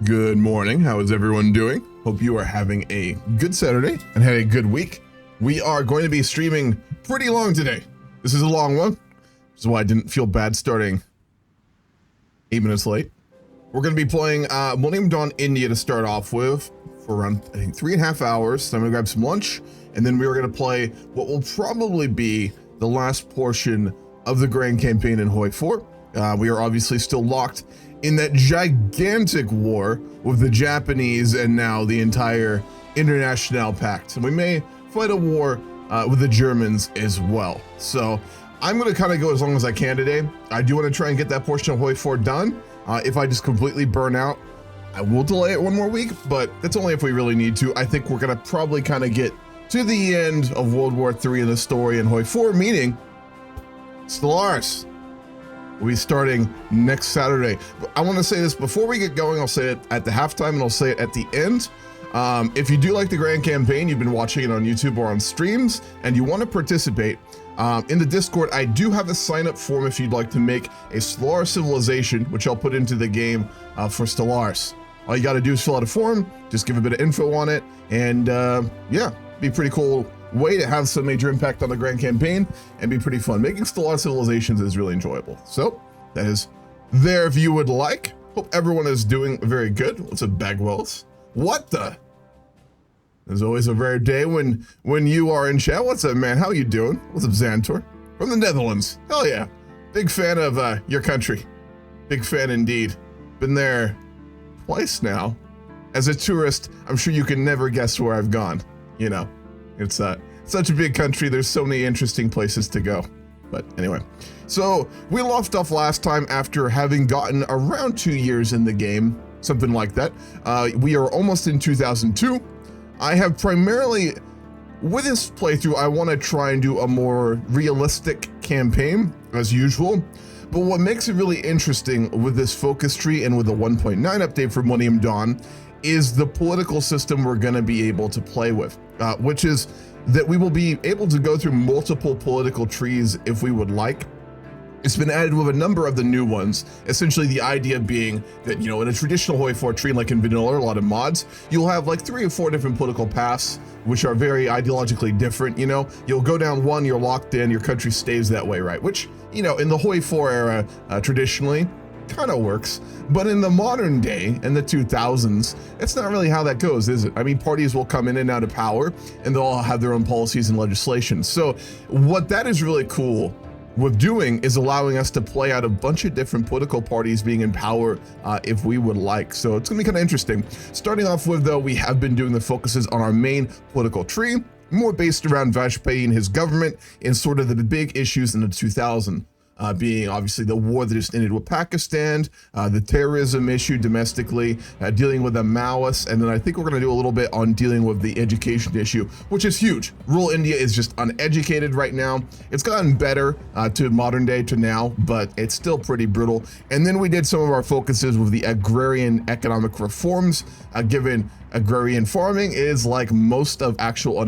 Good morning. How is everyone doing? Hope you are having a good Saturday and had a good week. We are going to be streaming pretty long today. This is a long one, which is why I didn't feel bad starting 8 minutes late. We're going to be playing Millennium Dawn India to start off with for around, I think, 3.5 hours. So I'm going to grab some lunch, and then we are going to play what will probably be the last portion of the Grand Campaign in HOI4. We are obviously still locked in that gigantic war with the Japanese and now the entire International Pact. And we may fight a war with the Germans as well. So I'm going to kind of go as long as I can today. I do want to try and get that portion of HOI4 done. If I just completely burn out, I will delay it one more week, but that's only if we really need to. I think we're going to probably kind of get to the end of World War III in the story in HOI4, meaning Stellaris will be starting next Saturday. I want to say this before we get going. I'll say it at the halftime and I'll say it at the end. If you do like the Grand Campaign, you've been watching it on YouTube or on streams, and you want to participate, in the Discord, I do have a sign-up form if you'd like to make a Stellaris civilization, which I'll put into the game for Stellaris. All you got to do is fill out a form, just give a bit of info on it, and yeah, be a pretty cool way to have some major impact on the Grand Campaign and be pretty fun. Making Stellaris civilizations is really enjoyable. So that is there if you would like. Hope everyone is doing very good. What's up, Bagwells? What the? There's always a rare day when you are in chat. What's up, man? How you doing? What's up, Xantor? From the Netherlands. Hell yeah. Big fan of your country. Big fan indeed. Been there twice now. As a tourist, I'm sure you can never guess where I've gone. You know, it's such a big country. There's so many interesting places to go. But anyway, so we left off last time after having gotten around 2 years in the game, something like that. We are almost in 2002. I have primarily, with this playthrough, I want to try and do a more realistic campaign as usual. But what makes it really interesting with this focus tree and with the 1.9 update for Millennium Dawn is the political system we're going to be able to play with, which is that we will be able to go through multiple political trees if we would like. It's been added with a number of the new ones, essentially the idea being that, you know, in a traditional HOI4 tree, like in vanilla, a lot of mods, you'll have like 3 or 4 different political paths, which are very ideologically different. You know, you'll go down one, you're locked in, your country stays that way, right? Which, you know, in the HOI4 era, traditionally, kind of works. But in the modern day, in the 2000s, it's not really how that goes, is it? I mean, parties will come in and out of power, and they'll all have their own policies and legislation. So what that is really cool with doing is allowing us to play out a bunch of different political parties being in power if we would like. So it's gonna be kind of interesting. Starting off with, though, we have been doing the focuses on our main political tree, more based around Vajpayee and his government and sort of the big issues in the 2000s. Being obviously the war that just ended with Pakistan, the terrorism issue domestically, dealing with the Maoists, and then I think we're going to do a little bit on dealing with the education issue, which is huge. Rural India is just uneducated right now. It's gotten better to modern day to now, but it's still pretty brutal. And then we did some of our focuses with the agrarian economic reforms, given agrarian farming is like most of actual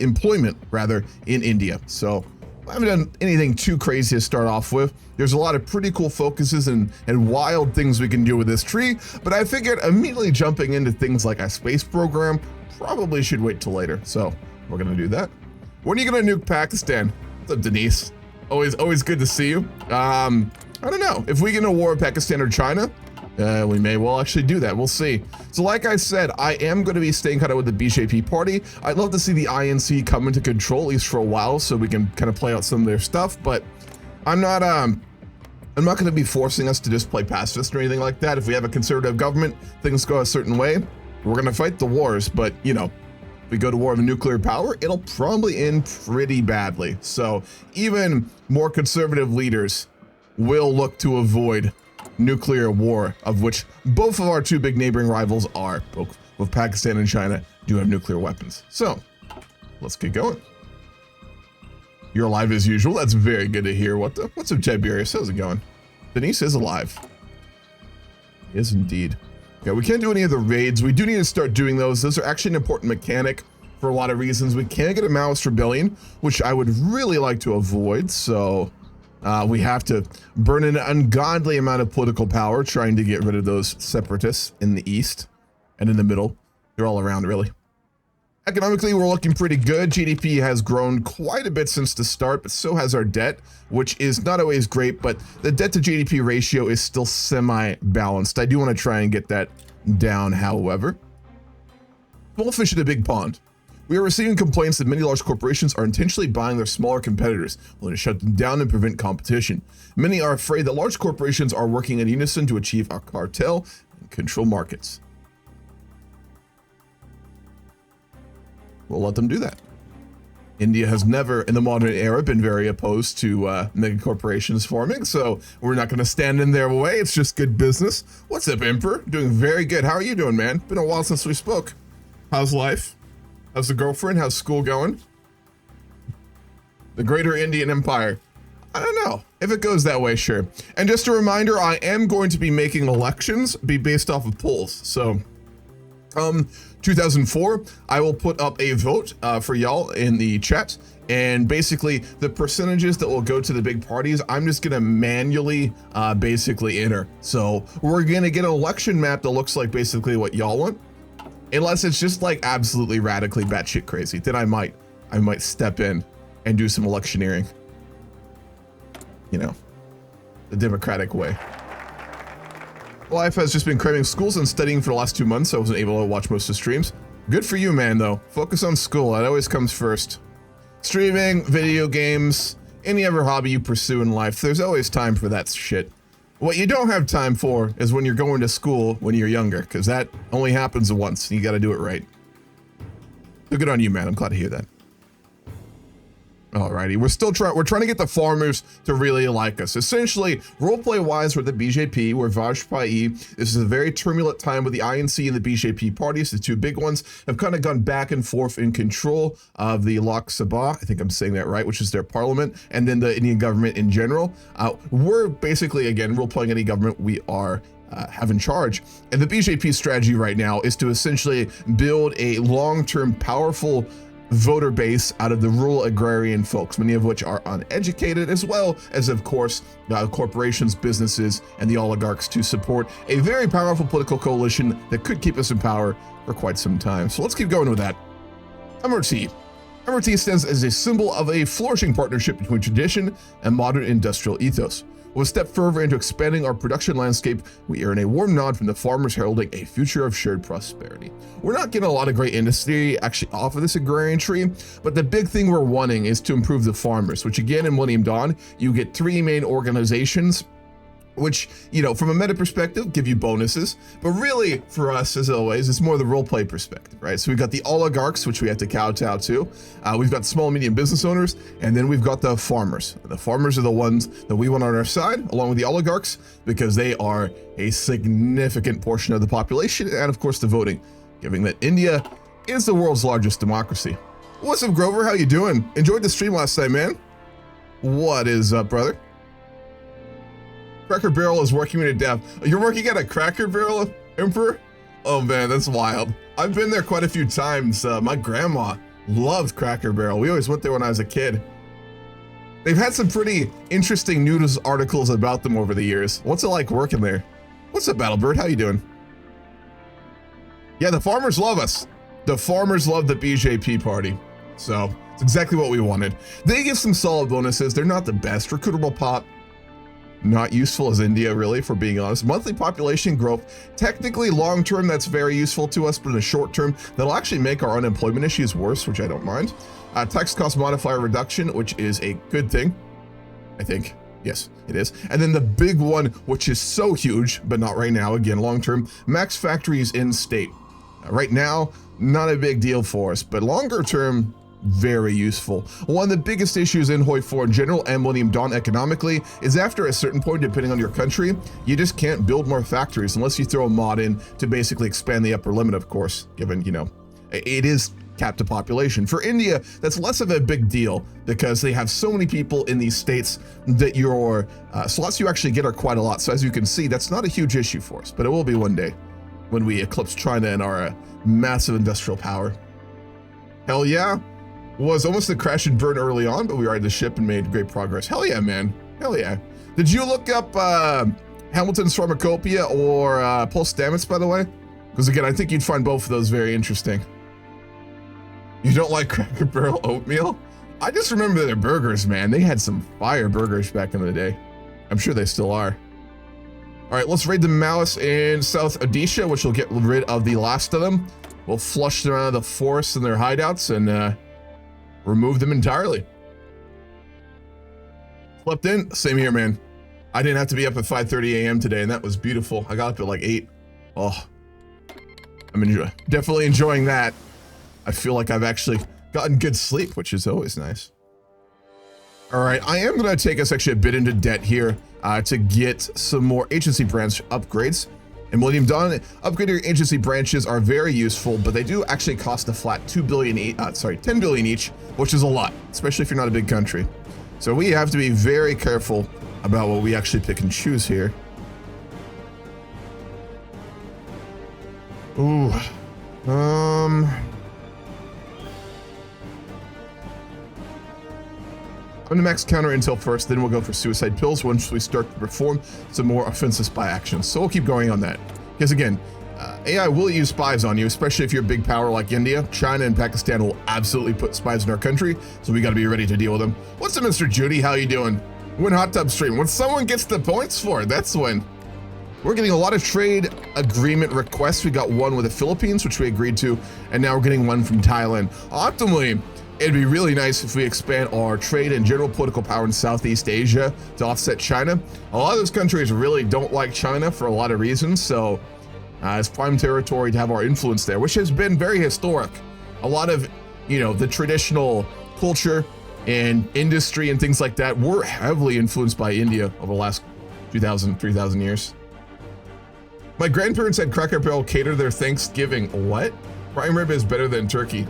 employment rather in India. So I haven't done anything too crazy to start off with. There's a lot of pretty cool focuses and wild things we can do with this tree, but I figured immediately jumping into things like a space program probably should wait till later. So we're gonna do that. When are you gonna nuke Pakistan? What's up, Denise? Always good to see you. I don't know, if we get in a war with Pakistan or China, we may well actually do that. We'll see. So like I said, I am going to be staying kind of with the BJP party. I'd love to see the INC come into control, at least for a while, so we can kind of play out some of their stuff, but I'm not going to be forcing us to just play pacifist or anything like that. If we have a conservative government, things go a certain way, we're going to fight the wars, but, you know, if we go to war with nuclear power, it'll probably end pretty badly. So even more conservative leaders will look to avoid nuclear war, of which both of our 2 big neighboring rivals are. Both with Pakistan and China do have nuclear weapons. So let's get going. You're alive as usual. That's very good to hear. What's up, Tiberius? How's it going? Denise is alive. Is indeed. Okay, we can't do any of the raids. We do need to start doing those. Those are actually an important mechanic for a lot of reasons. We can't get a Maoist rebellion, which I would really like to avoid. So We have to burn an ungodly amount of political power trying to get rid of those separatists in the east and in the middle. They're all around, really. Economically, we're looking pretty good. GDP has grown quite a bit since the start, but so has our debt, which is not always great, but the debt to GDP ratio is still semi-balanced. I do want to try and get that down, however. Small fish in a big pond. We are receiving complaints that many large corporations are intentionally buying their smaller competitors, willing to shut them down and prevent competition. Many are afraid that large corporations are working in unison to achieve a cartel and control markets. We'll let them do that. India has never, in the modern era, been very opposed to mega corporations forming, so we're not going to stand in their way. It's just good business. What's up, Emperor? Doing very good. How are you doing, man? Been a while since we spoke. How's life? How's the girlfriend? How's school going? The Greater Indian Empire. I don't know. If it goes that way, sure. And just a reminder, I am going to be making elections be based off of polls. So, 2004, I will put up a vote for y'all in the chat, and basically the percentages that will go to the big parties, I'm just gonna manually basically enter. So we're gonna get an election map that looks like basically what y'all want, unless it's just like absolutely radically batshit crazy. Then I might step in and do some electioneering. You know, the democratic way. Life has just been craving schools and studying for the last 2 months, so I wasn't able to watch most of the streams. Good for you, man, though. Focus on school. That always comes first. Streaming, video games, any other hobby you pursue in life, there's always time for that shit. What you don't have time for is when you're going to school when you're younger, because that only happens once, and you got to do it right. So good on you, man. I'm glad to hear that. Alrighty, we're trying to get the farmers to really like us. Essentially, roleplay-wise, we're the BJP, we're Vajpayee. This is a very turbulent time with the INC and the BJP parties. The two big ones have kind of gone back and forth in control of the Lok Sabha, I think I'm saying that right, which is their parliament, and then the Indian government in general. We're basically, again, role-playing any government we are have in charge. And the BJP strategy right now is to essentially build a long-term, powerful voter base out of the rural agrarian folks, many of which are uneducated, as well as, of course, corporations, businesses, and the oligarchs to support a very powerful political coalition that could keep us in power for quite some time. So let's keep going with that. MRT. MRT stands as a symbol of a flourishing partnership between tradition and modern industrial ethos. With a step further into expanding our production landscape, we earn a warm nod from the farmers heralding a future of shared prosperity. We're not getting a lot of great industry actually off of this agrarian tree, but the big thing we're wanting is to improve the farmers, which again in Millennium Dawn, you get 3 main organizations, which, you know, from a meta perspective, give you bonuses. But really, for us, as always, it's more the roleplay perspective, right? So we've got the oligarchs, which we have to kowtow to. We've got small and medium business owners, and then we've got the farmers. The farmers are the ones that we want on our side, along with the oligarchs, because they are a significant portion of the population, and of course the voting, given that India is the world's largest democracy. What's up, Grover? How you doing? Enjoyed the stream last night, man. What is up, brother? Cracker Barrel is working me to death. You're working at a Cracker Barrel, Emperor? Oh man, that's wild. I've been there quite a few times. My grandma loved Cracker Barrel. We always went there when I was a kid. They've had some pretty interesting news articles about them over the years. What's it like working there? What's up, Battlebird? How you doing? Yeah, the farmers love us. The farmers love the BJP party. So it's exactly what we wanted. They give some solid bonuses. They're not the best. Recruitable pop. Not useful as India, really, for being honest. Monthly population growth, technically long-term, that's very useful to us, but in the short term, that'll actually make our unemployment issues worse, which I don't mind. Tax cost modifier reduction, which is a good thing, I think. Yes, it is. And then the big one, which is so huge, but not right now, again, long-term, max factories in state. Right now, not a big deal for us, but longer term, very useful. One of the biggest issues in HOI4 in general and Millennium Dawn economically is after a certain point, depending on your country, you just can't build more factories unless you throw a mod in to basically expand the upper limit, of course, given, you know, it is capped to population. For India, that's less of a big deal because they have so many people in these states that your slots you actually get are quite a lot. So as you can see, that's not a huge issue for us, but it will be one day when we eclipse China and our massive industrial power. Hell yeah. Was almost a crash and burn early on, but we righted the ship and made great progress. Hell yeah, man. Hell yeah. Did you look up Hamilton's Pharmacopoeia or Paul Stamets, by the way? Because again, I think you'd find both of those very interesting. You don't like Cracker Barrel oatmeal? I just remember their burgers, man. They had some fire burgers back in the day. I'm sure they still are. All right, let's raid the Malice in South Odisha, which will get rid of the last of them. We'll flush them out of the forest and their hideouts and remove them entirely. Slept in? Same here, man. I didn't have to be up at 5:30 a.m. today, and that was beautiful. I got up at like 8. Oh, I'm definitely enjoying that. I feel like I've actually gotten good sleep, which is always nice. All right, I am going to take us actually a bit into debt here to get some more agency branch upgrades. In Millennium Dawn, upgrading your agency branches are very useful, but they do actually cost a flat 10 billion each, which is a lot, especially if you're not a big country. So we have to be very careful about what we actually pick and choose here. Ooh, I'm gonna max counter intel first, then we'll go for suicide pills once we start to perform some more offensive spy actions. So we'll keep going on that. Because again, AI will use spies on you, especially if you're a big power like India. China and Pakistan will absolutely put spies in our country, so we gotta be ready to deal with them. What's up, Mr. Judy? How you doing? When Hot Tub Stream, when someone gets the points for it, that's when. We're getting a lot of trade agreement requests. We got one with the Philippines, which we agreed to, and now we're getting one from Thailand. Optimally, it'd be really nice if we expand our trade and general political power in Southeast Asia to offset China. A lot of those countries really don't like China for a lot of reasons, so it's prime territory to have our influence there, which has been very historic. A lot of, the traditional culture and industry and things like that were heavily influenced by India over the last 2,000, 3,000 years. My grandparents had Cracker Barrel cater their Thanksgiving. What? Prime rib is better than turkey.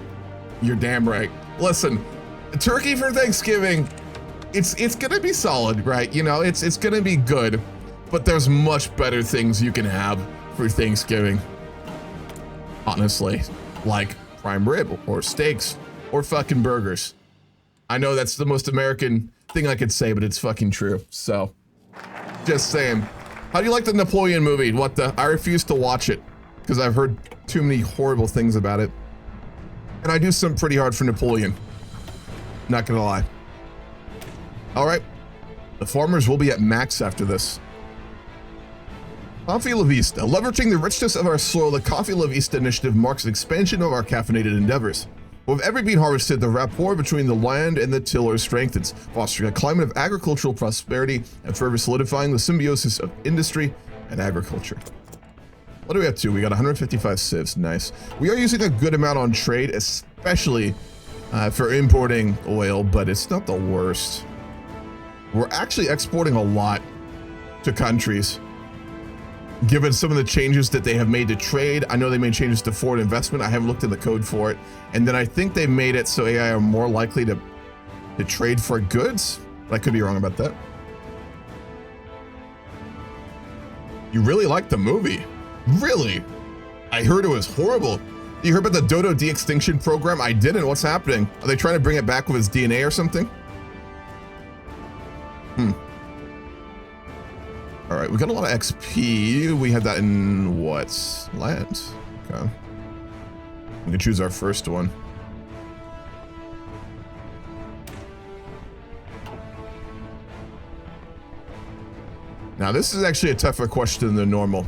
You're damn right. Listen, turkey for Thanksgiving, it's gonna be solid, right? It's gonna be good, but there's much better things you can have for Thanksgiving. Honestly, like prime rib or steaks or fucking burgers. I know that's the most American thing I could say, but it's fucking true. So, just saying. How do you like the Napoleon movie? I refuse to watch it because I've heard too many horrible things about it. And I do some pretty hard for Napoleon. Not gonna lie. All right. The farmers will be at max after this. Coffee La Vista. Leveraging the richness of our soil, the Coffee La Vista initiative marks an expansion of our caffeinated endeavors. With every bean harvested, the rapport between the land and the tiller strengthens, fostering a climate of agricultural prosperity and further solidifying the symbiosis of industry and agriculture. What do we have to? We got 155 civs. Nice. We are using a good amount on trade, especially for importing oil, but it's not the worst. We're actually exporting a lot to countries. Given some of the changes that they have made to trade, I know they made changes to foreign investment. I haven't looked in the code for it. And then I think they made it so AI are more likely to trade for goods. But I could be wrong about that. You really liked the movie? Really? I heard it was horrible. You heard about the Dodo de-extinction program? I didn't. What's happening? Are they trying to bring it back with his DNA or something? All right, we got a lot of XP. We had that in what? Land. Okay. We can choose our first one. Now, this is actually a tougher question than normal.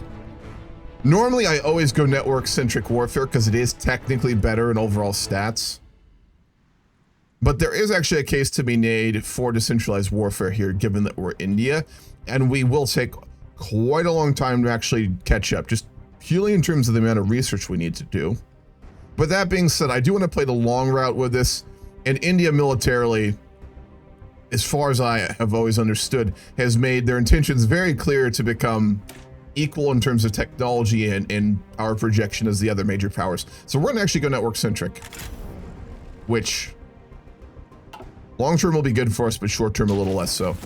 Normally, I always go network-centric warfare because it is technically better in overall stats. But there is actually a case to be made for decentralized warfare here, given that we're India. And we will take quite a long time to actually catch up, just purely in terms of the amount of research we need to do. But that being said, I do want to play the long route with this. And India militarily, as far as I have always understood, has made their intentions very clear to become equal in terms of technology and our projection as the other major powers. So we're going to actually go network-centric, which long-term will be good for us, but short-term a little less so.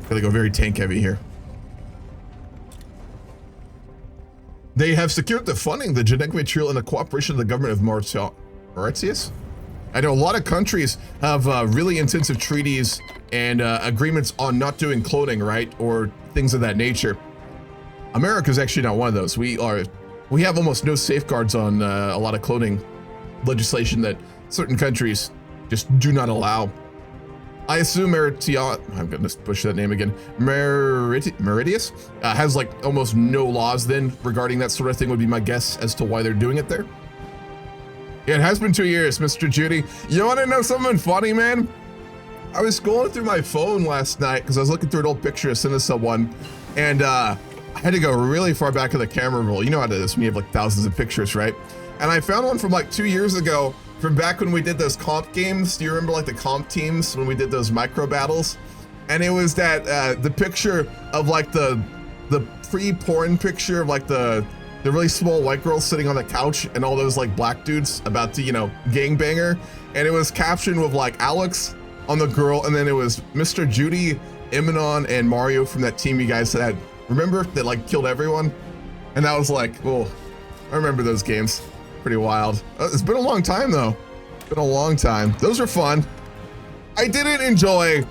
Gotta go very tank heavy here. They have secured the funding, the genetic material, and the cooperation of the government of Mauritius. I know a lot of countries have really intensive treaties and agreements on not doing cloning, right? Or things of that nature. America's actually not one of those. We have almost no safeguards on a lot of cloning legislation that certain countries just do not allow. I assume I'm gonna push that name again. Meridius has like almost no laws then regarding that sort of thing, would be my guess as to why they're doing it there. Yeah, it has been 2 years, Mr. Judy. You wanna know something funny, man? I was scrolling through my phone last night because I was looking through an old picture I sent to someone, and I had to go really far back in the camera roll. You know how it is when you have like thousands of pictures, right? And I found one from like 2 years ago, from back when we did those comp games. Do you remember like the comp teams when we did those micro battles? And it was that the picture of like the pre-porn picture of like the really small white girl sitting on the couch and all those like black dudes about to, you know, gangbanger. And it was captioned with like Alex on the girl, and then it was Mr. Judy, Eminon, and Mario from that team you guys had. Remember that like killed everyone? And I was like, oh, I remember those games. Pretty wild. It's been a long time though. Been a long time. Those are fun. I didn't enjoy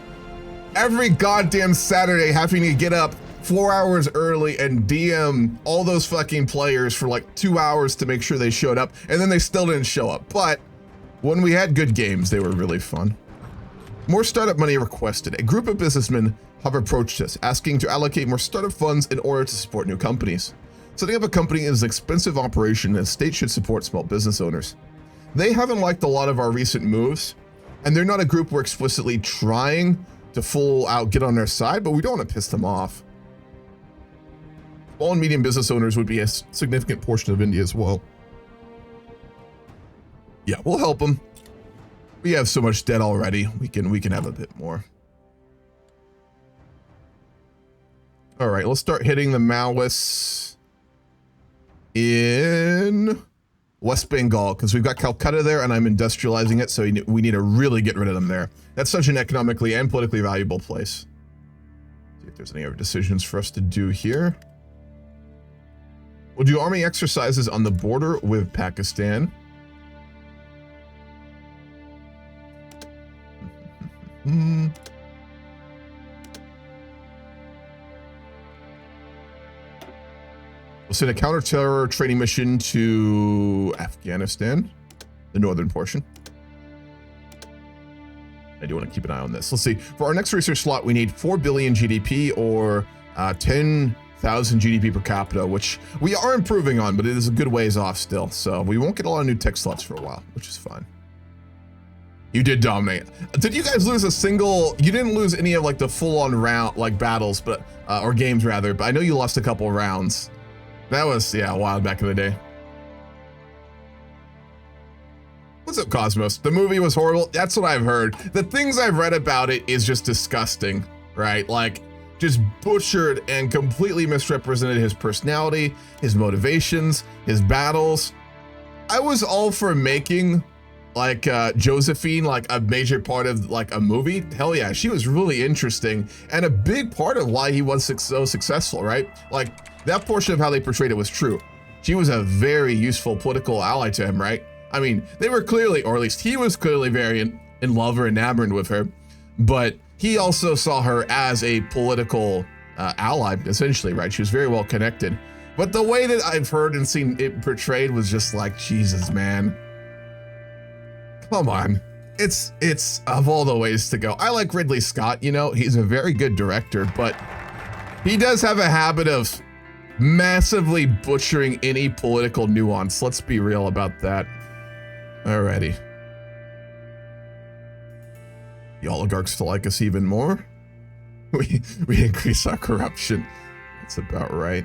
every goddamn Saturday having to get up 4 hours early and DM all those fucking players for like 2 hours to make sure they showed up, and then they still didn't show up. But when we had good games, they were really fun. More startup money requested. A group of businessmen have approached us, asking to allocate more startup funds in order to support new companies. Setting up a company is an expensive operation, and the state should support small business owners. They haven't liked a lot of our recent moves, and they're not a group we're explicitly trying to full out get on their side, but we don't want to piss them off. Small and medium business owners would be a significant portion of India as well. Yeah, we'll help them. We have so much debt already. We can have a bit more. All right, let's start hitting the Maoists in West Bengal, because we've got Calcutta there and I'm industrializing it, so we need to really get rid of them there. That's such an economically and politically valuable place. See if there's any other decisions for us to do here. We'll do army exercises on the border with Pakistan. We'll send a counter-terror training mission to Afghanistan, the northern portion. I do want to keep an eye on this. Let's see. For our next research slot, we need 4 billion GDP or 10,000 GDP per capita, which we are improving on, but it is a good ways off still. So we won't get a lot of new tech slots for a while, which is fine. You did dominate. Did you guys lose a single? You didn't lose any of like the full-on round, like battles, but or games rather. But I know you lost a couple rounds. That was, yeah, wild back in the day. What's up, Cosmos? The movie was horrible. That's what I've heard. The things I've read about it is just disgusting, right? Like, just butchered and completely misrepresented his personality, his motivations, his battles. I was all for making like Josephine like a major part of like a movie. Hell yeah, she was really interesting and a big part of why he was so successful, right? Like, that portion of how they portrayed it was true. She was a very useful political ally to him, right? I mean, they were clearly, or at least he was clearly very in love or enamored with her, but he also saw her as a political ally, essentially, right? She was very well connected. But the way that I've heard and seen it portrayed was just like, Jesus, man. Come on. It's of all the ways to go. I like Ridley Scott, you know, he's a very good director, but he does have a habit of massively butchering any political nuance. Let's be real about that. Alrighty. The oligarchs to like us even more. We increase our corruption. That's about right.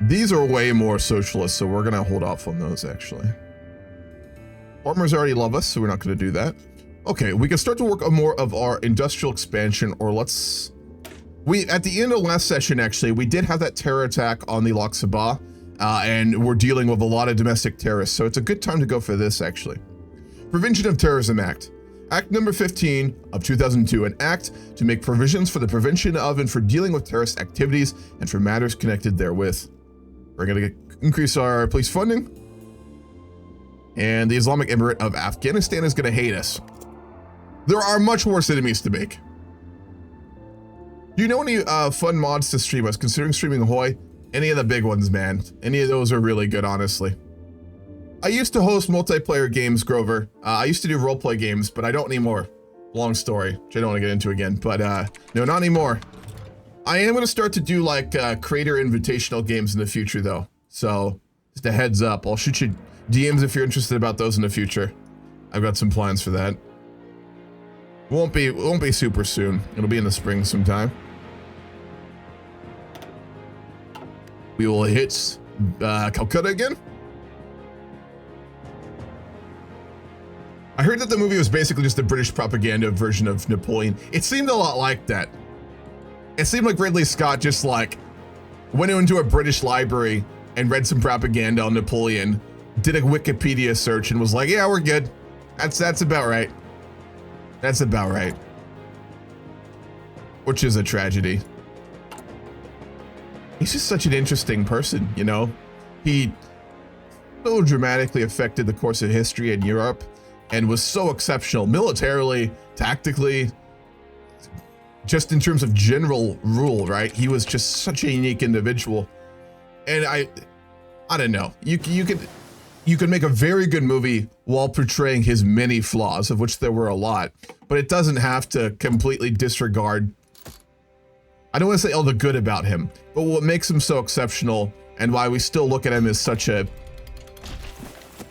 These are way more socialist, so we're gonna hold off on those actually. Farmers already love us, so we're not gonna do that. Okay, we can start to work on more of our industrial expansion, or let's... at the end of last session, actually, we did have that terror attack on the Lok Sabha, and we're dealing with a lot of domestic terrorists, so it's a good time to go for this, actually. Prevention of Terrorism Act. Act number 15 of 2002, an act to make provisions for the prevention of and for dealing with terrorist activities and for matters connected therewith. We're gonna increase our police funding. And the Islamic Emirate of Afghanistan is going to hate us. There are much worse enemies to make. Do you know any fun mods to stream? I was considering streaming HOI. Any of the big ones, man. Any of those are really good, honestly. I used to host multiplayer games, Grover. I used to do roleplay games, but I don't anymore. Long story, which I don't want to get into again. But no, not anymore. I am going to start to do like creator invitational games in the future, though. So just a heads up. I'll shoot you DMs if you're interested about those in the future. I've got some plans for that. Won't be super soon. It'll be in the spring sometime. We will hit Calcutta again. I heard that the movie was basically just a British propaganda version of Napoleon. It seemed a lot like that. It seemed like Ridley Scott just like went into a British library and read some propaganda on Napoleon, did a Wikipedia search and was like, yeah, we're good. That's about right. That's about right. Which is a tragedy. He's just such an interesting person, you know? He so dramatically affected the course of history in Europe and was so exceptional militarily, tactically, just in terms of general rule, right? He was just such a unique individual. And I don't know. You could make a very good movie while portraying his many flaws, of which there were a lot, but it doesn't have to completely disregard, I don't want to say all the good about him, but what makes him so exceptional and why we still look at him as such a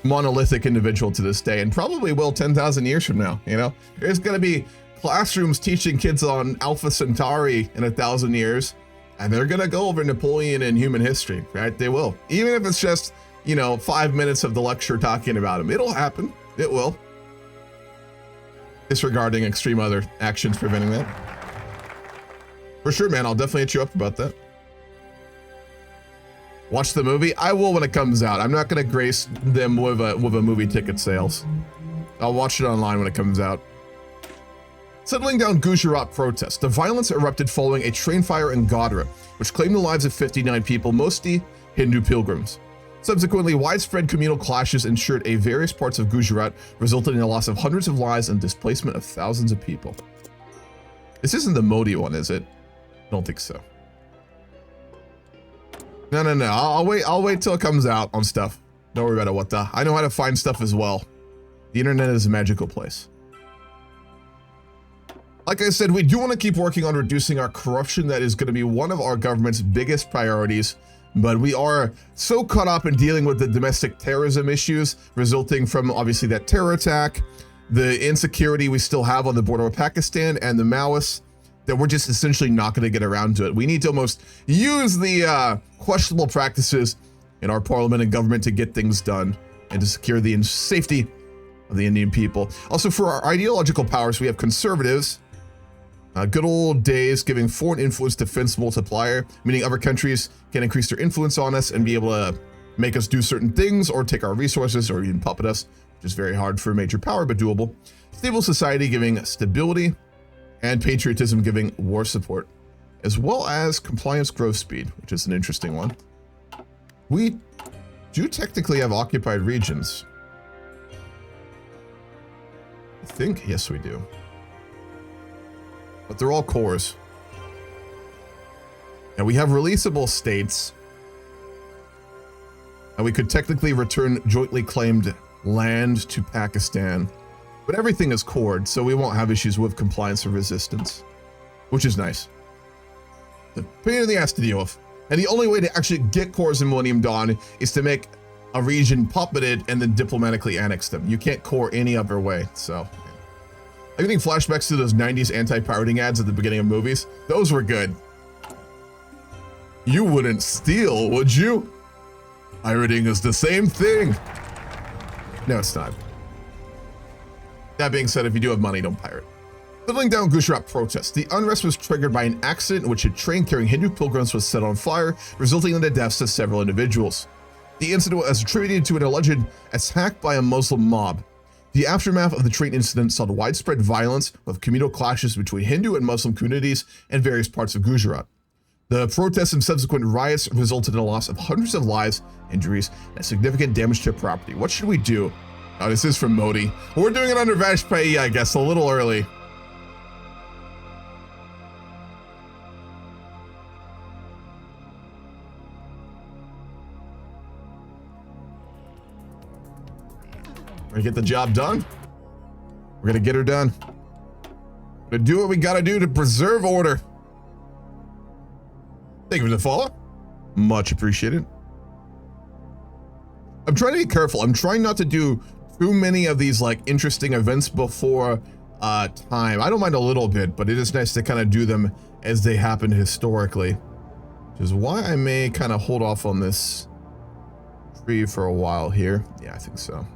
monolithic individual to this day, and probably will 10,000 years from now, you know? There's gonna be classrooms teaching kids on Alpha Centauri in 1,000 years, and they're gonna go over Napoleon and human history, right? They will. Even if it's just, you know, 5 minutes of the lecture talking about him. It'll happen. It will. Disregarding extreme other actions preventing that. For sure, man. I'll definitely hit you up about that. Watch the movie? I will when it comes out. I'm not going to grace them with a movie ticket sales. I'll watch it online when it comes out. Settling down Gujarat protests. The violence erupted following a train fire in Godhra, which claimed the lives of 59 people, mostly Hindu pilgrims. Subsequently, widespread communal clashes ensured various parts of Gujarat, resulting in the loss of hundreds of lives and displacement of thousands of people. This isn't the Modi one, is it? I don't think so. No. I'll wait till it comes out on stuff. Don't worry about it, what the. I know how to find stuff as well. The internet is a magical place. Like I said, we do want to keep working on reducing our corruption. That is going to be one of our government's biggest priorities. But we are so caught up in dealing with the domestic terrorism issues resulting from obviously that terror attack, the insecurity we still have on the border with Pakistan and the Maoists, that we're just essentially not going to get around to it. We need to almost use the questionable practices in our parliament and government to get things done and to secure the safety of the Indian people. Also, for our ideological powers, we have conservatives. Good old days giving foreign influence defense multiplier, meaning other countries can increase their influence on us and be able to make us do certain things or take our resources or even puppet us, which is very hard for a major power, but doable. Stable society giving stability, and patriotism giving war support, as well as compliance growth speed, which is an interesting one. We do technically have occupied regions. I think, yes, we do. But they're all cores. And we have releasable states. And we could technically return jointly claimed land to Pakistan. But everything is cored, so we won't have issues with compliance or resistance. Which is nice. The pain in the ass to deal with. And the only way to actually get cores in Millennium Dawn is to make a region puppeted and then diplomatically annex them. You can't core any other way, so... I'm getting flashbacks to those 90s anti-pirating ads at the beginning of movies. Those were good. You wouldn't steal, would you? Pirating is the same thing. No, it's not. That being said, if you do have money, don't pirate. Settling down Gujarat protests. The unrest was triggered by an accident in which a train carrying Hindu pilgrims was set on fire, resulting in the deaths of several individuals. The incident was attributed to an alleged attack by a Muslim mob. The aftermath of the train incident saw widespread violence with communal clashes between Hindu and Muslim communities in various parts of Gujarat. The protests and subsequent riots resulted in a loss of hundreds of lives, injuries, and significant damage to property. What should we do? Oh, this is from Modi. We're doing it under Vajpayee, I guess, a little early. We're gonna get the job done. We're gonna get her done. We're gonna do what we gotta do to preserve order. Thank you for the follow. Much appreciated. I'm trying to be careful. I'm trying not to do too many of these like interesting events before time. I don't mind a little bit, but it is nice to kind of do them as they happened historically. Which is why I may kind of hold off on this tree for a while here. Yeah, I think so.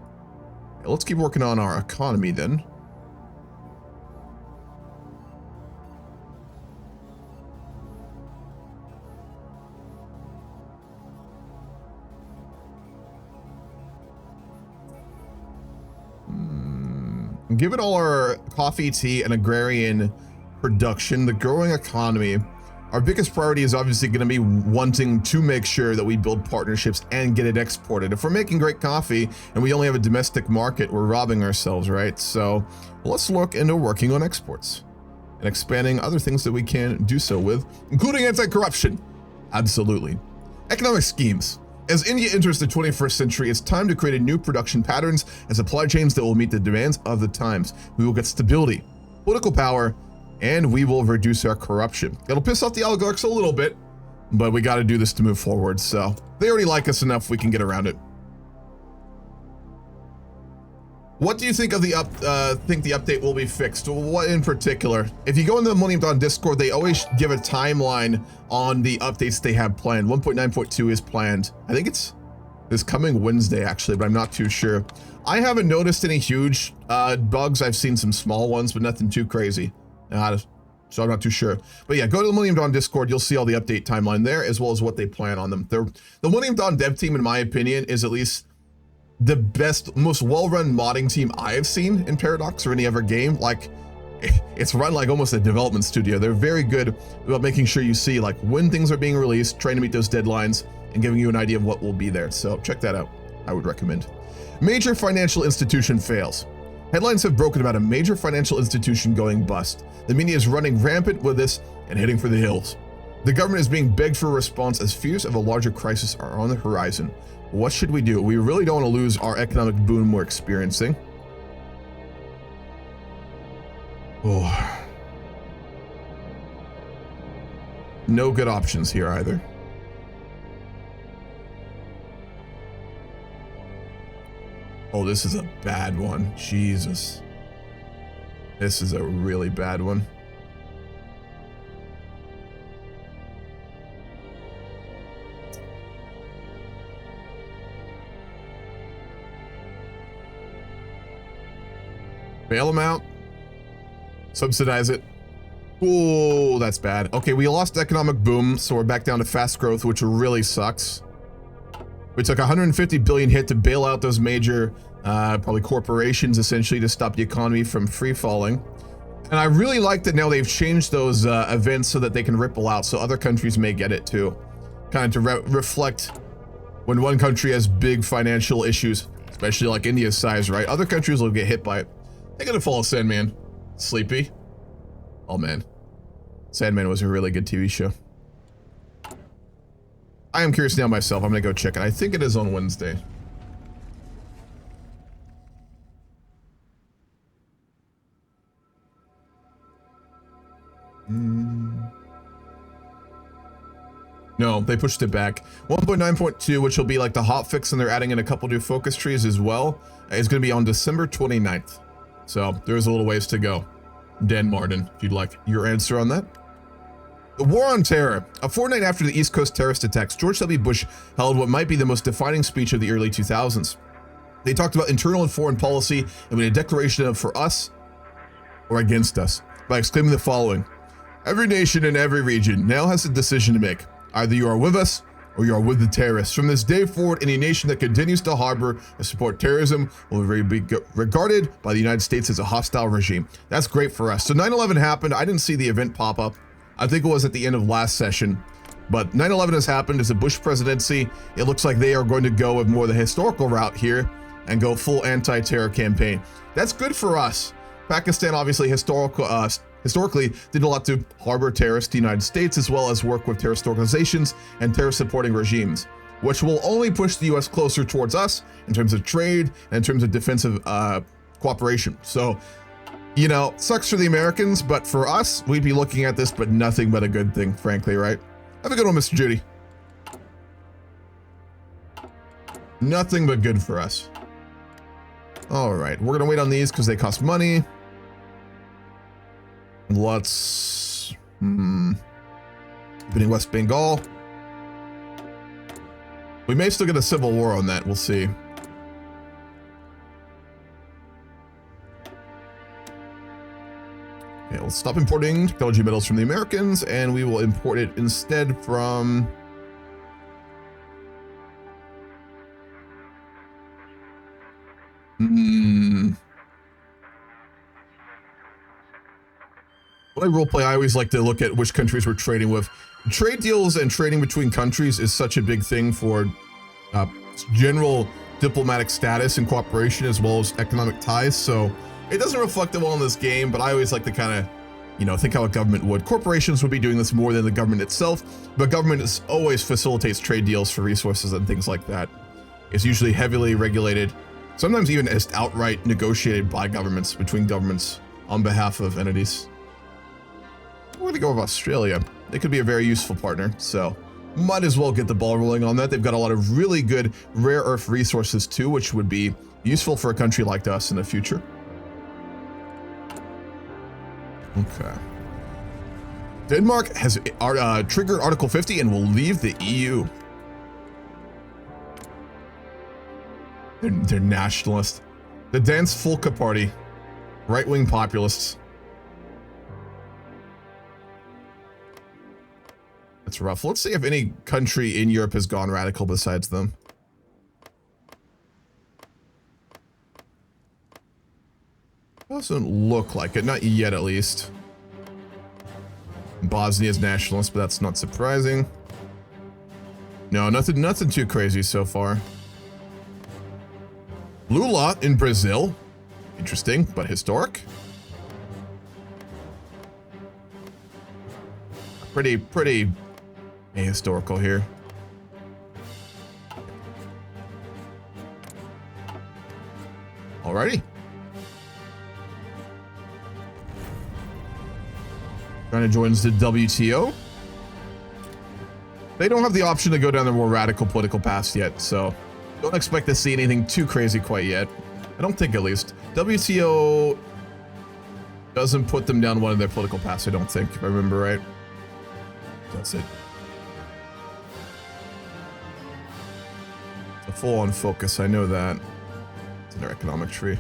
Yeah, let's keep working on our economy then. Given all our coffee, tea, and agrarian production, the growing economy, our biggest priority is obviously going to be wanting to make sure that we build partnerships and get it exported. If we're making great coffee and we only have a domestic market, we're robbing ourselves, right? So let's look into working on exports and expanding other things that we can do so with, including anti-corruption. Absolutely. Economic schemes. As India enters the 21st century, it's time to create a new production patterns and supply chains that will meet the demands of the times. We will get stability, political power, and we will reduce our corruption. It'll piss off the oligarchs a little bit, but we got to do this to move forward. So they already like us enough, we can get around it. What do you think of the update will be fixed? What in particular? If you go in the Millennium Dawn Discord, they always give a timeline on the updates they have planned. 1.9.2 is planned. I think it's this coming Wednesday actually, but I'm not too sure. I haven't noticed any huge bugs. I've seen some small ones, but nothing too crazy. So I'm not too sure. But yeah, go to the Millennium Dawn Discord. You'll see all the update timeline there, as well as what they plan on them. The Millennium Dawn dev team, in my opinion, is at least the best, most well-run modding team I have seen in Paradox or any other game. Like, it's run like almost a development studio. They're very good about making sure you see like when things are being released, trying to meet those deadlines, and giving you an idea of what will be there. So check that out. I would recommend. Major financial institution fails. Headlines have broken about a major financial institution going bust. The media is running rampant with this and heading for the hills. The government is being begged for a response as fears of a larger crisis are on the horizon. What should we do? We really don't want to lose our economic boom we're experiencing. Oh. No good options here either. Oh, this is a bad one. Jesus. This is a really bad one. Bail them out. Subsidize it. Oh, that's bad. Okay, we lost economic boom, so we're back down to fast growth, which really sucks. We took a 150 billion hit to bail out those major, probably corporations, essentially, to stop the economy from free falling. And I really like that now they've changed those events so that they can ripple out, so other countries may get it too. Kind of to reflect when one country has big financial issues, especially like India's size, right? Other countries will get hit by it. They're gonna follow Sandman. Sleepy. Oh man. Sandman was a really good TV show. I am curious now myself. I'm gonna go check it. I think it is on Wednesday. No, they pushed it back. 1.9.2, which will be like the hotfix, and they're adding in a couple new focus trees as well, is gonna be on December 29th. So there's a little ways to go. Dan Martin, if you'd like your answer on that. The War on Terror. A fortnight after the East Coast terrorist attacks, George W. Bush held what might be the most defining speech of the early 2000s. They talked about internal and foreign policy and made a declaration of for us or against us by exclaiming the following. Every nation in every region now has a decision to make. Either you are with us or you are with the terrorists. From this day forward, any nation that continues to harbor or support terrorism will be regarded by the United States as a hostile regime. That's great for us. So 9/11 happened. I didn't see the event pop up. I think it was at the end of last session. But 9/11 has happened. It's a Bush presidency. It looks like they are going to go with more the historical route here and go full anti-terror campaign. That's good for us. Pakistan obviously historically did a lot to harbor terrorists to the United States, as well as work with terrorist organizations and terrorist supporting regimes, which will only push the US closer towards us in terms of trade and in terms of defensive cooperation. So, you know, sucks for the Americans, but for us, we'd be looking at this, but nothing but a good thing, frankly, right? Have a good one, Mr. Judy. Nothing but good for us. All right, we're gonna wait on these because they cost money. Let's opening West Bengal. We may still get a civil war on that. We'll see. Okay, let's stop importing technology metals from the Americans, and we will import it instead from When I roleplay, I always like to look at which countries we're trading with. Trade deals and trading between countries is such a big thing for general diplomatic status and cooperation, as well as economic ties. So it doesn't reflect it well in this game, but I always like to kind of, you know, think how a government would. Corporations would be doing this more than the government itself, but government always facilitates trade deals for resources and things like that. It's usually heavily regulated, sometimes even just outright negotiated by governments, between governments on behalf of entities. We're gonna go with Australia. They could be a very useful partner, so might as well get the ball rolling on that. They've got a lot of really good rare earth resources too, which would be useful for a country like us in the future. Okay. Denmark has triggered Article 50 and will leave the EU. They're nationalist. The Dansk Folkeparti, right-wing populists. That's rough. Let's see if any country in Europe has gone radical besides them. Doesn't look like it, not yet at least. Bosnia's nationalist, but that's not surprising. No, nothing too crazy so far. Lula in Brazil. Interesting, but historic. Pretty ahistorical here. Alrighty. China joins the WTO. They don't have the option to go down the more radical political path yet, so don't expect to see anything too crazy quite yet. I don't think, at least. WTO doesn't put them down one of their political paths, I don't think, if I remember right. That's it. It's a full-on focus, I know that. It's in their economic tree.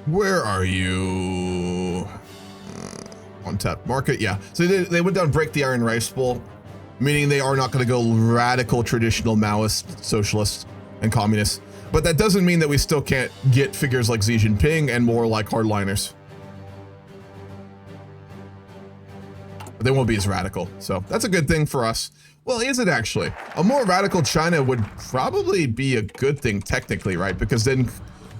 Where are you? Untapped market, yeah. So they went down break the iron rice bowl, meaning they are not going to go radical traditional Maoist, socialist, and communists. But that doesn't mean that we still can't get figures like Xi Jinping and more like hardliners. But they won't be as radical, so that's a good thing for us. Well, is it actually? A more radical China would probably be a good thing technically, right? Because then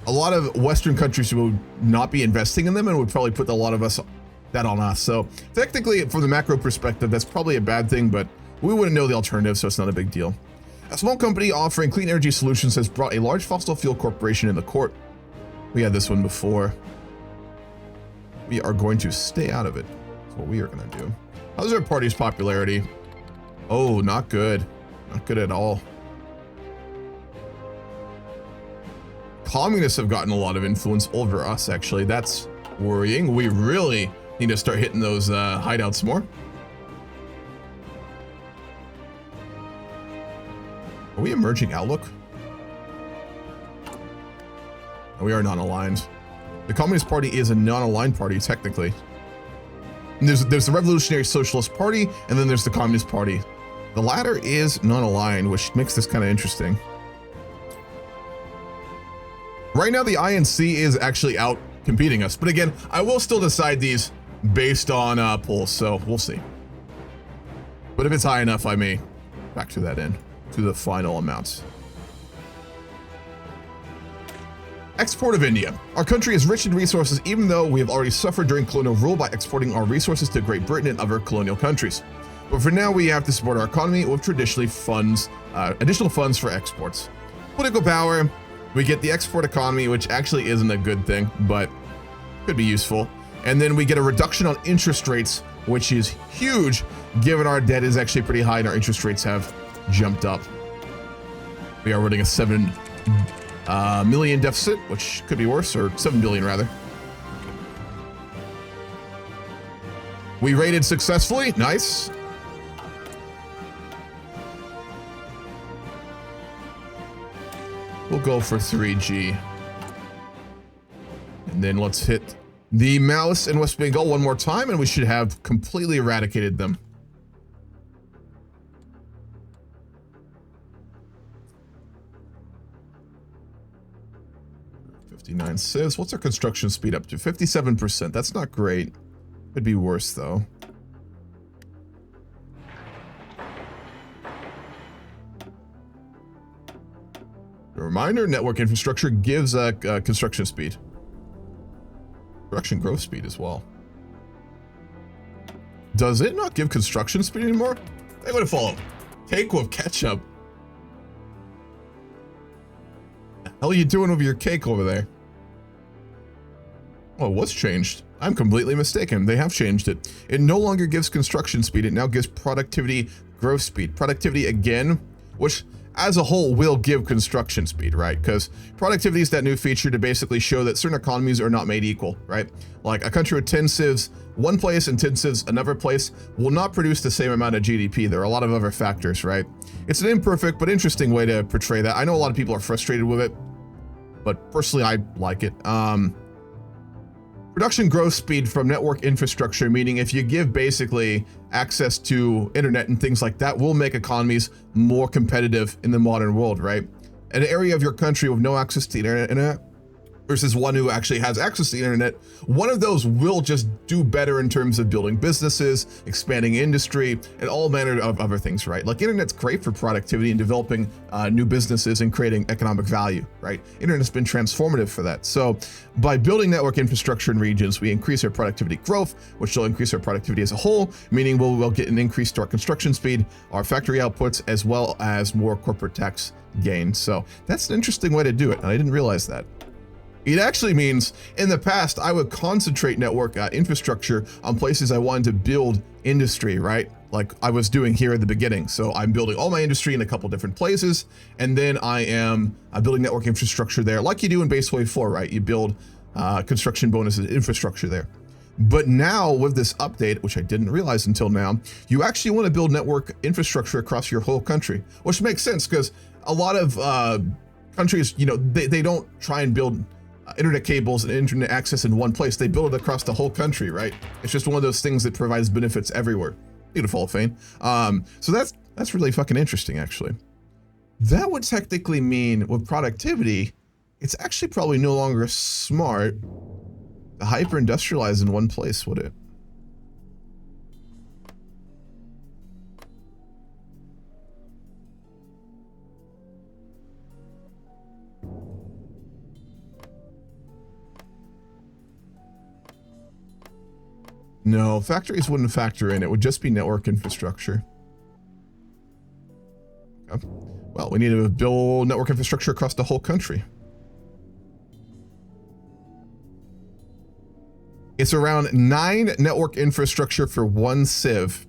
a lot of Western countries would not be investing in them and would probably put a lot of that on us. So technically, from the macro perspective, that's probably a bad thing, but we wouldn't know the alternative, so it's not a big deal. A small company offering clean energy solutions has brought a large fossil fuel corporation in the court. We had this one before. We are going to stay out of it. That's what we are going to do. How's our party's popularity? Oh, not good. Not good at all. Communists have gotten a lot of influence over us, actually. That's worrying. We really need to start hitting those hideouts more. Are we emerging outlook? We are non-aligned. The Communist Party is a non-aligned party, technically. And there's the Revolutionary Socialist Party, and then there's the Communist Party. The latter is non-aligned, which makes this kind of interesting. Right now, the INC is actually out competing us. But again, I will still decide these based on polls, so we'll see. But if it's high enough, I may factor that in to the final amounts. Export of India. Our country is rich in resources, even though we have already suffered during colonial rule by exporting our resources to Great Britain and other colonial countries. But for now, we have to support our economy with traditionally additional funds for exports. Political power, we get the export economy, which actually isn't a good thing, but could be useful. And then we get a reduction on interest rates, which is huge, given our debt is actually pretty high and our interest rates have jumped up. We are running a 7 million deficit, which could be worse, or 7 billion rather. We raided successfully, nice. We'll go for 3G. And then let's hit the Maoists in West Bengal one more time, and we should have completely eradicated them. Civs. What's our construction speed up to? 57%. That's not great. Could be worse though. A reminder, network infrastructure gives construction speed. Production growth speed as well. Does it not give construction speed anymore? They would have followed. Cake with ketchup. The hell are you doing with your cake over there? Oh, what's changed? I'm completely mistaken. They have changed it. It no longer gives construction speed. It now gives productivity growth speed. Productivity again, which as a whole will give construction speed, right? Because productivity is that new feature to basically show that certain economies are not made equal, right? Like a country with 10 civs one place and 10 civs another place will not produce the same amount of GDP. There are a lot of other factors, right? It's an imperfect but interesting way to portray that. I know a lot of people are frustrated with it, but personally I like it. Production growth speed from network infrastructure, meaning if you give basically access to internet and things like that, will make economies more competitive in the modern world, right? An area of your country with no access to internet versus one who actually has access to the internet, one of those will just do better in terms of building businesses, expanding industry, and all manner of other things, right? Like internet's great for productivity and developing new businesses and creating economic value, right? Internet's been transformative for that. So by building network infrastructure in regions, we increase our productivity growth, which will increase our productivity as a whole, meaning we'll get an increase to our construction speed, our factory outputs, as well as more corporate tax gain. So that's an interesting way to do it, and I didn't realize that. It actually means in the past, I would concentrate network infrastructure on places I wanted to build industry, right? Like I was doing here at the beginning. So I'm building all my industry in a couple different places. And then I am building network infrastructure there like you do in Base Wave 4, right? You build construction bonuses infrastructure there. But now with this update, which I didn't realize until now, you actually want to build network infrastructure across your whole country, which makes sense because a lot of countries, you know, they don't try and build internet cables and internet access in one place. They build it across the whole country, right? It's just one of those things that provides benefits everywhere. Beautiful, Fane. So that's really fucking interesting, actually. That would technically mean with productivity, it's actually probably no longer smart to hyper-industrialize in one place, would it? No, factories wouldn't factor in. It would just be network infrastructure. Okay. Well, we need to build network infrastructure across the whole country. It's around 9 network infrastructure for 1 civ.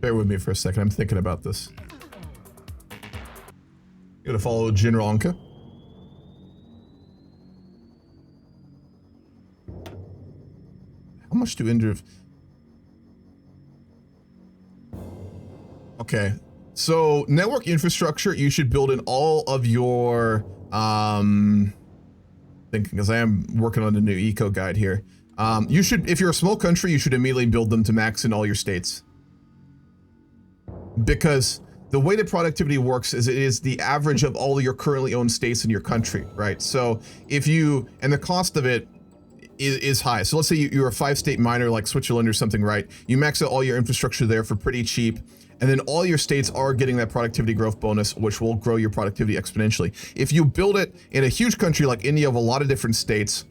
Bear with me for a second. I'm thinking about this. Gonna follow General Anka. How much do Indra... Okay. So network infrastructure, you should build in all of your thinking, because I am working on the new eco guide here. You should, if you're a small country, you should immediately build them to max in all your states. Because the way that productivity works is it is the average of all your currently owned states in your country, right? So if you, and the cost of it is high. So let's say you're a 5-state miner like Switzerland or something, right? You max out all your infrastructure there for pretty cheap. And then all your states are getting that productivity growth bonus, which will grow your productivity exponentially. If you build it in a huge country like India of a lot of different states,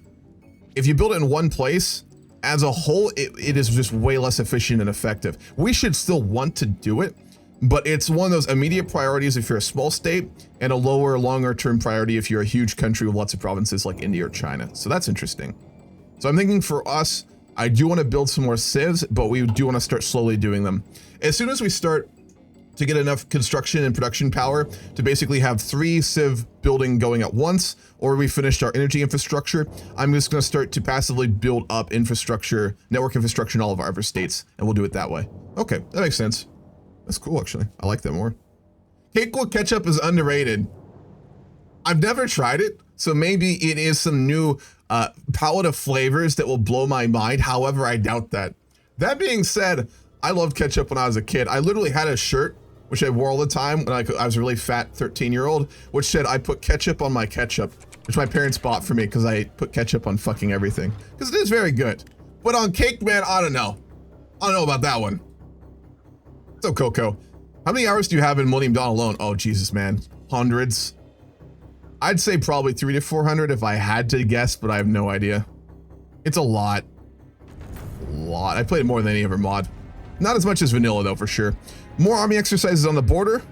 if you build it in one place, as a whole, it is just way less efficient and effective. We should still want to do it, but it's one of those immediate priorities if you're a small state and a lower, longer term priority if you're a huge country with lots of provinces like India or China. So that's interesting. So I'm thinking for us, I do want to build some more civs, but we do want to start slowly doing them. As soon as we start to get enough construction and production power to basically have 3 civ building going at once, or we finished our energy infrastructure, I'm just going to start to passively build up infrastructure, network infrastructure in all of our other states, and we'll do it that way. Okay, that makes sense. That's cool, actually. I like that more. Cake with ketchup is underrated. I've never tried it, so maybe it is some new palette of flavors that will blow my mind. However, I doubt that. That being said, I loved ketchup when I was a kid. I literally had a shirt, which I wore all the time when I was a really fat 13-year-old, which said I put ketchup on my ketchup, which my parents bought for me because I put ketchup on fucking everything. Because it is very good. But on cake, man, I don't know. I don't know about that one. So, Coco, how many hours do you have in Millennium Dawn alone? Oh, Jesus, man. Hundreds. I'd say probably 300 to 400 if I had to guess, but I have no idea. It's a lot. A lot. I played more than any other mod. Not as much as vanilla, though, for sure. More army exercises on the border. For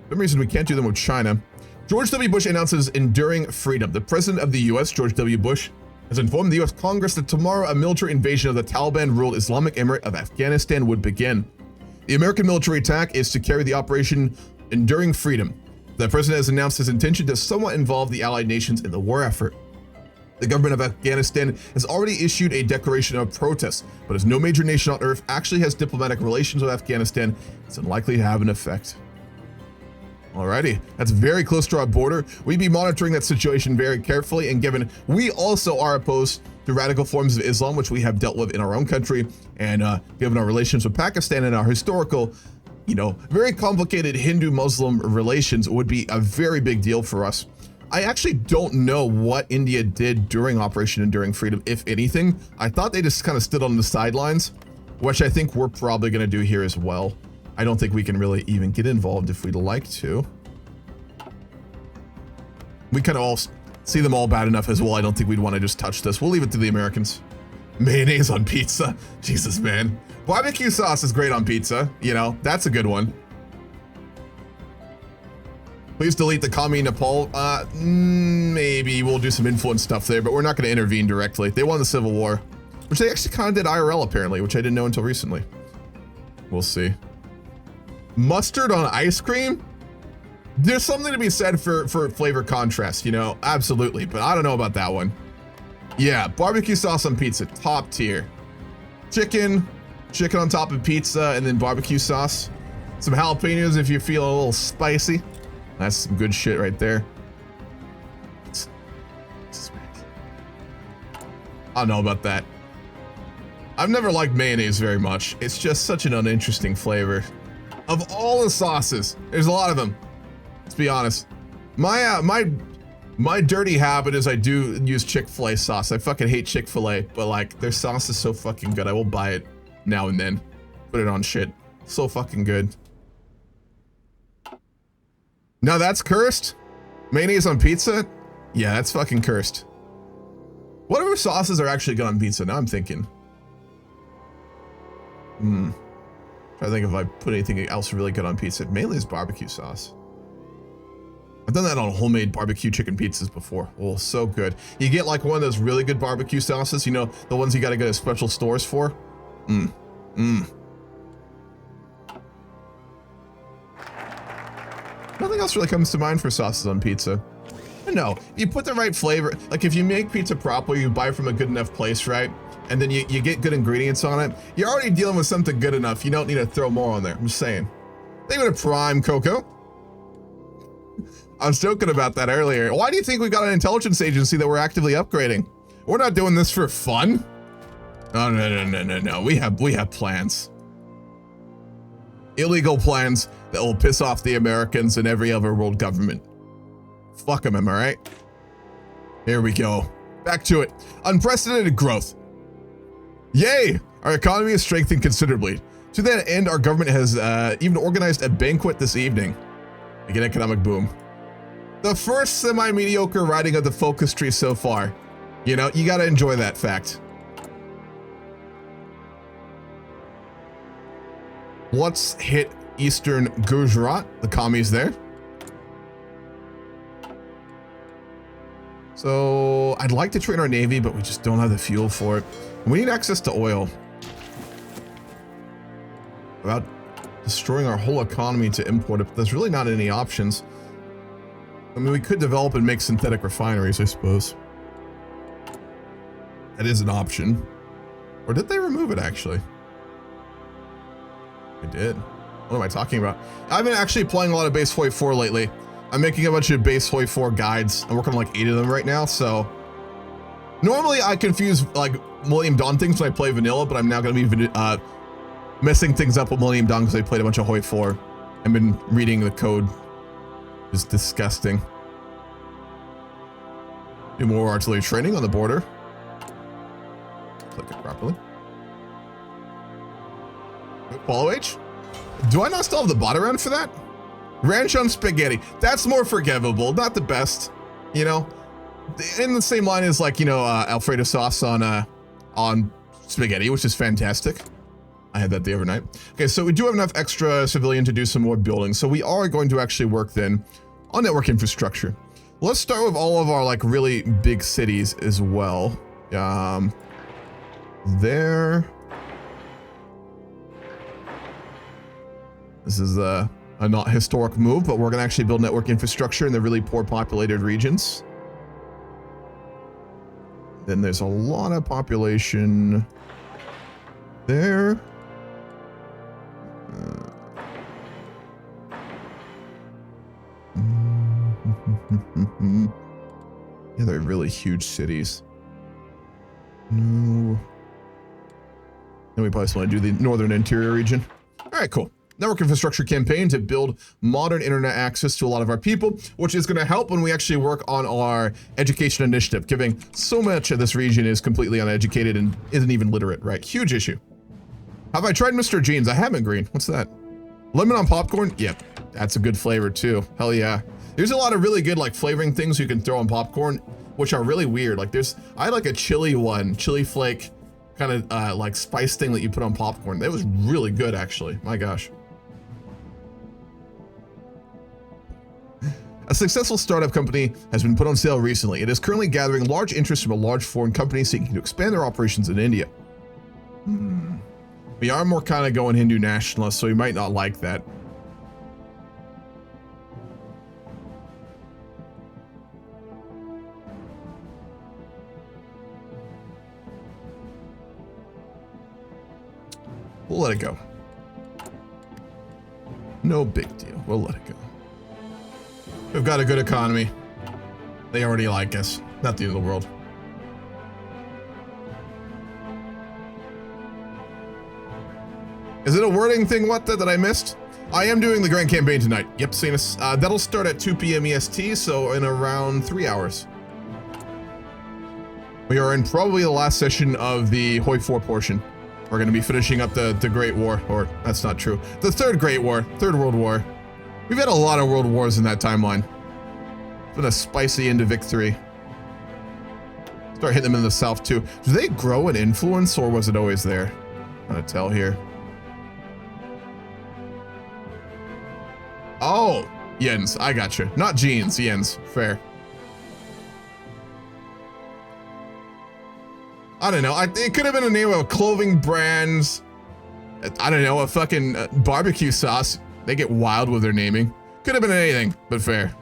some reason we can't do them with China. George W. Bush announces enduring freedom. The president of the U.S., George W. Bush, has informed the U.S. Congress that tomorrow a military invasion of the Taliban-ruled Islamic Emirate of Afghanistan would begin. The American military attack is to carry the Operation Enduring Freedom. The president has announced his intention to somewhat involve the allied nations in the war effort. The government of Afghanistan has already issued a declaration of protest, but as no major nation on earth actually has diplomatic relations with Afghanistan, it's unlikely to have an effect. Alrighty, that's very close to our border. We'd be monitoring that situation very carefully, and given we also are opposed to radical forms of Islam, which we have dealt with in our own country, and given our relations with Pakistan and our historical, very complicated Hindu-Muslim relations, would be a very big deal for us. I actually don't know what India did during Operation Enduring Freedom, if anything. I thought they just kind of stood on the sidelines, which I think we're probably going to do here as well. I don't think we can really even get involved if we'd like to. We kind of all see them all bad enough as well. I don't think we'd want to just touch this. We'll leave it to the Americans. Mayonnaise on pizza. Jesus, man. Barbecue sauce is great on pizza. That's a good one. Please delete the commie Nepal. Maybe we'll do some influence stuff there, but we're not going to intervene directly. They won the Civil War, which they actually kind of did IRL apparently, which I didn't know until recently. We'll see. Mustard on ice cream? There's something to be said for flavor contrast, absolutely, but I don't know about that one. Yeah, barbecue sauce on pizza, top tier. Chicken on top of pizza, and then barbecue sauce. Some jalapenos if you feel a little spicy. That's some good shit right there. I don't know about that. I've never liked mayonnaise very much. It's just such an uninteresting flavor. Of all the sauces, there's a lot of them. Let's be honest. My dirty habit is I do use Chick-fil-A sauce. I fucking hate Chick-fil-A, but like their sauce is so fucking good. I will buy it now and then. Put it on shit. So fucking good. Now that's cursed? Mayonnaise on pizza? Yeah, that's fucking cursed. Whatever sauces are actually good on pizza? Now I'm thinking. Trying to think if I put anything else really good on pizza. Mainly is barbecue sauce. I've done that on homemade barbecue chicken pizzas before. Oh, so good. You get like one of those really good barbecue sauces, the ones you gotta go to special stores for. Nothing else really comes to mind for sauces on pizza. No, you put the right flavor. Like if you make pizza properly, you buy from a good enough place, right? And then you get good ingredients on it. You're already dealing with something good enough. You don't need to throw more on there. I'm just saying. Thank you to Prime, Coco. I was joking about that earlier. Why do you think we got an intelligence agency that we're actively upgrading? We're not doing this for fun. No, no, no, no, no, no. We have plans. Illegal plans that will piss off the Americans and every other world government. Fuck them, am I right? Here we go. Back to it. Unprecedented growth. Yay! Our economy is strengthened considerably. To that end, our government has even organized a banquet this evening. Like an economic boom. The first semi-mediocre writing of the focus tree so far. You know, you gotta enjoy that fact. Let's hit Eastern Gujarat. The commies there. So I'd like to train our navy, but we just don't have the fuel for it. And we need access to oil. Without destroying our whole economy to import it, but there's really not any options. I mean, we could develop and make synthetic refineries, I suppose. That is an option. Or did they remove it, actually? They did. What am I talking about? I've been actually playing a lot of base HOI4 lately. I'm making a bunch of base HOI4 guides. I'm working on like 8 of them right now, so... Normally I confuse like Millennium Dawn things when I play vanilla, but I'm now going to be messing things up with Millennium Dawn because I played a bunch of HOI4 and been reading the code. It's disgusting. Do more artillery training on the border. Click it properly. Follow H? Do I not still have the bot around for that? Ranch on spaghetti. That's more forgivable. Not the best, you know? In the same line as like, you know, Alfredo sauce on spaghetti, which is fantastic. I had that the other night. Okay, so we do have enough extra civilian to do some more building. So we are going to actually work then on network infrastructure. Let's start with all of our like really big cities as well. There. This is a not historic move, but we're gonna actually build network infrastructure in the really poor populated regions. Then there's a lot of population there. Yeah, they're really huge cities. No. Then we probably just want to do the northern interior region. All right, cool. Network infrastructure campaign to build modern internet access to a lot of our people, which is going to help when we actually work on our education initiative, given so much of this region is completely uneducated and isn't even literate, right? Huge issue. Have I tried Mr. Jeans? I haven't, Green. What's that? Lemon on popcorn? Yep, that's a good flavor too. Hell yeah. There's a lot of really good like flavoring things you can throw on popcorn, which are really weird. Like I had like a chili one, chili flake kind of like spice thing that you put on popcorn. That was really good actually, my gosh. A successful startup company has been put on sale recently. It is currently gathering large interest from a large foreign company seeking to expand their operations in India. We are more kind of going Hindu nationalists, so we might not like that. We'll let it go. No big deal. We'll let it go. We've got a good economy. They already like us. Not the end of the world. Is it a wording thing, what, that I missed? I am doing the grand campaign tonight. Yep, seen us. That'll start at 2 p.m. EST, so in around 3 hours. We are in probably the last session of the HOI4 portion. We're going to be finishing up the Great War, or that's not true. The Third Great War, Third World War. We've had a lot of world wars in that timeline. It's been a spicy end to victory. Start hitting them in the south too. Do they grow in influence or was it always there? I'm gonna tell here. Oh, yens, I got you. Not jeans, yens, fair. I don't know, it could have been a name of clothing brands. I don't know, a fucking barbecue sauce. They get wild with their naming. Could have been anything, but fair.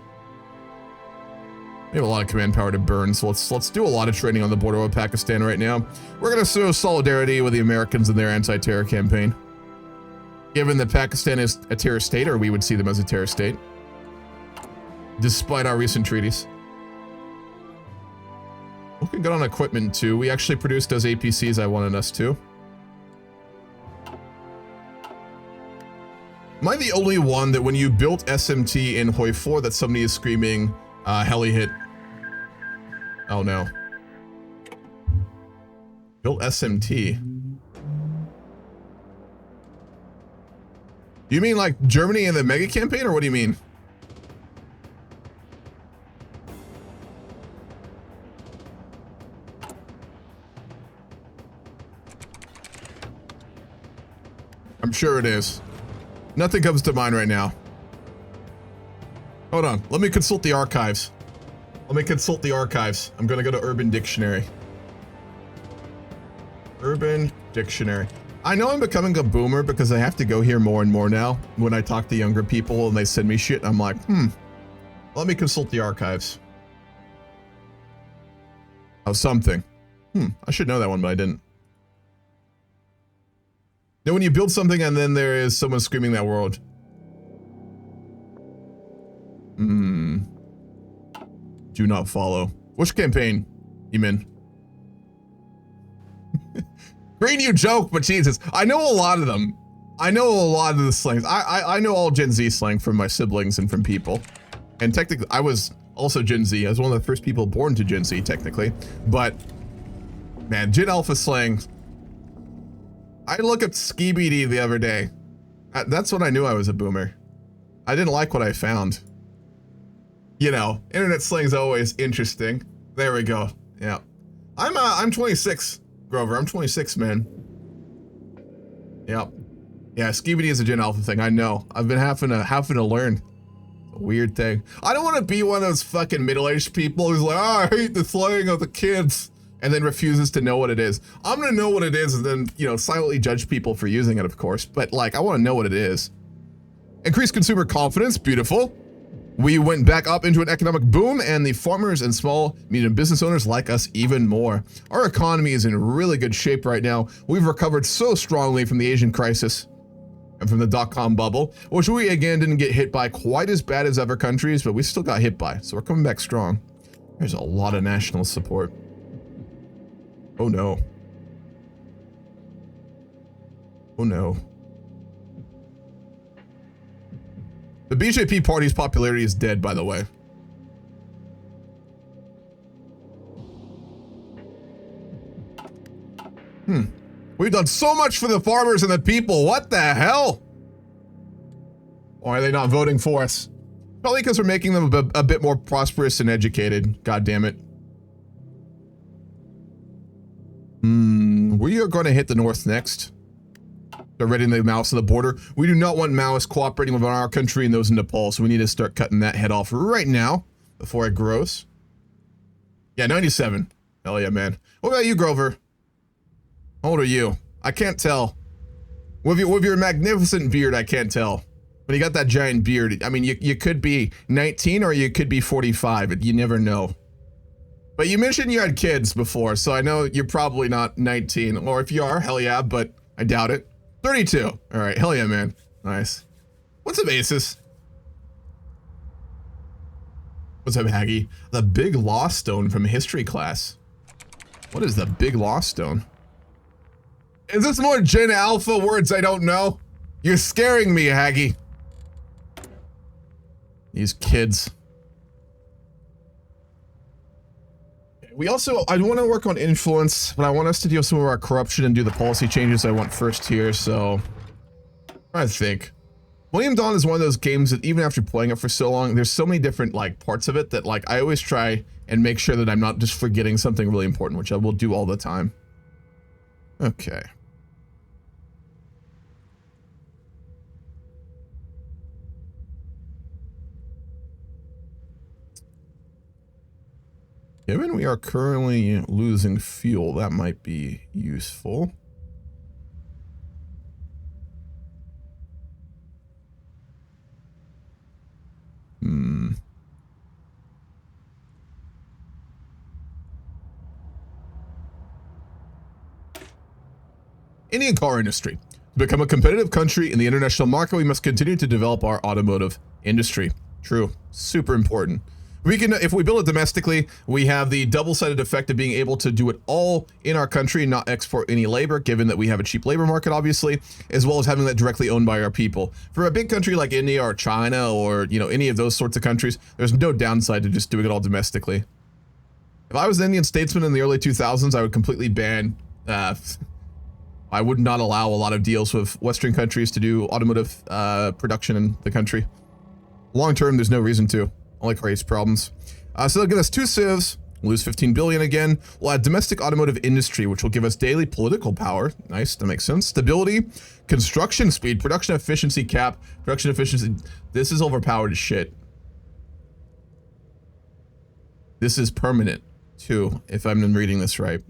We have a lot of command power to burn, so let's do a lot of training on the border with Pakistan right now. We're gonna show solidarity with the Americans in their anti-terror campaign. Given that Pakistan is a terror state, or we would see them as a terror state, despite our recent treaties. Looking good on equipment too. We actually produced those APCs I wanted us to. Am I the only one that when you built SMT in HOI4 that somebody is screaming, heli hit? Oh no. Built SMT. Do you mean like Germany in the mega campaign, or what do you mean? I'm sure it is. Nothing comes to mind right now. Hold on, let me consult the archives. Let me consult the archives. I'm gonna go to Urban Dictionary. Urban Dictionary. I know I'm becoming a boomer because I have to go here more and more now. When I talk to younger people and they send me shit, I'm like, let me consult the archives. Oh, something. I should know that one, but I didn't. Now, when you build something and then there is someone screaming that word. Do not follow. Which campaign, Eamon? Green, you joke, but Jesus, I know a lot of them. I know a lot of the slangs. I know all Gen Z slang from my siblings and from people. And technically, I was also Gen Z. I was one of the first people born to Gen Z, technically. But, man, Gen Alpha slang. I looked up skibidi the other day. That's when I knew I was a boomer. I didn't like what I found. You know, internet slang's always interesting. There we go. Yeah. I'm 26, Grover. I'm 26, man. Yep. Yeah, skibidi is a Gen Alpha thing. I know. I've been having to learn. It's a weird thing. I don't want to be one of those fucking middle-aged people who's like, oh, I hate the slang of the kids, and then refuses to know what it is. I'm gonna know what it is and then, you know, silently judge people for using it, of course. But, like, I want to know what it is. Increased consumer confidence. Beautiful. We went back up into an economic boom, and the farmers and small, medium business owners like us even more. Our economy is in really good shape right now. We've recovered so strongly from the Asian crisis and from the dot-com bubble, which we, again, didn't get hit by quite as bad as other countries, but we still got hit by, so we're coming back strong. There's a lot of national support. Oh no. Oh no. The BJP party's popularity is dead, by the way. We've done so much for the farmers and the people. What the hell? Why are they not voting for us? Probably because we're making them a bit more prosperous and educated. God damn it. We are going to hit the north next. They're readying the Maoists on the border. We do not want Maoists cooperating with our country and those in Nepal, so we need to start cutting that head off right now before it grows. Yeah, 97. Hell yeah, man. What about you, Grover? How old are you? I can't tell. With your magnificent beard, I can't tell. When you got that giant beard, I mean, you could be 19 or you could be 45. You never know. But you mentioned you had kids before, so I know you're probably not 19. Or if you are, hell yeah, but I doubt it. 32. All right, hell yeah, man. Nice. What's up, Aces? What's up, Haggy? The Big Lost Stone from history class. What is the Big Lost Stone? Is this more Gen Alpha words I don't know? You're scaring me, Haggy. These kids. We also, I want to work on influence, but I want us to deal with some of our corruption and do the policy changes I want first here, so I think. William Dawn is one of those games that even after playing it for so long, there's so many different like parts of it that like I always try and make sure that I'm not just forgetting something really important, which I will do all the time. Okay. Given we are currently losing fuel, that might be useful. Indian car industry. To become a competitive country in the international market, we must continue to develop our automotive industry. True. Super important. We can, if we build it domestically, we have the double-sided effect of being able to do it all in our country and not export any labor, given that we have a cheap labor market, obviously, as well as having that directly owned by our people. For a big country like India or China or, you know, any of those sorts of countries, there's no downside to just doing it all domestically. If I was an Indian statesman in the early 2000s, I would completely ban, I would not allow a lot of deals with Western countries to do automotive production in the country. Long term, there's no reason to. Only creates problems. So they'll give us 2 civs, we'll lose 15 billion again. We'll add domestic automotive industry, which will give us daily political power. Nice, that makes sense. Stability, construction speed, production efficiency cap, production efficiency. This is overpowered as shit. This is permanent, too, if I'm reading this right.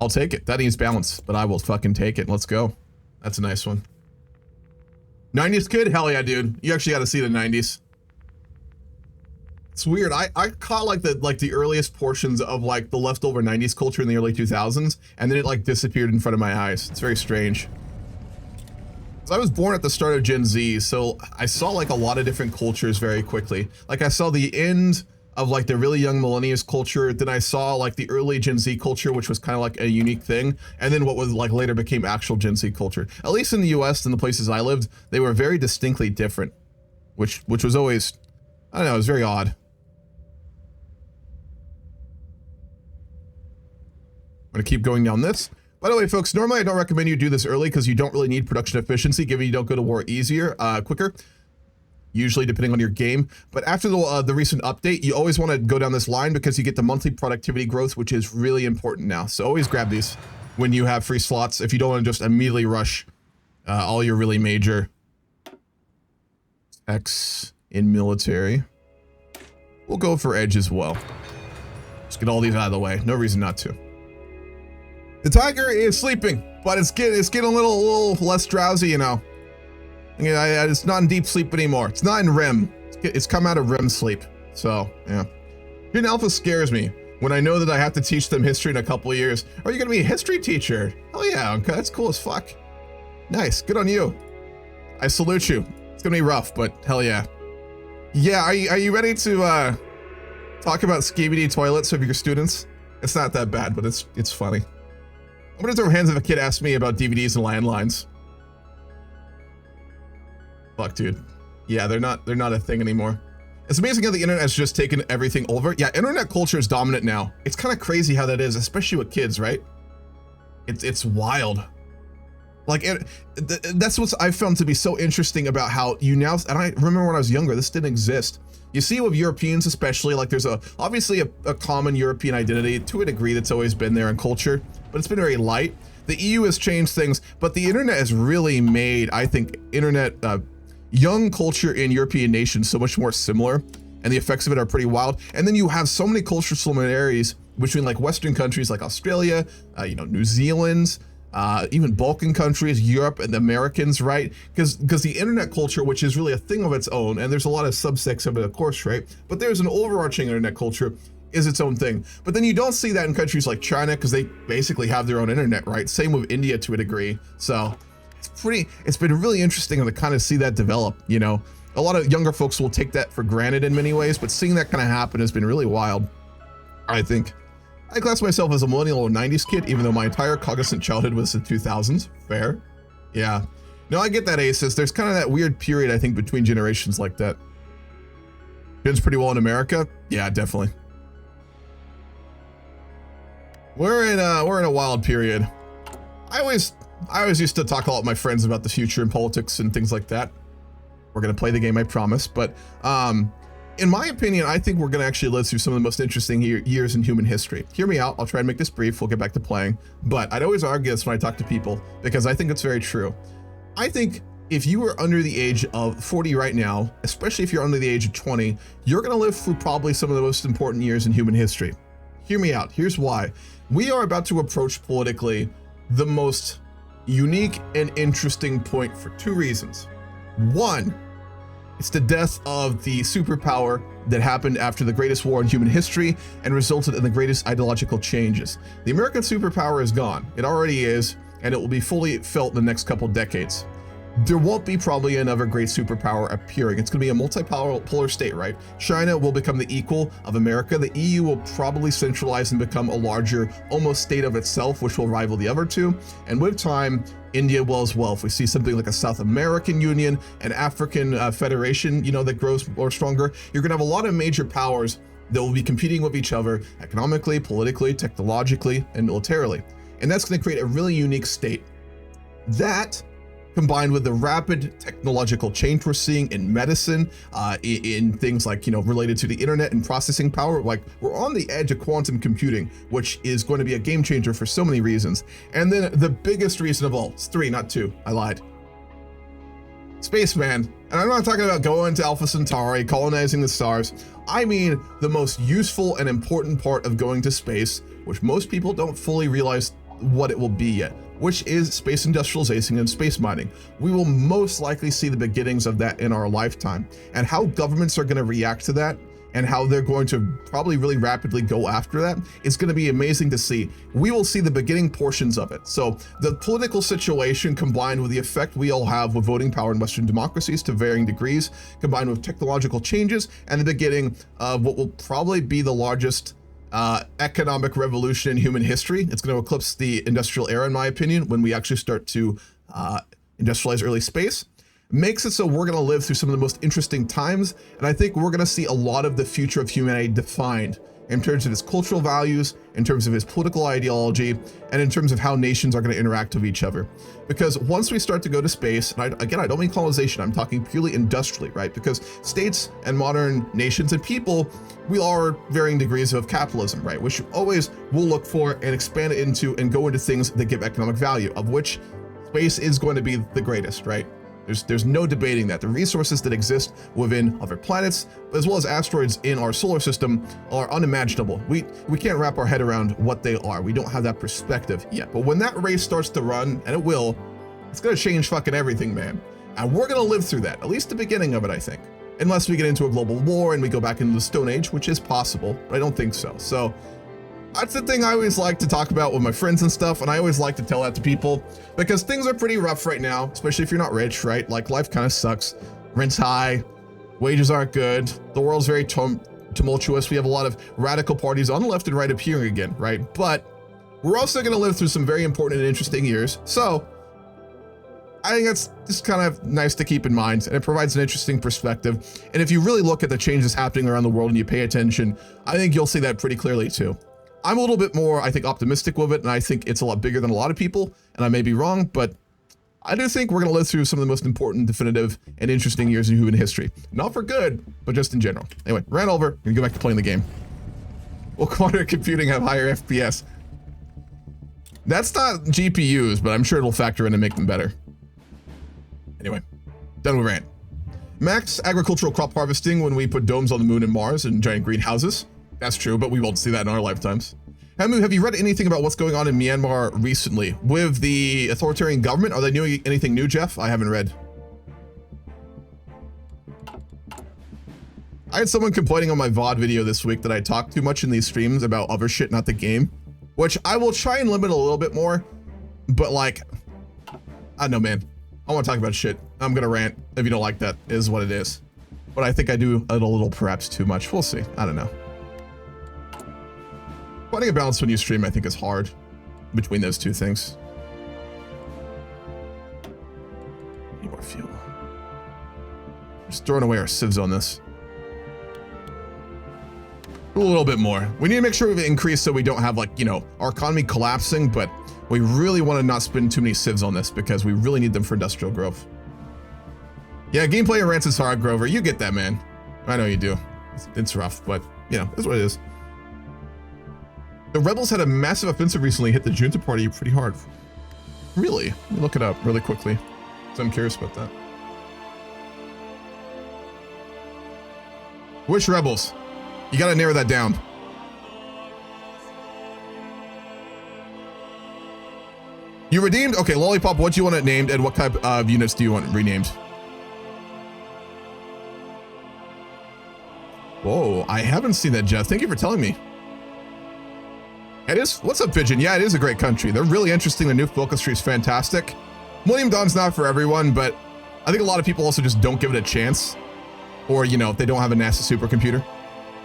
I'll take it. That needs balance, but I will fucking take it. Let's go. That's a nice one. 90s kid? Hell yeah, dude. You actually got to see the 90s. It's weird. I caught like the earliest portions of like the leftover 90s culture in the early 2000s, and then it like disappeared in front of my eyes. It's very strange. So I was born at the start of Gen Z, so I saw like a lot of different cultures very quickly. Like I saw the end of like the really young millennials culture, then I saw like the early Gen Z culture, which was kind of like a unique thing, and then what was like later became actual Gen Z culture. At least in the US and the places I lived, they were very distinctly different, which was always, I don't know, it was very odd. I'm gonna keep going down this. By the way, folks, normally I don't recommend you do this early because you don't really need production efficiency, given you don't go to war quicker. Usually depending on your game, but after the recent update, you always want to go down this line because you get the monthly productivity growth, which is really important now. So always grab these when you have free slots if you don't want to just immediately rush all your really major X in military. We'll go for edge as well. Just get all these out of the way. No reason not to. The tiger is sleeping, but it's getting a little less drowsy, you know. Yeah, it's not in deep sleep anymore. It's not in REM. It's come out of REM sleep. So, yeah. Hidden Alpha scares me when I know that I have to teach them history in a couple of years. Are you going to be a history teacher? Hell yeah, okay, that's cool as fuck. Nice, good on you. I salute you. It's going to be rough, but hell yeah. Yeah, are you ready to talk about skibidi toilets with your students? It's not that bad, but it's funny. I'm going to throw hands if a kid asks me about DVDs and landlines. Fuck, dude. Yeah, they're not a thing anymore. It's amazing how the internet has just taken everything over. Yeah, internet culture is dominant now. It's kind of crazy how that is, especially with kids, right? It's wild. Like, that's what I found to be so interesting about how you now, and I remember when I was younger, this didn't exist. You see with Europeans especially, like there's obviously a common European identity to a degree that's always been there in culture, but it's been very light. The EU has changed things, but the internet has really made, I think, young culture in European nations so much more similar, and the effects of it are pretty wild. And then you have so many cultural similarities between like Western countries like Australia, you know, New Zealand, even Balkan countries, Europe, and the Americans, right? Because the internet culture, which is really a thing of its own, and there's a lot of subsects of it, of course, right? But there's an overarching internet culture is its own thing. But then you don't see that in countries like China because they basically have their own internet, right? Same with India to a degree. So it's been really interesting to kind of see that develop, you know. A lot of younger folks will take that for granted in many ways, but seeing that kind of happen has been really wild, I think. I class myself as a millennial or 90s kid, even though my entire cognizant childhood was the 2000s. Fair. Yeah. No, I get that, Asus. There's kind of that weird period, I think, between generations like that. Did pretty well in America? Yeah, definitely. We're in a wild period. I always used to talk a lot with my friends about the future and politics and things like that. We're gonna play the game, I promise. But in my opinion, I think we're gonna actually live through some of the most interesting years in human history. Hear me out. I'll try and make this brief. We'll get back to playing. But I'd always argue this when I talk to people because I think it's very true. I think if you are under the age of 40 right now, especially if you're under the age of 20, you're gonna live through probably some of the most important years in human history. Hear me out. Here's why. We are about to approach politically the most unique and interesting point for 2 reasons. One, it's the death of the superpower that happened after the greatest war in human history and resulted in the greatest ideological changes. The American superpower is gone. It already is, and it will be fully felt in the next couple decades. there won't be probably another great superpower appearing. It's going to be a multipolar state, right? China will become the equal of America. The EU will probably centralize and become a larger, almost state of itself, which will rival the other two. And with time, India will as well. If we see something like a South American Union, an African Federation, that grows more stronger, you're going to have a lot of major powers that will be competing with each other economically, politically, technologically, and militarily. And that's going to create a really unique state. That, combined with the rapid technological change we're seeing in medicine, in things like, related to the internet and processing power, like we're on the edge of quantum computing, which is going to be a game changer for so many reasons. And then the biggest reason of all, it's 3, not 2, I lied. Spaceman. And I'm not talking about going to Alpha Centauri, colonizing the stars. I mean the most useful and important part of going to space, which most people don't fully realize what it will be yet, which is space industrialization and space mining. We will most likely see the beginnings of that in our lifetime, and how governments are going to react to that and how they're going to probably really rapidly go after that is going to be amazing to see. We will see the beginning portions of it. So the political situation, combined with the effect we all have with voting power in Western democracies to varying degrees, combined with technological changes and the beginning of what will probably be the largest economic revolution in human history. It's going to eclipse the industrial era, in my opinion, when we actually start to industrialize early space. Makes it so we're going to live through some of the most interesting times, and I think we're going to see a lot of the future of humanity defined in terms of its cultural values, in terms of its political ideology, and in terms of how nations are going to interact with each other. Because once we start to go to space, and I don't mean colonization, I'm talking purely industrially, right? Because states and modern nations and people, we all are varying degrees of capitalism, right? Which always will look for and expand into and go into things that give economic value, of which space is going to be the greatest, right? There's no debating that. The resources that exist within other planets, as well as asteroids in our solar system, are unimaginable. We can't wrap our head around what they are. We don't have that perspective yet. But when that race starts to run, and it will, it's gonna change fucking everything, man. And we're gonna live through that, at least the beginning of it, I think. Unless we get into a global war and we go back into the Stone Age, which is possible, but I don't think so. So that's the thing I always like to talk about with my friends and stuff, and I always like to tell that to people, because things are pretty rough right now, especially if you're not rich, right? Like, life kind of sucks. Rent's high, wages aren't good, the world's very tumultuous. We have a lot of radical parties on the left and right appearing again, right? But we're also going to live through some very important and interesting years, so I think that's just kind of nice to keep in mind, and it provides an interesting perspective. And if you really look at the changes happening around the world and you pay attention, I think you'll see that pretty clearly too. I'm a little bit more, I think, optimistic with it, and I think it's a lot bigger than a lot of people, and I may be wrong, but I do think we're going to live through some of the most important, definitive, and interesting years in human history. Not for good, but just in general. Anyway, ran over, gonna go back to playing the game. Will quantum computing have higher FPS? That's not GPUs, but I'm sure it'll factor in and make them better. Anyway, done with rant. Max agricultural crop harvesting when we put domes on the moon and Mars and giant greenhouses. That's true, but we won't see that in our lifetimes. Hamu, have you read anything about what's going on in Myanmar recently with the authoritarian government? Are they doing anything new, Jeff? I haven't read. I had someone complaining on my VOD video this week that I talk too much in these streams about other shit, not the game, which I will try and limit a little bit more, but like, I don't know, man. I want to talk about shit. I'm gonna rant. If you don't like that, it is what it is. But I think I do it a little perhaps too much. We'll see. I don't know. Finding a balance when you stream, I think, is hard between those two things. Need more fuel. Just throwing away our civs on this. A little bit more. We need to make sure we increase so we don't have, like, our economy collapsing, but we really want to not spend too many civs on this because we really need them for industrial growth. Yeah, gameplay and rants is hard, Grover. You get that, man. I know you do. It's rough, but, it's what it is. The rebels had a massive offensive recently, hit the junta party pretty hard. Really? Let me look it up really quickly, so I'm curious about that. Which rebels? You gotta narrow that down. You redeemed? Okay, Lollipop, what do you want it named, and what type of units do you want renamed? Whoa, I haven't seen that, Jeff. Thank you for telling me. It is. What's up, Pigeon? Yeah, it is a great country. They're really interesting. The new focus tree is fantastic. Millennium Dawn's not for everyone, but I think a lot of people also just don't give it a chance, or, you know, if they don't have a NASA supercomputer.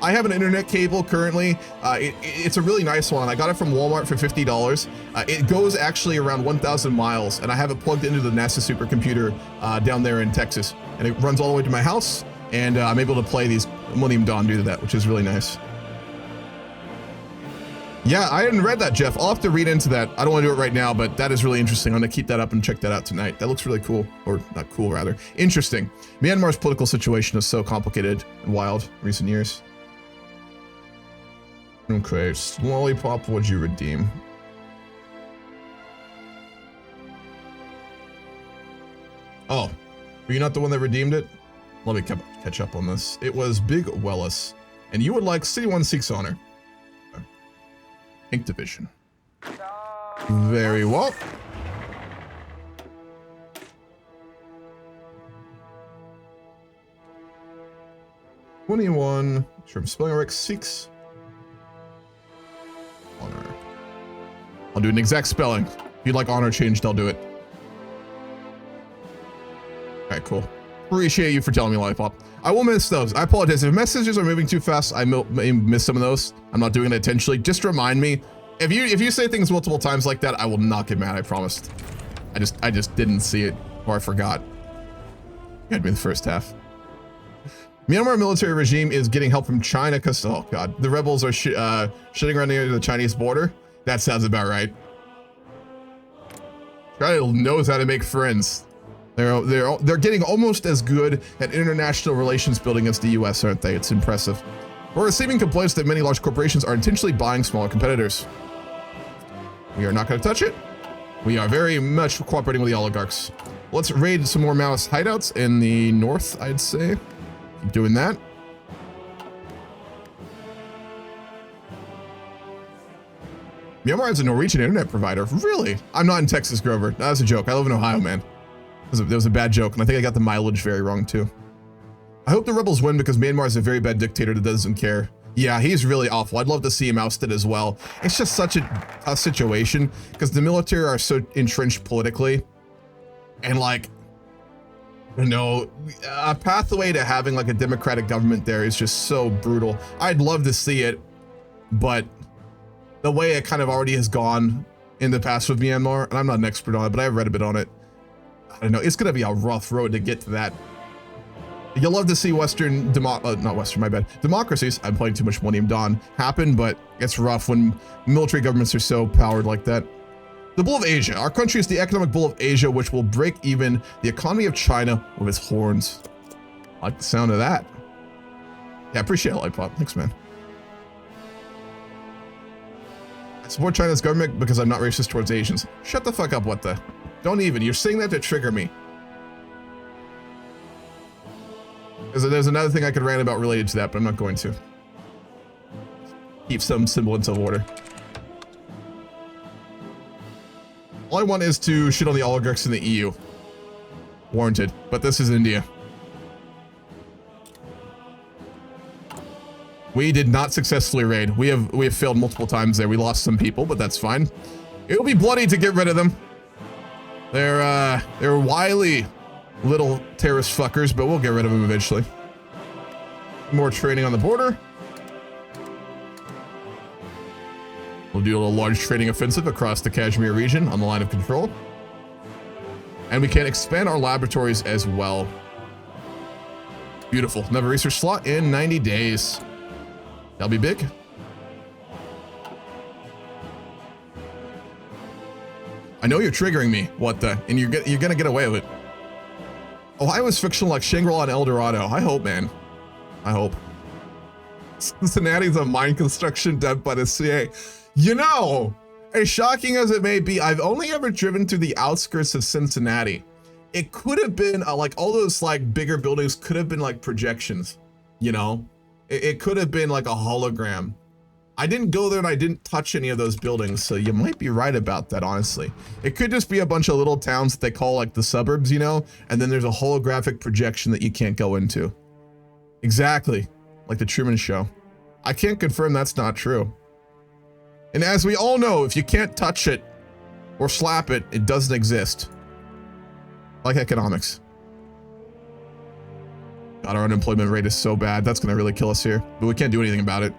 I have an internet cable currently. It's a really nice one. I got it from Walmart for $50. It goes actually around 1,000 miles, and I have it plugged into the NASA supercomputer down there in Texas. And it runs all the way to my house, and I'm able to play these Millennium Dawn due to that, which is really nice. Yeah, I hadn't read that, Jeff. I'll have to read into that. I don't want to do it right now, but that is really interesting. I'm going to keep that up and check that out tonight. That looks really cool. Or not cool, rather. Interesting. Myanmar's political situation is so complicated and wild in recent years. Okay, Lollipop, what'd you redeem? Oh, were you not the one that redeemed it? Let me catch up on this. It was Big Wellis, and you would like City 1 Seeks Honor. Pink Division. Very well. $21. Sure, spelling right. Seeks Honor. I'll do an exact spelling. If you'd like honor changed, I'll do it. Alright, cool. Appreciate you for telling me, Lollipop. I will miss those. I apologize. If messages are moving too fast, I may miss some of those. I'm not doing it intentionally. Just remind me. If you say things multiple times like that, I will not get mad, I promised. I just didn't see it, or I forgot. You had me the first half. Myanmar military regime is getting help from China because, oh god, the rebels are shitting around near the Chinese border. That sounds about right. China knows how to make friends. They're getting almost as good at international relations building as the US, aren't they? It's impressive. We're receiving complaints that many large corporations are intentionally buying smaller competitors. We are not going to touch it. We are very much cooperating with the oligarchs. Let's raid some more Maoist hideouts in the north, I'd say. Keep doing that. Myanmar has a Norwegian internet provider. Really? I'm not in Texas, Grover. That's a joke. I live in Ohio, man. That was a bad joke, and I think I got the mileage very wrong, too. I hope the rebels win because Myanmar is a very bad dictator that doesn't care. Yeah, he's really awful. I'd love to see him ousted as well. It's just such a tough situation because the military are so entrenched politically. And like, you know, a pathway to having like a democratic government there is just so brutal. I'd love to see it, but the way it kind of already has gone in the past with Myanmar, and I'm not an expert on it, but I've read a bit on it. I don't know, it's gonna be a rough road to get to that. You'll love to see democracies, I'm playing too much Millennium Dawn, happen, but it's rough when military governments are so powered like that. The Bull of Asia. Our country is the economic bull of Asia, which will break even the economy of China with its horns. I like the sound of that. Yeah, I appreciate it, Lightpop. Thanks, man. I support China's government because I'm not racist towards Asians. Shut the fuck up, what the? Don't even. You're saying that to trigger me. There's another thing I could rant about related to that, but I'm not going to. Keep some semblance of order. All I want is to shit on the oligarchs in the EU. Warranted, but this is India. We did not successfully raid. We have failed multiple times there. We lost some people, but that's fine. It'll be bloody to get rid of them. They're wily little terrorist fuckers, but we'll get rid of them eventually. More training on the border. We'll do a large training offensive across the Kashmir region on the line of control. And we can expand our laboratories as well. Beautiful. Another research slot in 90 days. That'll be big. I know you're triggering me. What the? And you're gonna get away with it. Ohio is fictional like Shangri-La and El Dorado. I hope, man. I hope. Cincinnati's a mine construction done by the CIA. You know, as shocking as it may be, I've only ever driven through the outskirts of Cincinnati. It could have been like all those like bigger buildings could have been like projections, you know? It could have been like a hologram. I didn't go there and I didn't touch any of those buildings, so you might be right about that, honestly. It could just be a bunch of little towns that they call like the suburbs, you know? And then there's a holographic projection that you can't go into. Exactly, like the Truman Show. I can't confirm that's not true. And as we all know, if you can't touch it or slap it, it doesn't exist. Like economics. God, our unemployment rate is so bad. That's gonna really kill us here. But we can't do anything about it.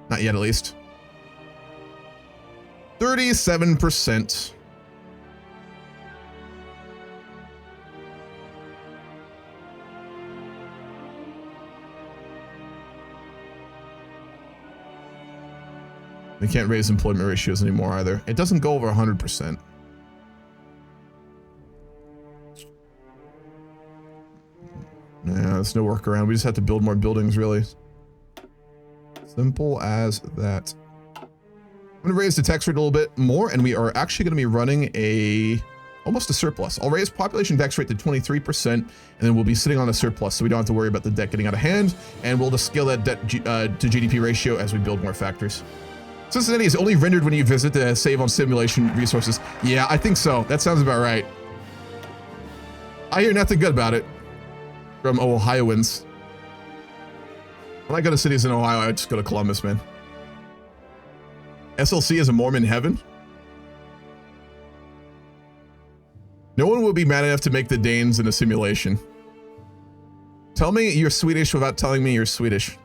Not yet, at least. 37%. We can't raise employment ratios anymore either. It doesn't go over 100%. Yeah, there's no workaround. We just have to build more buildings, really. Simple as that. I'm going to raise the tax rate a little bit more, and we are actually going to be running almost a surplus. I'll raise population tax rate to 23%, and then we'll be sitting on a surplus, so we don't have to worry about the debt getting out of hand, and we'll just scale that debt to GDP ratio as we build more factories. Cincinnati is only rendered when you visit to save on simulation resources. Yeah, I think so. That sounds about right. I hear nothing good about it from Ohioans. When I go to cities in Ohio, I just go to Columbus, man. SLC is a Mormon heaven. No one will be mad enough to make the Danes in a simulation. Tell me you're Swedish without telling me you're Swedish.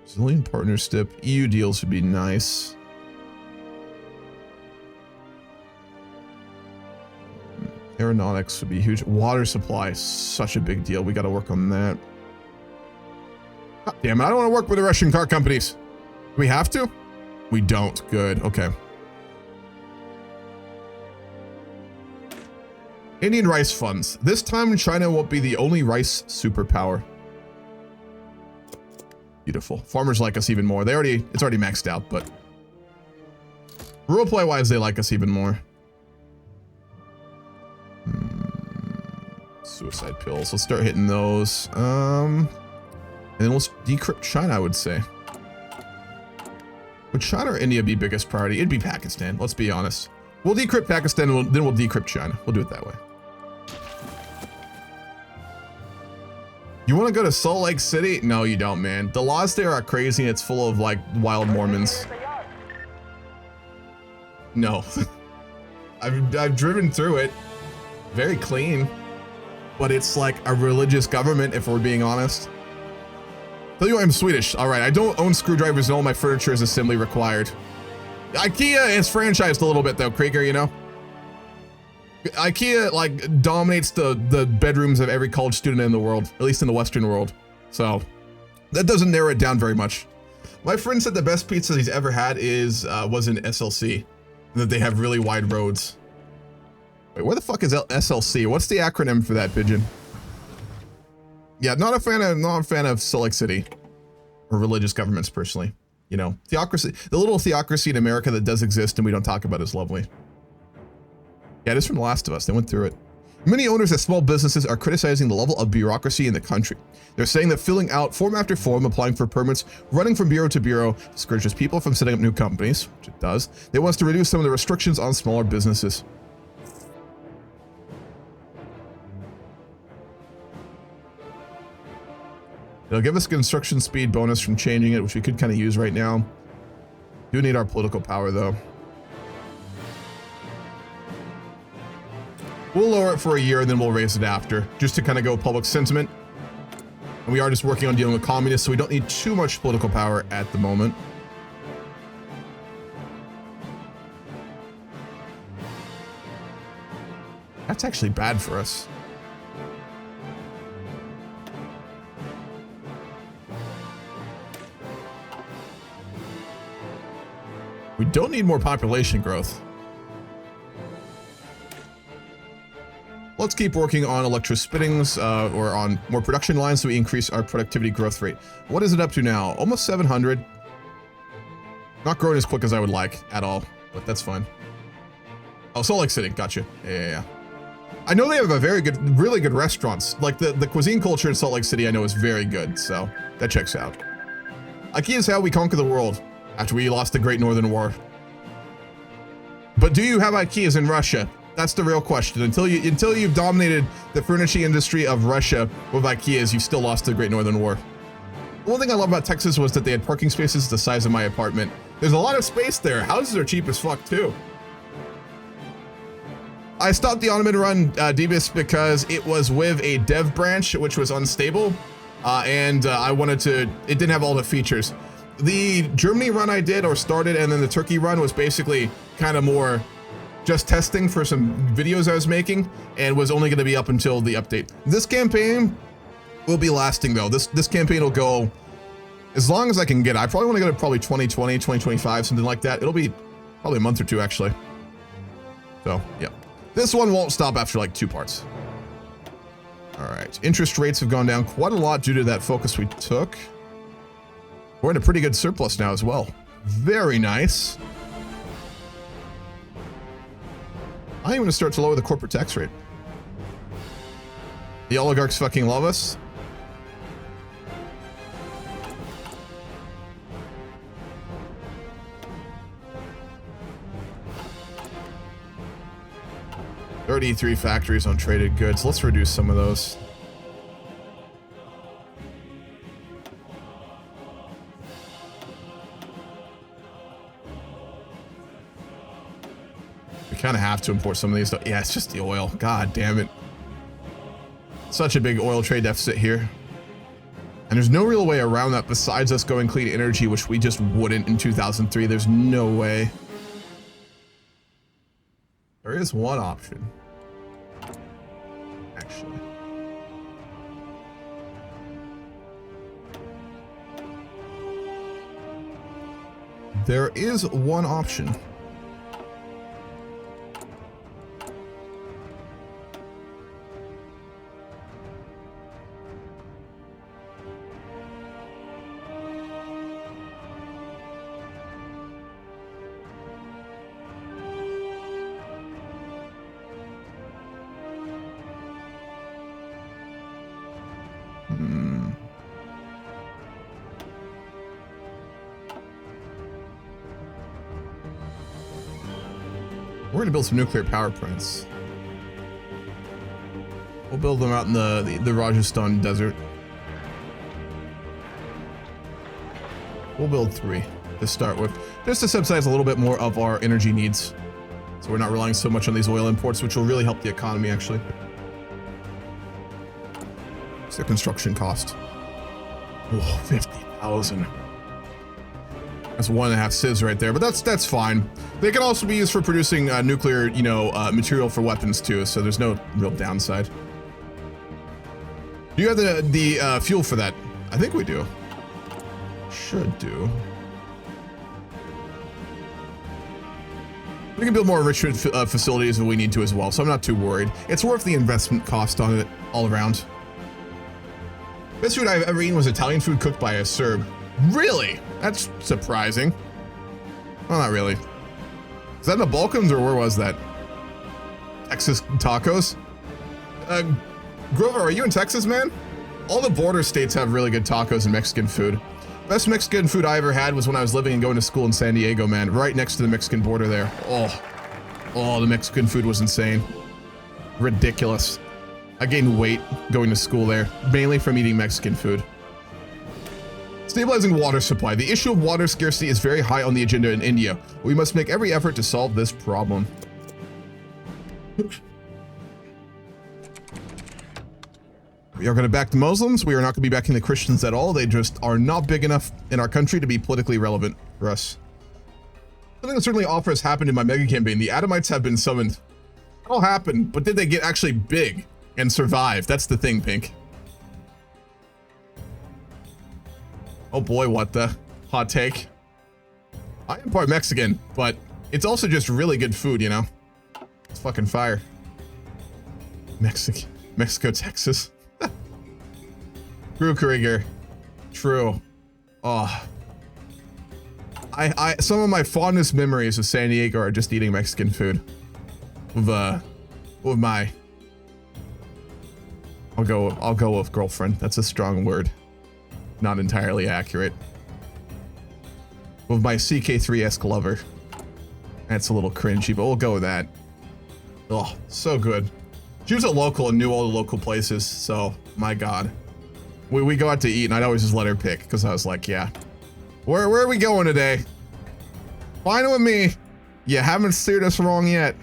Brazilian partnership, EU deals would be nice. Aeronautics would be huge. Water supply, such a big deal. We got to work on that. God damn it, I don't want to work with the Russian car companies. Do we have to? We don't. Good. Okay. Indian rice funds. This time China won't be the only rice superpower. Beautiful. Farmers like us even more. It's already maxed out, but roleplay wise, they like us even more. Suicide pills. Let's start hitting those. And then we'll decrypt China, I would say. Would China or India be biggest priority? It'd be Pakistan. Let's be honest. We'll decrypt Pakistan, and then we'll decrypt China. We'll do it that way. You want to go to Salt Lake City? No, you don't, man. The laws there are crazy, and it's full of, like, wild Mormons. No. I've driven through it. Very clean. But it's like a religious government, if we're being honest. Tell you what, I'm Swedish. All right, I don't own screwdrivers, and all my furniture is assembly required. IKEA is franchised a little bit, though, Krieger, you know? IKEA, like, dominates the bedrooms of every college student in the world, at least in the Western world. So, that doesn't narrow it down very much. My friend said the best pizza he's ever had was in SLC, and that they have really wide roads. Wait, where the fuck is SLC? What's the acronym for that, Pigeon? Yeah, not a fan of Salt Lake City or religious governments personally. You know, theocracy, the little theocracy in America that does exist and we don't talk about is lovely. Yeah, it is from The Last of Us. They went through it. Many owners of small businesses are criticizing the level of bureaucracy in the country. They're saying that filling out form after form, applying for permits, running from bureau to bureau discourages people from setting up new companies, which it does. They want us to reduce some of the restrictions on smaller businesses. It'll give us a construction speed bonus from changing it, which we could kind of use right now. Do need our political power, though. We'll lower it for a year, and then we'll raise it after, just to kind of go public sentiment. And we are just working on dealing with communists, so we don't need too much political power at the moment. That's actually bad for us. We don't need more population growth. Let's keep working on electrospittings or on more production lines so we increase our productivity growth rate. What is it up to now? Almost 700. Not growing as quick as I would like at all, but that's fine. Oh, Salt Lake City. Gotcha. Yeah. I know they have a really good restaurants. Like the cuisine culture in Salt Lake City I know is very good, so that checks out. IKEA is how we conquer the world. After we lost the Great Northern War. But do you have IKEAs in Russia? That's the real question. Until you've dominated the furnishing industry of Russia with IKEAs, you still lost the Great Northern War. The one thing I love about Texas was that they had parking spaces the size of my apartment. There's a lot of space there. Houses are cheap as fuck too. I stopped the automated run, Debus, because it was with a dev branch, which was unstable. I wanted to, it didn't have all the features. The Germany run I did or started, and then the Turkey run was basically kind of more just testing for some videos I was making, and was only going to be up until the update. This campaign will be lasting though. This campaign will go as long as I can get it. I probably want to go to probably 2020, 2025, something like that. It'll be probably a month or two actually. So yeah, this one won't stop after like 2 parts. All right, interest rates have gone down quite a lot due to that focus we took. We're in a pretty good surplus now as well. Very nice. I'm going to start to lower the corporate tax rate. The oligarchs fucking love us. "33 factories on traded goods." Let's reduce some of those. We kind of have to import some of these. Yeah, it's just the oil. God damn it. Such a big oil trade deficit here. And there's no real way around that besides us going clean energy, which we just wouldn't in 2003. There's no way. There is one option. Actually. There is one option. We're gonna build some nuclear power plants. We'll build them out in the Rajasthan desert. We'll build 3 to start with, just to subsidize a little bit more of our energy needs. So we're not relying so much on these oil imports, which will really help the economy actually. What's their construction cost? Oh, 50,000. That's 1.5 civs right there, but that's fine. They can also be used for producing nuclear, material for weapons too, so there's no real downside. Do you have the fuel for that? I think we do. Should do. We can build more enrichment facilities if we need to as well, so I'm not too worried. It's worth the investment cost on it all around. Best food I've ever eaten was Italian food cooked by a Serb. Really? That's surprising. Well, not really. Is that in the Balkans or where was that? Texas tacos? Grover, are you in Texas, man? All the border states have really good tacos and Mexican food. Best Mexican food I ever had was when I was living and going to school in San Diego, man. Right next to the Mexican border there. Oh, the Mexican food was insane. Ridiculous. I gained weight going to school there, mainly from eating Mexican food. Stabilizing water supply. The issue of water scarcity is very high on the agenda in India. We must make every effort to solve this problem. We are going to back the Muslims. We are not going to be backing the Christians at all. They just are not big enough in our country to be politically relevant for us. Something that certainly offers happened in my mega campaign. The Adamites have been summoned. It all happened, but did they get actually big and survive? That's the thing, Pink. Oh boy, what the hot take. I am part Mexican, but it's also just really good food, you know? It's fucking fire. Mexico, Texas. True, Krieger. True. Oh. Some of my fondest memories of San Diego are just eating Mexican food. With my... I'll go with girlfriend. That's a strong word. Not entirely accurate. With my CK3-esque lover. That's a little cringy, but we'll go with that. Oh, so good. She was a local and knew all the local places, so my god. We go out to eat and I'd always just let her pick because I was like, yeah. Where are we going today? Fine with me. You haven't steered us wrong yet.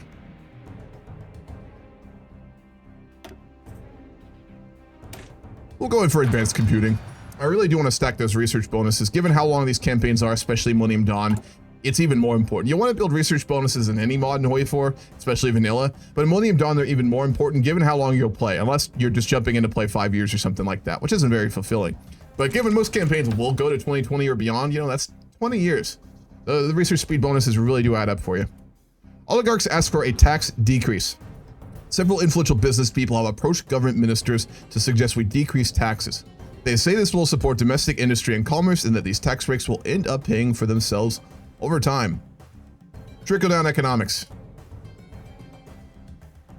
we'll go in for advanced computing. I really do want to stack those research bonuses. Given how long these campaigns are, especially Millennium Dawn, it's even more important. You want to build research bonuses in any mod in HOI4, especially vanilla, but in Millennium Dawn, they're even more important given how long you'll play, unless you're just jumping in to play 5 years or something like that, which isn't very fulfilling. But given most campaigns will go to 2020 or beyond, you know, that's 20 years. The research speed bonuses really do add up for you. Oligarchs ask for a tax decrease. Several influential business people have approached government ministers to suggest we decrease taxes. They say this will support domestic industry and commerce and that these tax breaks will end up paying for themselves over time. Trickle-down economics.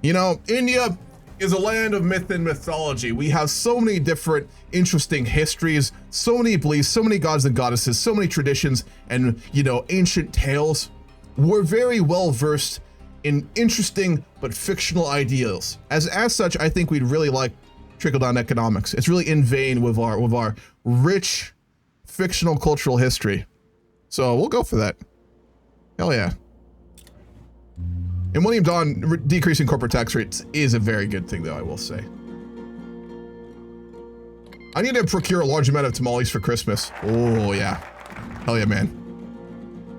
You know, India is a land of myth and mythology. We have so many different interesting histories, so many beliefs, so many gods and goddesses, so many traditions, and, you know, ancient tales. We're very well versed in interesting but fictional ideals. As such, I think we'd really like trickle-down economics. It's really in vein with our rich fictional cultural history. So we'll go for that. Hell yeah. In Millennium Dawn, decreasing corporate tax rates is a very good thing, though, I will say. I need to procure a large amount of tamales for Christmas. Oh, yeah. Hell yeah, man.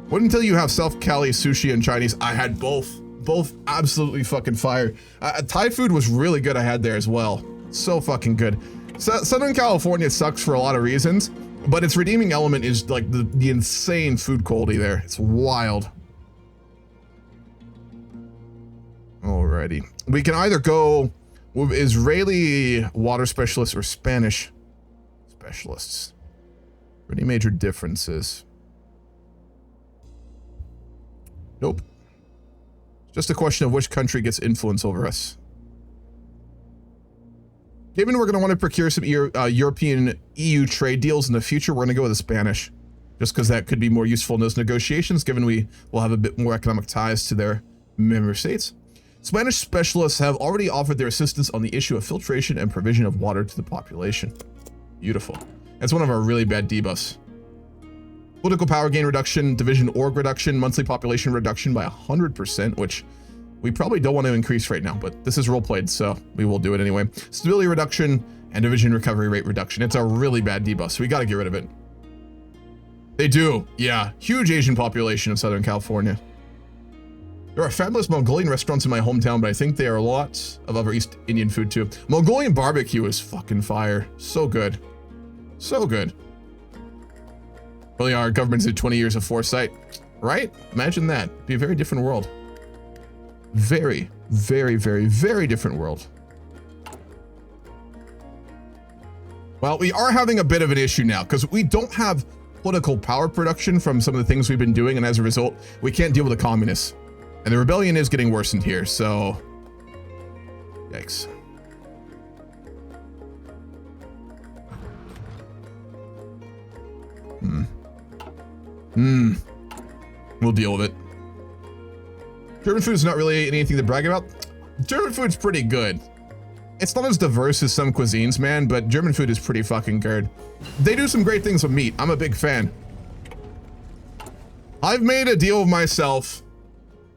Wait until you have self-Cali, sushi, and Chinese. I had both. Both absolutely fucking fire. Thai food was really good I had there as well. So fucking good. Southern California sucks for a lot of reasons, but its redeeming element is like the insane food quality there. It's wild. Alrighty. We can either go with Israeli water specialists or Spanish specialists. Any major differences? Nope. Just a question of which country gets influence over us. Given we're going to want to procure some European EU trade deals in the future, we're going to go with the Spanish. Just because that could be more useful in those negotiations, given we will have a bit more economic ties to their member states. Spanish specialists have already offered their assistance on the issue of filtration and provision of water to the population. Beautiful. That's one of our really bad debuffs. Political power gain reduction, division org reduction, monthly population reduction by 100%, which we probably don't want to increase right now, but this is role-played, so we will do it anyway. Stability reduction and division recovery rate reduction. It's a really bad debuff, so we got to get rid of it. They do, yeah. Huge Asian population in Southern California. There are fabulous Mongolian restaurants in my hometown, but I think there are lots of other East Indian food too. Mongolian barbecue is fucking fire. So good. So good. Really, our government's had 20 years of foresight, right? Imagine that. It'd be a very different world. Very, very, very, very different world. Well, we are having a bit of an issue now because we don't have political power production from some of the things we've been doing, and as a result, we can't deal with the communists. And the rebellion is getting worsened here, so yikes. We'll deal with it. German food is not really anything to brag about. German food's pretty good. It's not as diverse as some cuisines, man, but German food is pretty fucking good. They do some great things with meat. I'm a big fan. I've made a deal with myself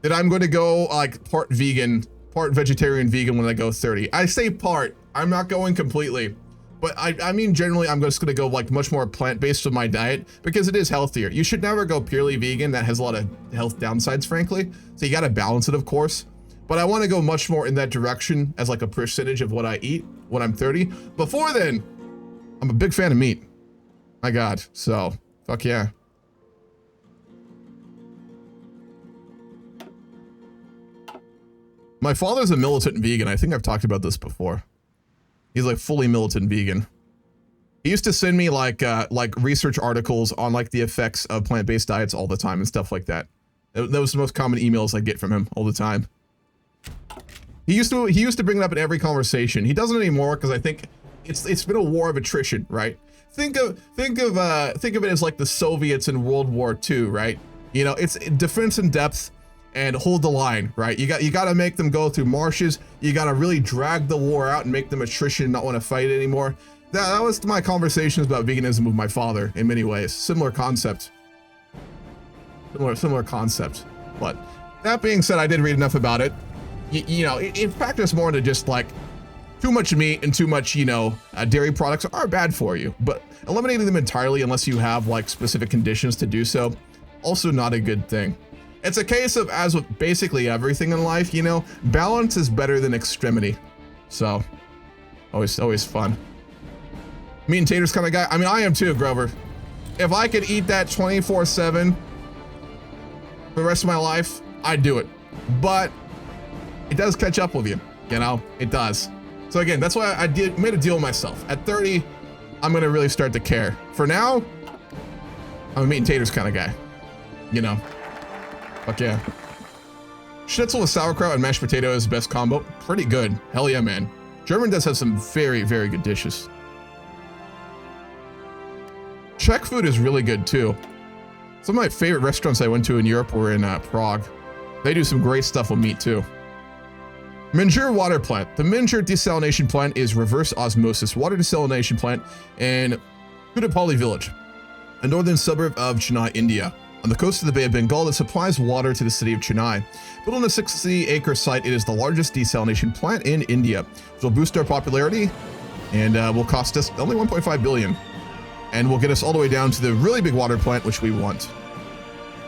that I'm going to go like part vegan, part vegetarian vegan when I go 30. I say part, I'm not going completely. But I mean, generally, I'm just gonna go like much more plant-based with my diet because it is healthier. You should never go purely vegan. That has a lot of health downsides, frankly. So you gotta balance it, of course. But I wanna go much more in that direction as like a percentage of what I eat when I'm 30. Before then, I'm a big fan of meat. My God, so fuck yeah. My father's a militant vegan. I think I've talked about this before. He's like fully militant vegan. He used to send me like research articles on like the effects of plant-based diets all the time and stuff like that. That was the most common emails I get from him all the time. He used to bring it up in every conversation. He doesn't anymore because I think it's been a war of attrition, right? Think of it as like the Soviets in World War II, right? You know, it's defense in depth and hold the line, right? You got to make them go through marshes. You got to really drag the war out and make them attrition and not want to fight anymore. That was my conversations about veganism with my father in many ways. Similar concept. Similar concept. But that being said, I did read enough about it. You know, it factors more into just like too much meat and too much, you know, dairy products are bad for you, but eliminating them entirely unless you have like specific conditions to do so, also not a good thing. It's a case of, as with basically everything in life, you know, balance is better than extremity. So always fun. Meat and taters kind of guy. I mean, I am too, Grover. If I could eat that 24/7 for the rest of my life, I'd do it. But it does catch up with you, you know, it does. So again, that's why I made a deal with myself. At 30, I'm gonna really start to care. For now, I'm a meat and taters kind of guy, you know. Fuck yeah. Schnitzel with sauerkraut and mashed potato is the best combo. Pretty good. Hell yeah, man. German does have some very, very good dishes. Czech food is really good too. Some of my favorite restaurants I went to in Europe were in Prague. They do some great stuff with meat too. Minjur water plant. The Minjur desalination plant is reverse osmosis water desalination plant in Kudapalli village, a northern suburb of Chennai, India. On the coast of the Bay of Bengal that supplies water to the city of Chennai. Built on a 60-acre site, it is the largest desalination plant in India, which will boost our popularity and will cost us only 1.5 billion. And will get us all the way down to the really big water plant, which we want.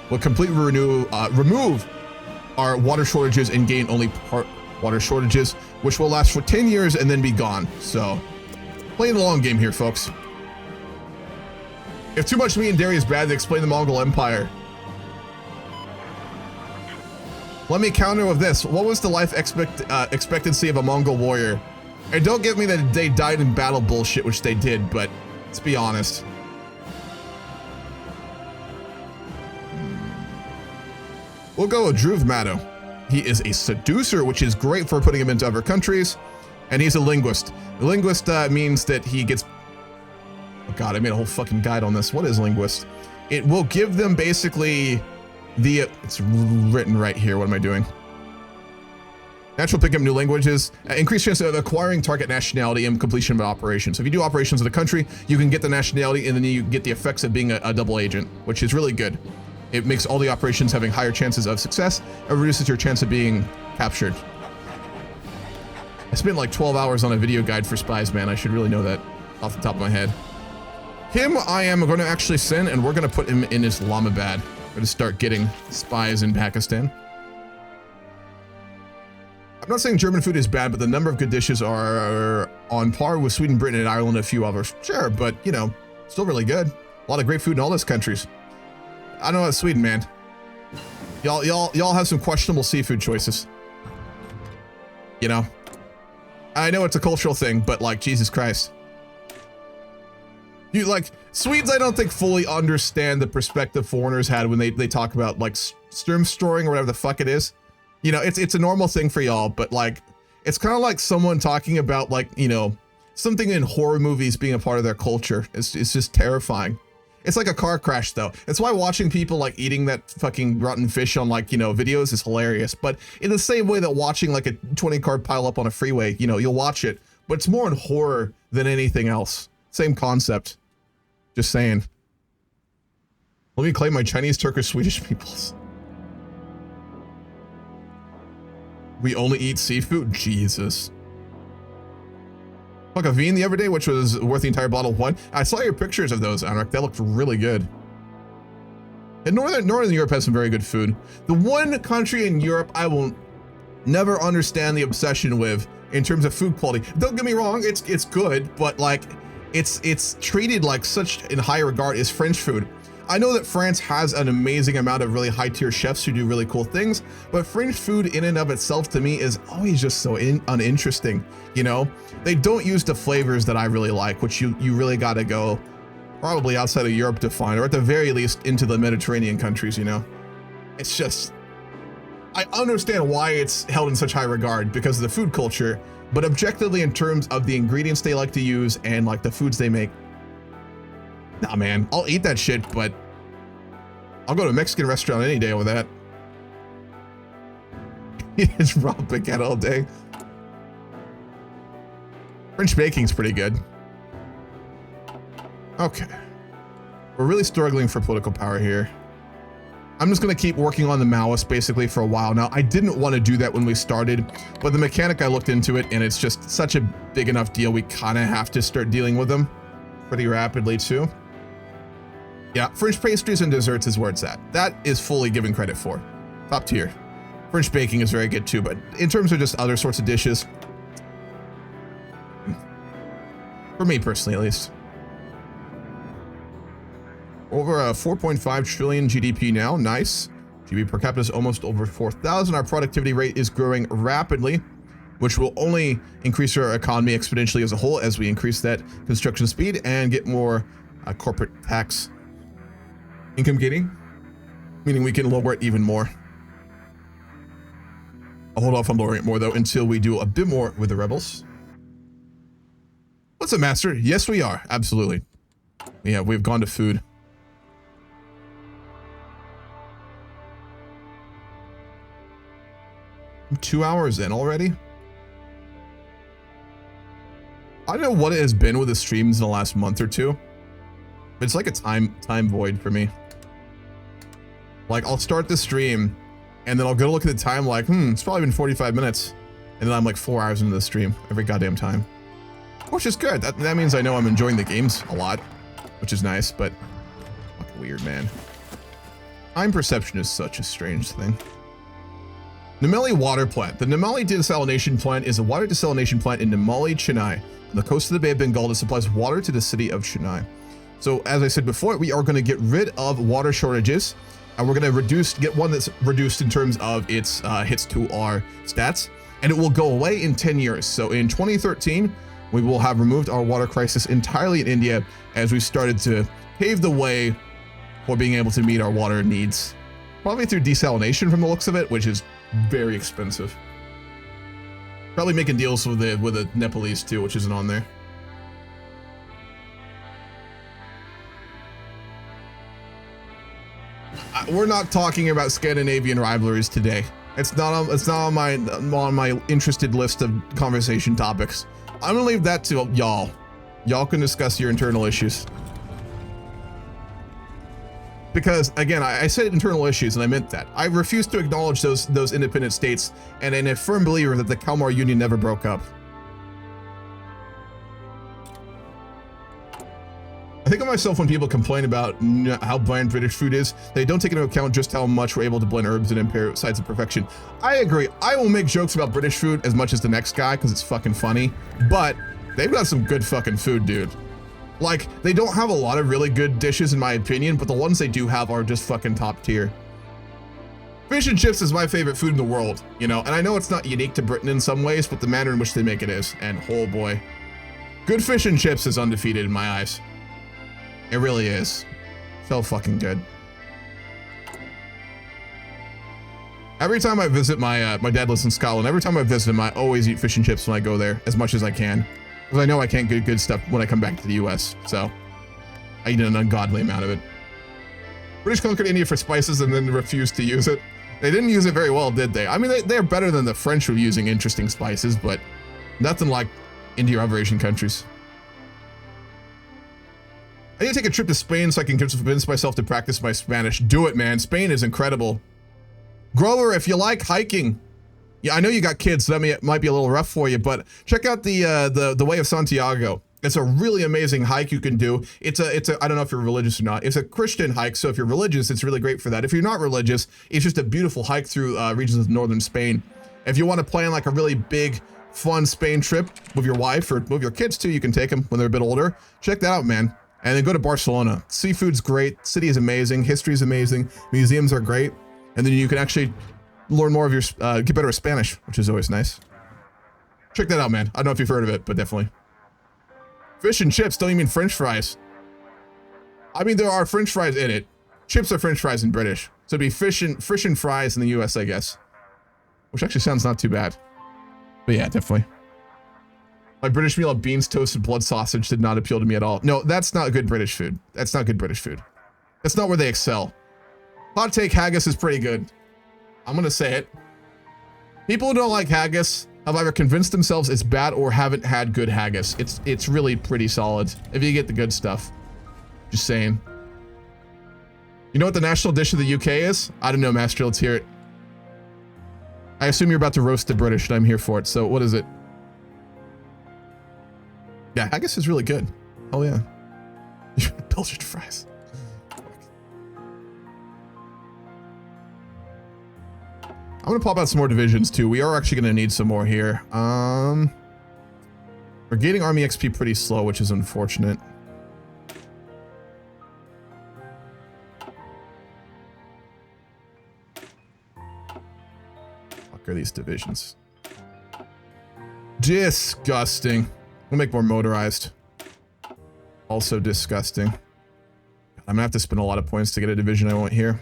We'll completely remove our water shortages and gain only part water shortages, which will last for 10 years and then be gone. So, playing the long game here, folks. If too much meat and dairy is bad, they explain the Mongol Empire. Let me counter with this. What was the life expectancy of a Mongol warrior? And don't get me that they died in battle bullshit, which they did, but let's be honest. We'll go with Dhruv Maddo. He is a seducer, which is great for putting him into other countries, and he's a linguist. A linguist means that he gets... Oh God, I made a whole fucking guide on this. What is linguist? It will give them basically the... It's written right here. What am I doing? Natural pick up new languages. Increased chance of acquiring target nationality and completion of an operation. So if you do operations in the country, you can get the nationality and then you get the effects of being a double agent, which is really good. It makes all the operations having higher chances of success and reduces your chance of being captured. I spent like 12 hours on a video guide for spies, man. I should really know that off the top of my head. Him, I am going to actually send, and we're going to put him in Islamabad. We're going to start getting spies in Pakistan. I'm not saying German food is bad, but the number of good dishes are on par with Sweden, Britain, and Ireland, and a few others. Sure, but, you know, still really good. A lot of great food in all those countries. I don't know about Sweden, man. Y'all have some questionable seafood choices. You know? I know it's a cultural thing, but, like, Jesus Christ. You like Swedes, I don't think fully understand the perspective foreigners had when they talk about like Sturmstoring or whatever the fuck it is. You know, it's a normal thing for y'all, but like it's kind of like someone talking about like, you know, something in horror movies being a part of their culture. It's just terrifying. It's like a car crash though. It's why watching people like eating that fucking rotten fish on like, you know, videos is hilarious. But in the same way that watching like a 20 car pile up on a freeway, you know, you'll watch it, but it's more in horror than anything else. Same concept. Just saying. Let me claim my Chinese, Turkish, Swedish peoples. We only eat seafood? Jesus. Fuck a Veen the other day, which was worth the entire bottle of wine. I saw your pictures of those, Anrik. That looked really good. And Northern Europe has some very good food. The one country in Europe I will never understand the obsession with in terms of food quality. Don't get me wrong, it's good, but like it's treated like such in high regard is French food. I know that France has an amazing amount of really high tier chefs who do really cool things, but French food in and of itself to me is always just so uninteresting. You know, they don't use the flavors that I really like, which you really got to go probably outside of Europe to find, or at the very least into the Mediterranean countries, you know. It's just, I understand why it's held in such high regard because of the food culture, but objectively in terms of the ingredients they like to use and like the foods they make, nah man, I'll eat that shit, but I'll go to a Mexican restaurant any day over that. It's raw baguette all day. French baking's pretty good. Okay. We're really struggling for political power here. I'm just going to keep working on the Maoist basically for a while now. I didn't want to do that when we started, but the mechanic, I looked into it, and it's just such a big enough deal. We kind of have to start dealing with them pretty rapidly too. Yeah, French pastries and desserts is where it's at. That is fully given credit for. Top tier. French baking is very good too, but in terms of just other sorts of dishes, for me personally at least. Over 4.5 trillion GDP now. Nice. GDP per capita is almost over 4,000. Our productivity rate is growing rapidly, which will only increase our economy exponentially as a whole as we increase that construction speed and get more corporate tax income getting, meaning we can lower it even more. I'll hold off on lowering it more though until we do a bit more with the rebels. What's up, Master? Yes, we are. Absolutely. Yeah, we've gone to food. I'm 2 hours in already. I don't know what it has been with the streams in the last month or two. It's like a time void for me. Like, I'll start the stream and then I'll go look at the time like, it's probably been 45 minutes. And then I'm like 4 hours into the stream every goddamn time. Which is good. That means I know I'm enjoying the games a lot, which is nice, but fucking weird, man. Time perception is such a strange thing. Nameli Water Plant. The Nameli Desalination Plant is a water desalination plant in Nameli, Chennai, on the coast of the Bay of Bengal that supplies water to the city of Chennai. So as I said before, we are going to get rid of water shortages, and we're going to get one that's reduced in terms of its hits to our stats, and it will go away in 10 years. So in 2013, we will have removed our water crisis entirely in India as we started to pave the way for being able to meet our water needs. Probably through desalination from the looks of it, which is very expensive. Probably making deals with the Nepalese too, which isn't on there. We're not talking about Scandinavian rivalries today. It's not on my interested list of conversation topics. I'm gonna leave that to y'all. Y'all can discuss your internal issues. Because again, I said internal issues and I meant that. I refuse to acknowledge those independent states, and I'm a firm believer that the Kalmar Union never broke up. I think of myself when people complain about how bland British food is. They don't take into account just how much we're able to blend herbs and impair sides of perfection. I agree. I will make jokes about British food as much as the next guy because it's fucking funny, but they've got some good fucking food, dude. Like, they don't have a lot of really good dishes in my opinion, but the ones they do have are just fucking top tier. Fish and chips is my favorite food in the world, you know, and I know it's not unique to Britain in some ways, but the manner in which they make it is, and oh boy. Good fish and chips is undefeated in my eyes. It really is. So fucking good. Every time I visit my dad lives in Scotland. Every time I visit him, I always eat fish and chips when I go there as much as I can, because I know I can't get good stuff when I come back to the US. So I eat an ungodly amount of it. British conquered India for spices and then refused to use it. They didn't use it very well, did they? I mean, they're better than the French were using interesting spices, but nothing like India or other Asian countries. I need to take a trip to Spain so I can convince myself to practice my Spanish. Do it, man. Spain is incredible. Grover, if you like hiking, yeah, I know you got kids, so that might be a little rough for you, but check out the Way of Santiago. It's a really amazing hike you can do. It's a I don't know if you're religious or not. It's a Christian hike, so if you're religious, it's really great for that. If you're not religious, it's just a beautiful hike through regions of northern Spain. If you want to plan like a really big, fun Spain trip with your wife or with your kids too, you can take them when they're a bit older. Check that out, man. And then go to Barcelona. Seafood's great, city is amazing, history's amazing, museums are great, and then you can actually learn more of your, get better at Spanish, which is always nice. Check that out, man. I don't know if you've heard of it, but definitely. Fish and chips, don't you mean French fries? I mean, there are French fries in it. Chips are French fries in British. So it'd be fish and fries in the US, I guess. Which actually sounds not too bad. But yeah, definitely. My British meal of beans, toast, and blood sausage did not appeal to me at all. No, that's not good British food. That's not good British food. That's not where they excel. Hot take, haggis is pretty good. I'm gonna say it. People who don't like haggis have either convinced themselves it's bad or haven't had good haggis. It's really pretty solid if you get the good stuff. Just saying. You know what the national dish of the UK is? I don't know, Master. Let's hear it. I assume you're about to roast the British, and I'm here for it. So what is it? Yeah, haggis is really good. Oh yeah. Belgian fries. I'm gonna pop out some more divisions too. We are actually gonna need some more here. We're gaining army XP pretty slow, which is unfortunate. Fuck are these divisions? Disgusting. We'll make more motorized. Also disgusting. I'm gonna have to spend a lot of points to get a division I want here.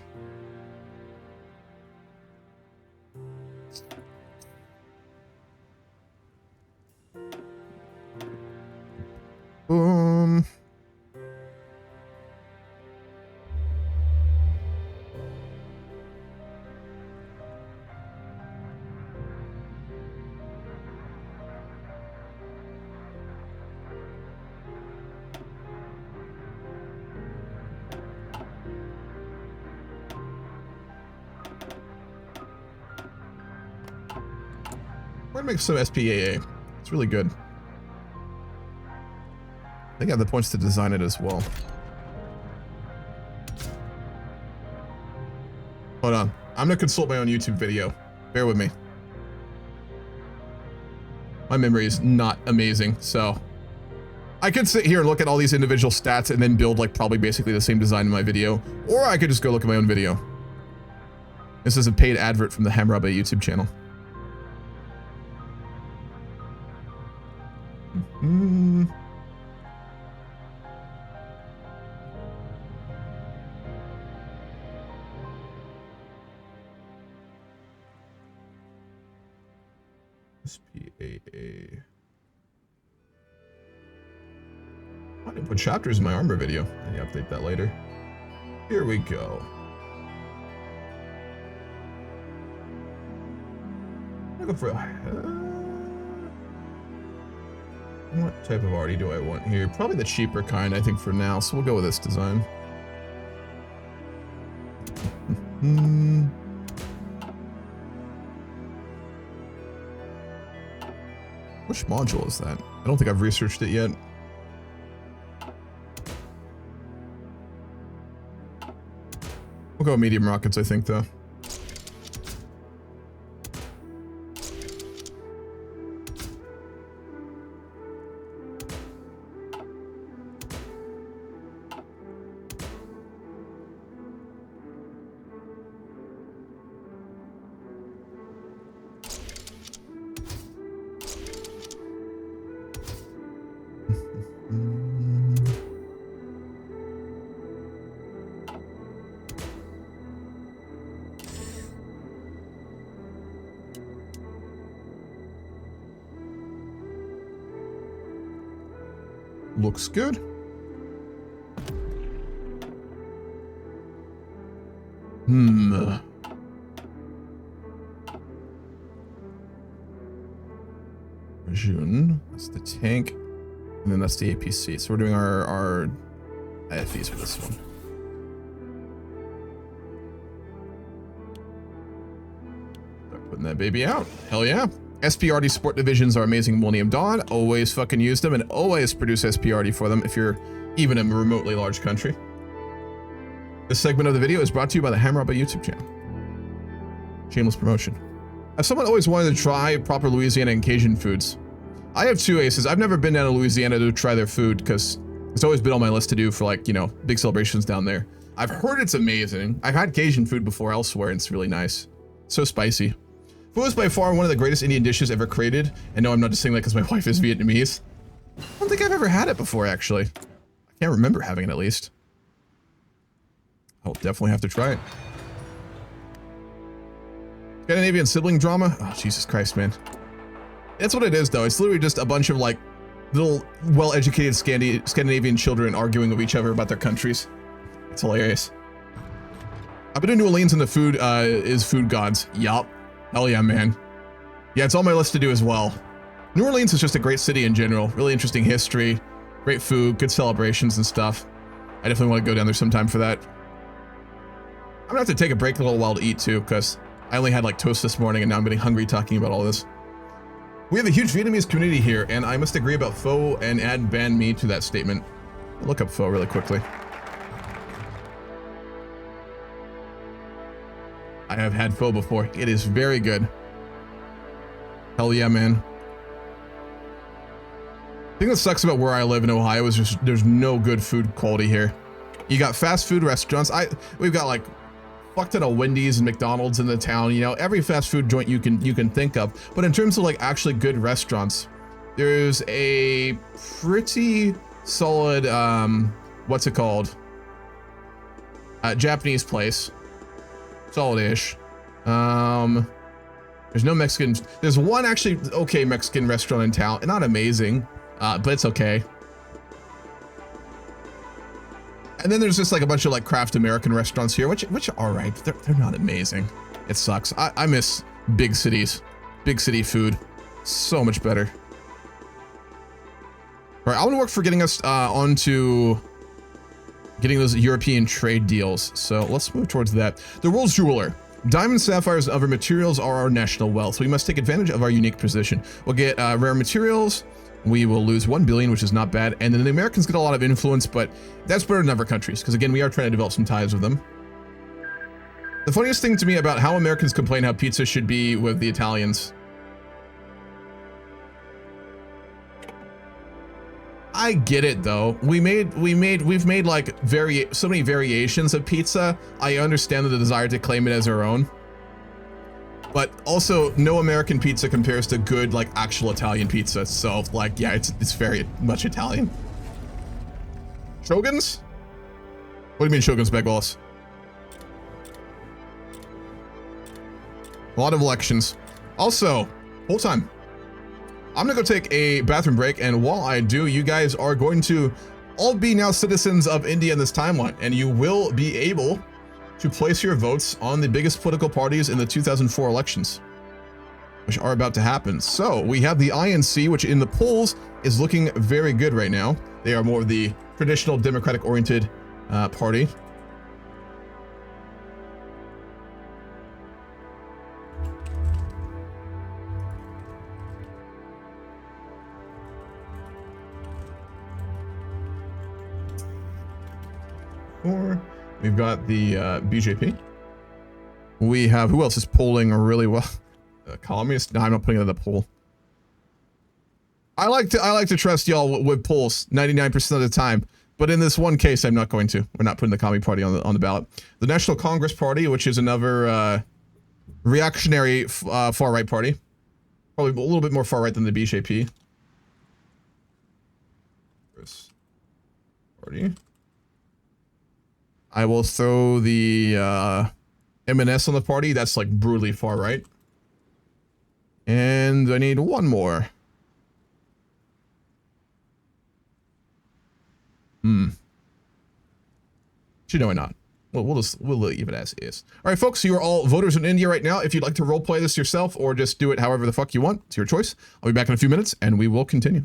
Boom. We're gonna make some SPAA. It's really good. I think I have the points to design it as well. Hold on. I'm gonna consult my own YouTube video. Bear with me. My memory is not amazing, so I could sit here and look at all these individual stats and then build like probably basically the same design in my video, or I could just go look at my own video. This is a paid advert from the Hammurabae YouTube channel. SPAA. I didn't put chapters in my armor video. I need to update that later. Here we go. I'm looking for what type of arty do I want here? Probably the cheaper kind, I think, for now. So we'll go with this design. Which module is that? I don't think I've researched it yet. We'll go medium rockets, I think, though. Looks good. June. That's the tank. And then that's the APC. So we're doing our IFEs for this one. Start putting that baby out. Hell yeah. SPRD support divisions are amazing. Millennium Dawn. Always fucking use them and always produce SPRD for them if you're even a remotely large country. This segment of the video is brought to you by the Hammurabae YouTube channel. Shameless promotion. As someone always wanted to try proper Louisiana and Cajun foods. I have two aces. I've never been down to Louisiana to try their food because it's always been on my list to do for, like, you know, big celebrations down there. I've heard it's amazing. I've had Cajun food before elsewhere and it's really nice. So spicy. Pho is by far one of the greatest Indian dishes ever created. And no, I'm not just saying that because my wife is Vietnamese. I don't think I've ever had it before, actually. I can't remember having it, at least. I'll definitely have to try it. Scandinavian sibling drama? Oh, Jesus Christ, man. That's what it is, though. It's literally just a bunch of, like, little well-educated Scandinavian children arguing with each other about their countries. It's hilarious. I've been to New Orleans and the food is food gods. Yup. Hell yeah, man. Yeah, it's on my list to do as well. New Orleans is just a great city in general. Really interesting history, great food, good celebrations and stuff. I definitely want to go down there sometime for that. gonna have to take a break a little while to eat too, because I only had like toast this morning and now I'm getting hungry talking about all this. We have a huge Vietnamese community here, and I must agree about pho and add banh mi to that statement. I'll look up pho really quickly. I have had pho before. It is very good. Hell yeah, man. The thing that sucks about where I live in Ohio is just there's no good food quality here. You got fast food restaurants. We've got like fuck ton of Wendy's and McDonald's in the town, you know, every fast food joint you can think of. But in terms of like actually good restaurants, there's a pretty solid what's it called? Japanese place. Solid-ish. There's no Mexican. There's one actually okay Mexican restaurant in town. Not amazing, but it's okay. And then there's just like a bunch of like craft American restaurants here, which are all right, but they're not amazing. It sucks. I miss big cities, big city food. So much better. All right, I want to work for getting us onto getting those European trade deals. So let's move towards that. The world's jeweler. Diamonds, sapphires, and other materials are our national wealth. So we must take advantage of our unique position. We'll get rare materials. We will lose 1 billion, which is not bad. And then the Americans get a lot of influence, but that's better than other countries, because again, we are trying to develop some ties with them. The funniest thing to me about how Americans complain how pizza should be with the Italians. I get it though. We've made like so many variations of pizza. I understand the desire to claim it as our own. But also, no American pizza compares to good, like, actual Italian pizza. So, like, yeah, it's very much Italian. Shoguns? What do you mean Shoguns, Begballs? A lot of elections. Also, hold time. I'm gonna go take a bathroom break, and while I do, you guys are going to all be now citizens of India in this timeline, and you will be able to place your votes on the biggest political parties in the 2004 elections, which are about to happen. So we have the INC, which in the polls is looking very good right now. They are more of the traditional democratic-oriented party. We've got the BJP. We have, who else is polling really well? Columnist? No, I'm not putting it in the poll. I like to trust y'all with polls 99% of the time, but in this one case, I'm not going to. We're not putting the Commie Party on the ballot. The National Congress Party, which is another reactionary far right party, probably a little bit more far right than the BJP. Party. I will throw the MNS on the party. That's like brutally far right. And I need one more. Actually, no, why not? Well, we'll leave it as is. All right, folks, you are all voters in India right now. If you'd like to roleplay this yourself or just do it however the fuck you want, it's your choice. I'll be back in a few minutes and we will continue.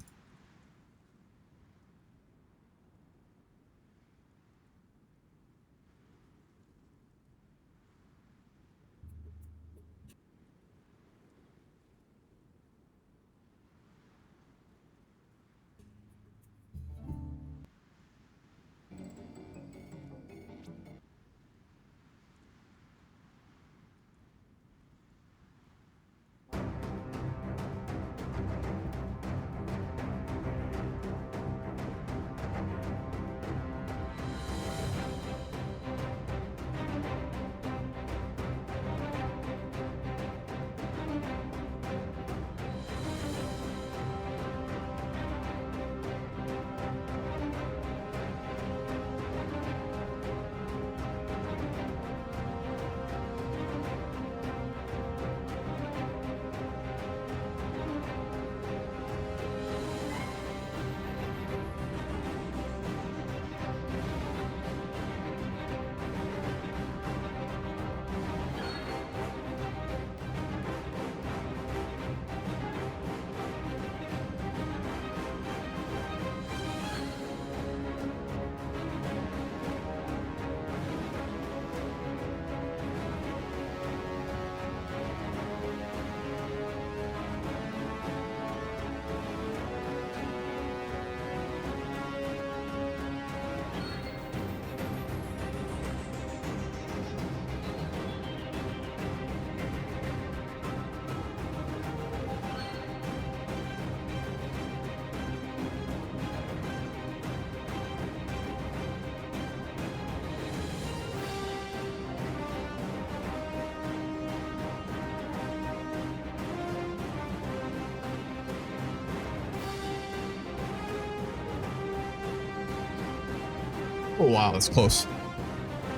Oh, wow, that's close.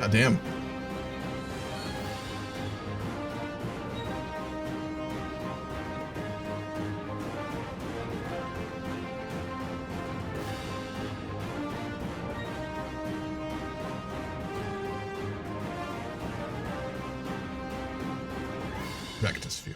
God damn. Vectus view.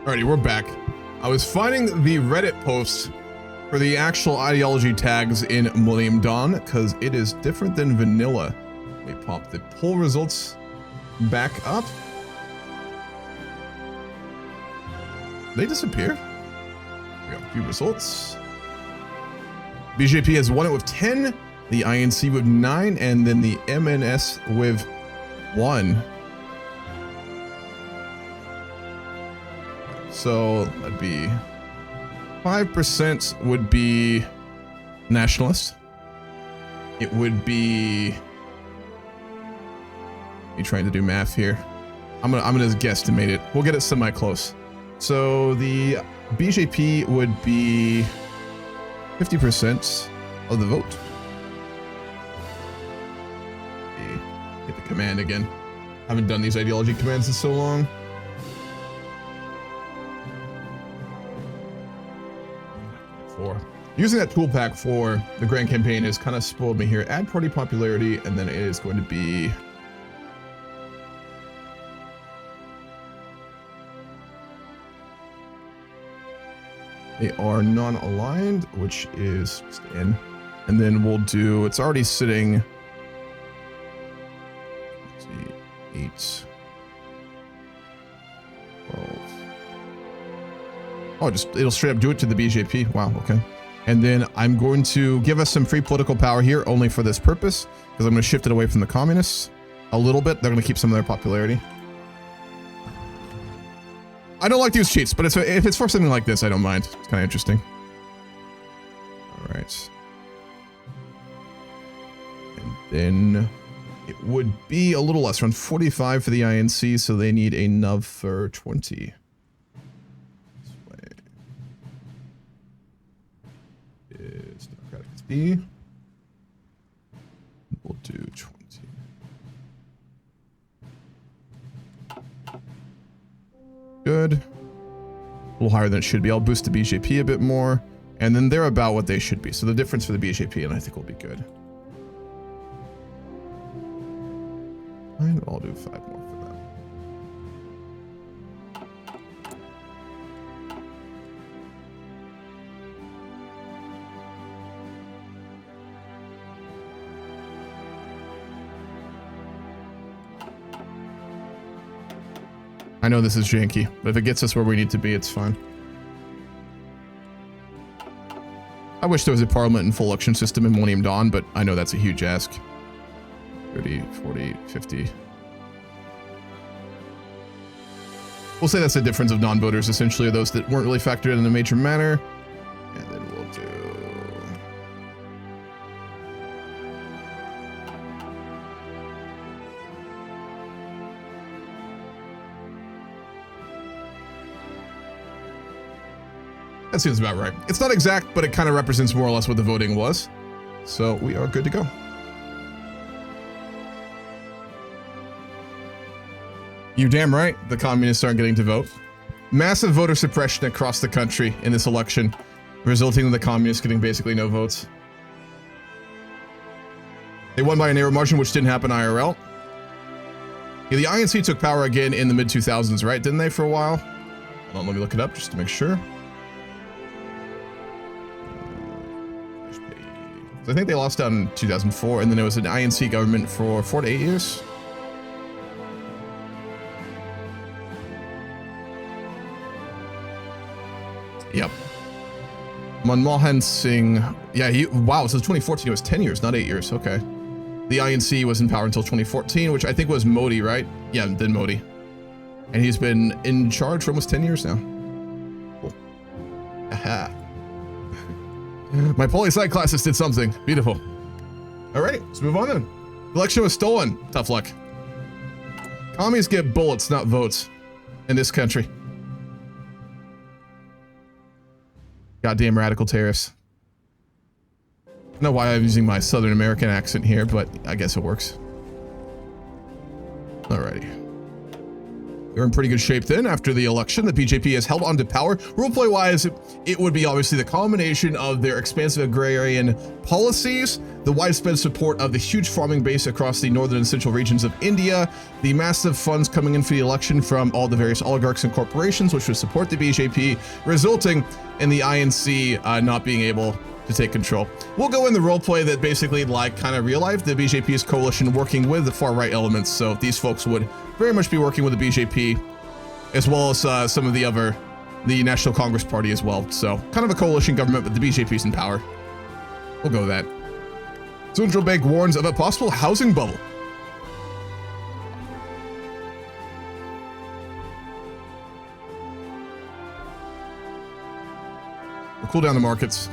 Alrighty, we're back. I was finding the Reddit posts for the actual ideology tags in Millennium Dawn because it is different than vanilla. We pop the poll results back up. They disappear. We got a few results. BJP has won it with 10, the INC with 9, and then the MNS with 1. So that'd be 5% would be nationalist. It would be. You trying to do math here? I'm gonna guesstimate it. We'll get it semi-close. So the BJP would be 50% of the vote. Hit the command again. Haven't done these ideology commands in so long. Using that tool pack for the grand campaign has kind of spoiled me here. Add party popularity, and then it is going to be. They are non-aligned, which is just in. And then we'll do, it's already sitting. Let's see, 8, 12. Oh, just, it'll straight up do it to the BJP. Wow, okay. And then I'm going to give us some free political power here only for this purpose, because I'm going to shift it away from the communists a little bit. They're going to keep some of their popularity. I don't like to use cheats, but if it's for something like this, I don't mind. It's kind of interesting. All right. And then it would be a little less, around 45 for the INC, so they need another 20. Is Democratic B. We'll do 20. Good. A little higher than it should be. I'll boost the BJP a bit more. And then they're about what they should be. So the difference for the BJP, and I think will be good. And I'll do 5 more for that. I know this is janky, but if it gets us where we need to be, it's fine. I wish there was a parliament and full election system in Millennium Dawn, but I know that's a huge ask. 30, 40, 50. We'll say that's the difference of non-voters, essentially, are those that weren't really factored in a major manner. And then we'll do... That seems about right. It's not exact, but it kind of represents more or less what the voting was. So we are good to go. You're damn right, the communists aren't getting to vote. Massive voter suppression across the country in this election, resulting in the communists getting basically no votes. They won by a narrow margin, which didn't happen IRL. Yeah, the INC took power again in the mid-2000s, right? Didn't they, for a while? Hold on, let me look it up just to make sure. I think they lost out in 2004, and then there was an INC government for 4 to 8 years. Yep. Manmohan Singh. Yeah, wow, so 2014, it was 10 years, not 8 years. Okay. The INC was in power until 2014, which I think was Modi, right? Yeah, then Modi. And he's been in charge for almost 10 years now. Cool. Aha. My poli-sci classes did something. Beautiful. All right, let's move on then. The election was stolen. Tough luck. Commies get bullets, not votes. In this country. Goddamn radical terrorists. I don't know why I'm using my Southern American accent here, but I guess it works. Alrighty. They're in pretty good shape then after the election. The BJP has held on to power. Roleplay-wise, it would be obviously the combination of their expansive agrarian policies, the widespread support of the huge farming base across the northern and central regions of India, the massive funds coming in for the election from all the various oligarchs and corporations which would support the BJP, resulting in the INC not being able to take control. We'll go in the roleplay that basically like kind of real life, the BJP's coalition working with the far right elements. So these folks would very much be working with the BJP as well as some of the National Congress Party as well. So kind of a coalition government, but the BJP's in power. We'll go with that. Central Bank warns of a possible housing bubble. We'll cool down the markets.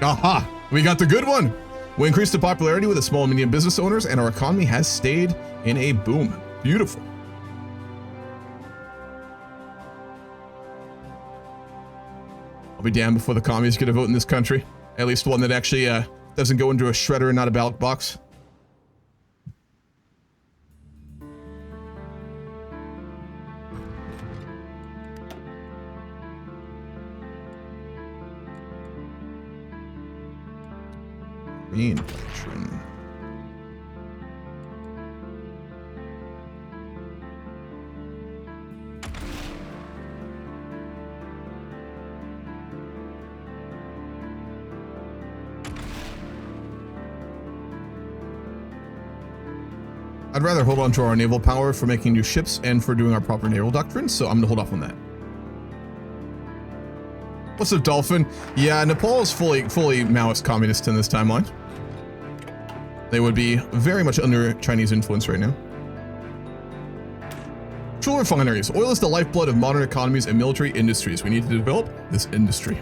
Aha! We got the good one! We increased the popularity with the small and medium business owners, and our economy has stayed in a boom. Beautiful. I'll be damned before the commies get a vote in this country. At least one that actually doesn't go into a shredder and not a ballot box. Inflation. I'd rather hold on to our naval power for making new ships and for doing our proper naval doctrine, so I'm gonna hold off on that. What's up, Dolphin? Yeah, Nepal is fully Maoist communist in this timeline. They would be very much under Chinese influence right now. Petrol refineries. Oil is the lifeblood of modern economies and military industries. We need to develop this industry.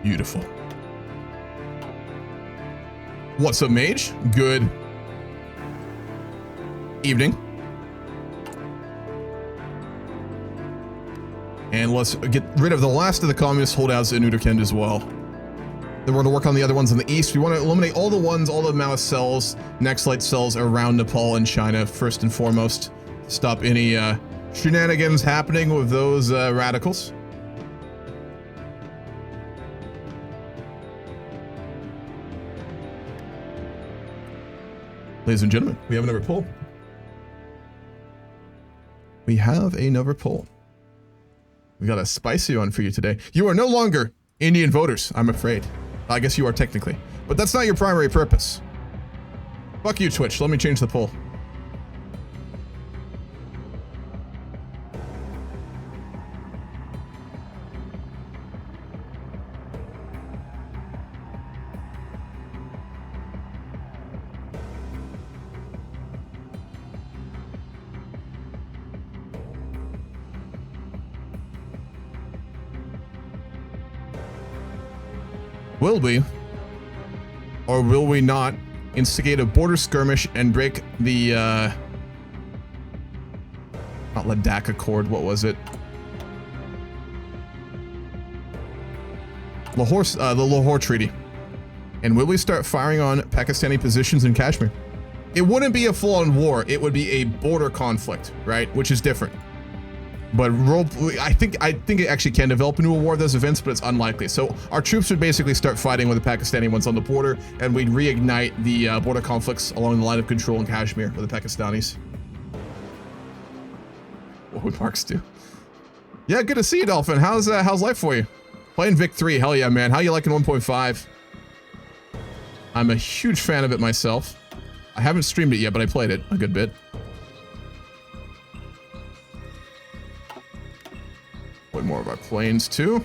Beautiful. What's up, Mage? Good evening. And let's get rid of the last of the communist holdouts in Uttarakhand as well. Then we're going to work on the other ones in the east. We want to eliminate all the Maoist cells, Naxalite cells around Nepal and China, first and foremost. Stop any shenanigans happening with those radicals. Ladies and gentlemen, we have another poll. We have another poll. We got a spicy one for you today. You are no longer Indian voters, I'm afraid. I guess you are technically, but that's not your primary purpose. Fuck you, Twitch. Let me change the poll. Will we, or will we not, instigate a border skirmish and break the, not Ladakh Accord, what was it? The Lahore Treaty. And will we start firing on Pakistani positions in Kashmir? It wouldn't be a full-on war, it would be a border conflict, right? Which is different. But I think it actually can develop into a war of those events, but it's unlikely. So our troops would basically start fighting with the Pakistani ones on the border, and we'd reignite the border conflicts along the line of control in Kashmir with the Pakistanis. What would Marks do? Yeah, good to see you, Dolphin. How's life for you? Playing Vic 3, hell yeah, man. How you liking 1.5? I'm a huge fan of it myself. I haven't streamed it yet, but I played it a good bit. Put more of our planes too.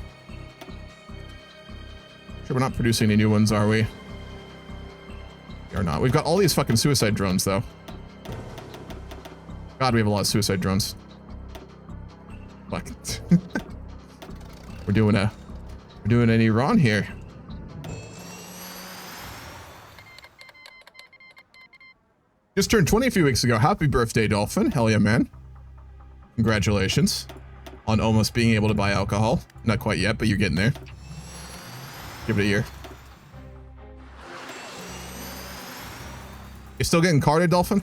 Sure, we're not producing any new ones, are we? We are not. We've got all these fucking suicide drones, though. God, we have a lot of suicide drones. Fuck. We're doing an Iran here. Just turned 20 a few weeks ago. Happy birthday, Dolphin. Hell yeah, man. Congratulations on almost being able to buy alcohol. Not quite yet, but you're getting there. Give it a year. You're still getting carded, Dolphin?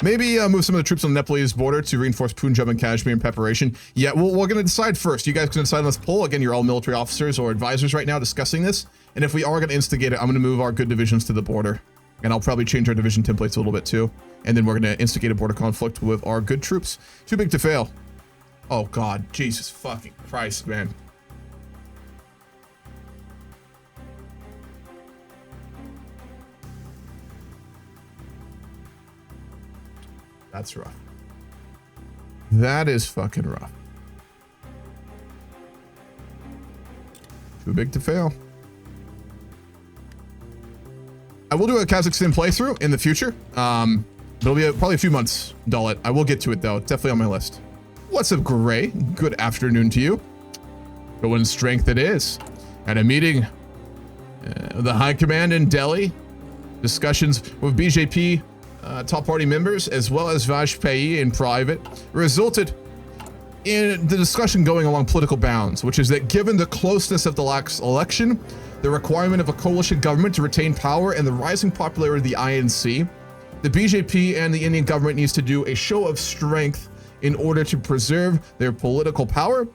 Maybe move some of the troops on the Nepalese border to reinforce Punjab and Kashmir in preparation. Yeah, we're going to decide first. You guys can decide on this poll. Again, you're all military officers or advisors right now discussing this. And if we are going to instigate it, I'm going to move our good divisions to the border. And I'll probably change our division templates a little bit too. And then we're going to instigate a border conflict with our good troops. Too big to fail. Oh, God. Jesus fucking Christ, man. That's rough. That is fucking rough. Too big to fail. I will do a Kazakhstan playthrough in the future. It'll be probably a few months, Dullet. I will get to it, though. Definitely on my list. What's up, Gray? Good afternoon to you. Go in strength it is. At a meeting with the High Command in Delhi, discussions with BJP top party members, as well as Vajpayee in private, resulted in the discussion going along political bounds, which is that given the closeness of the last election, the requirement of a coalition government to retain power, and the rising popularity of the INC, the BJP and the Indian government needs to do a show of strength in order to preserve their political power,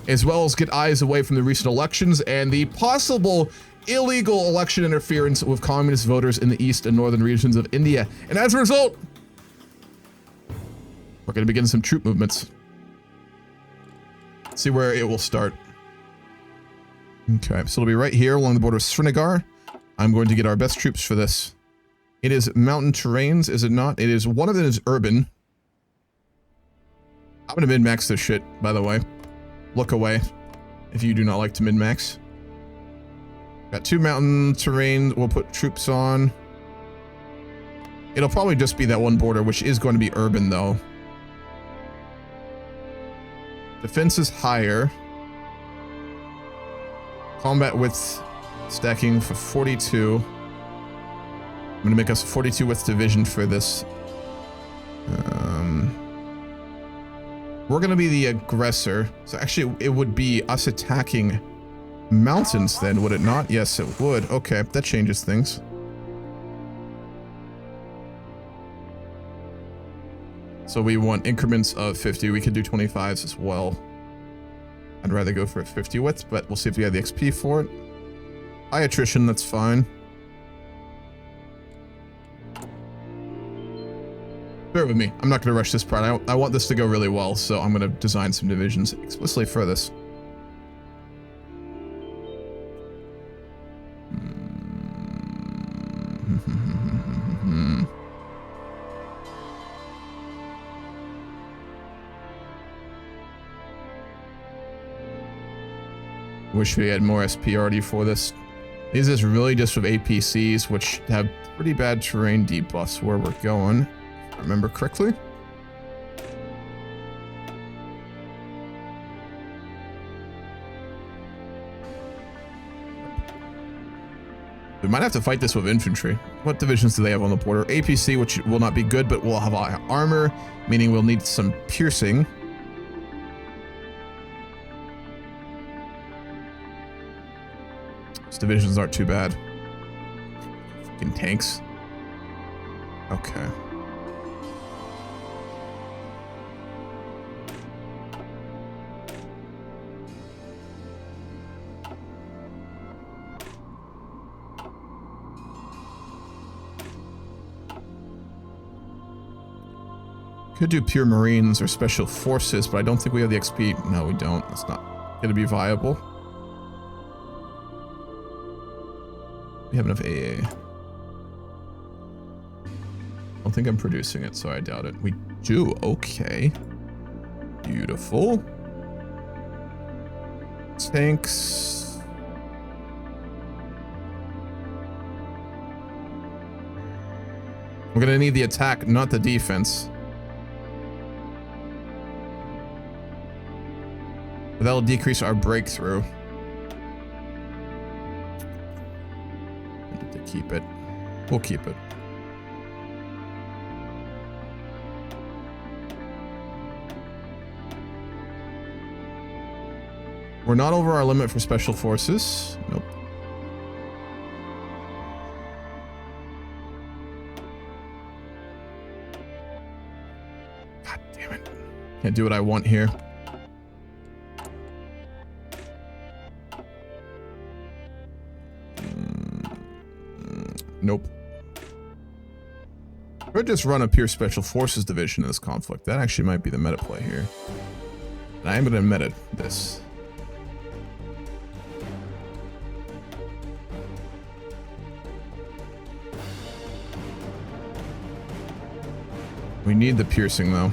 as well as get eyes away from the recent elections and the possible illegal election interference with communist voters in the east and northern regions of India. And as a result, we're going to begin some troop movements. See where it will start. Okay, so it'll be right here along the border of Srinagar. I'm going to get our best troops for this. It is mountain terrains, is it not? It is, one of them is urban. I'm going to min-max this shit, by the way. Look away if you do not like to min-max. Got 2 mountain terrain we'll put troops on. It'll probably just be that one border, which is going to be urban, though. Defense is higher. Combat width stacking for 42. I'm going to make us a 42 width division for this. We're going to be the aggressor. So actually, it would be us attacking mountains then, would it not? Yes, it would. Okay, that changes things. So we want increments of 50. We could do 25s as well. I'd rather go for a 50 width, but we'll see if we have the XP for it. High attrition, that's fine. Bear with me. I'm not going to rush this part. I want this to go really well, so I'm going to design some divisions explicitly for this. Wish we had more SP already for this. These is really just with APCs, which have pretty bad terrain debuffs where we're going, if I remember correctly. We might have to fight this with infantry. What divisions do they have on the border? APC, which will not be good, but will have armor, meaning we'll need some piercing. These divisions aren't too bad. Fucking tanks. Okay. Could do pure Marines or Special Forces, but I don't think we have the XP. No, we don't. It's not going to be viable. We have enough AA. I don't think I'm producing it, so I doubt it. We do. Okay. Beautiful. Tanks. We're going to need the attack, not the defense. But that'll decrease our breakthrough. I need to keep it. We'll keep it. We're not over our limit for special forces. Nope. Damn it. Can't do what I want here. Nope. Or just run a pure special forces division in this conflict. That actually might be the meta play here. And I am going to meta this. We need the piercing though.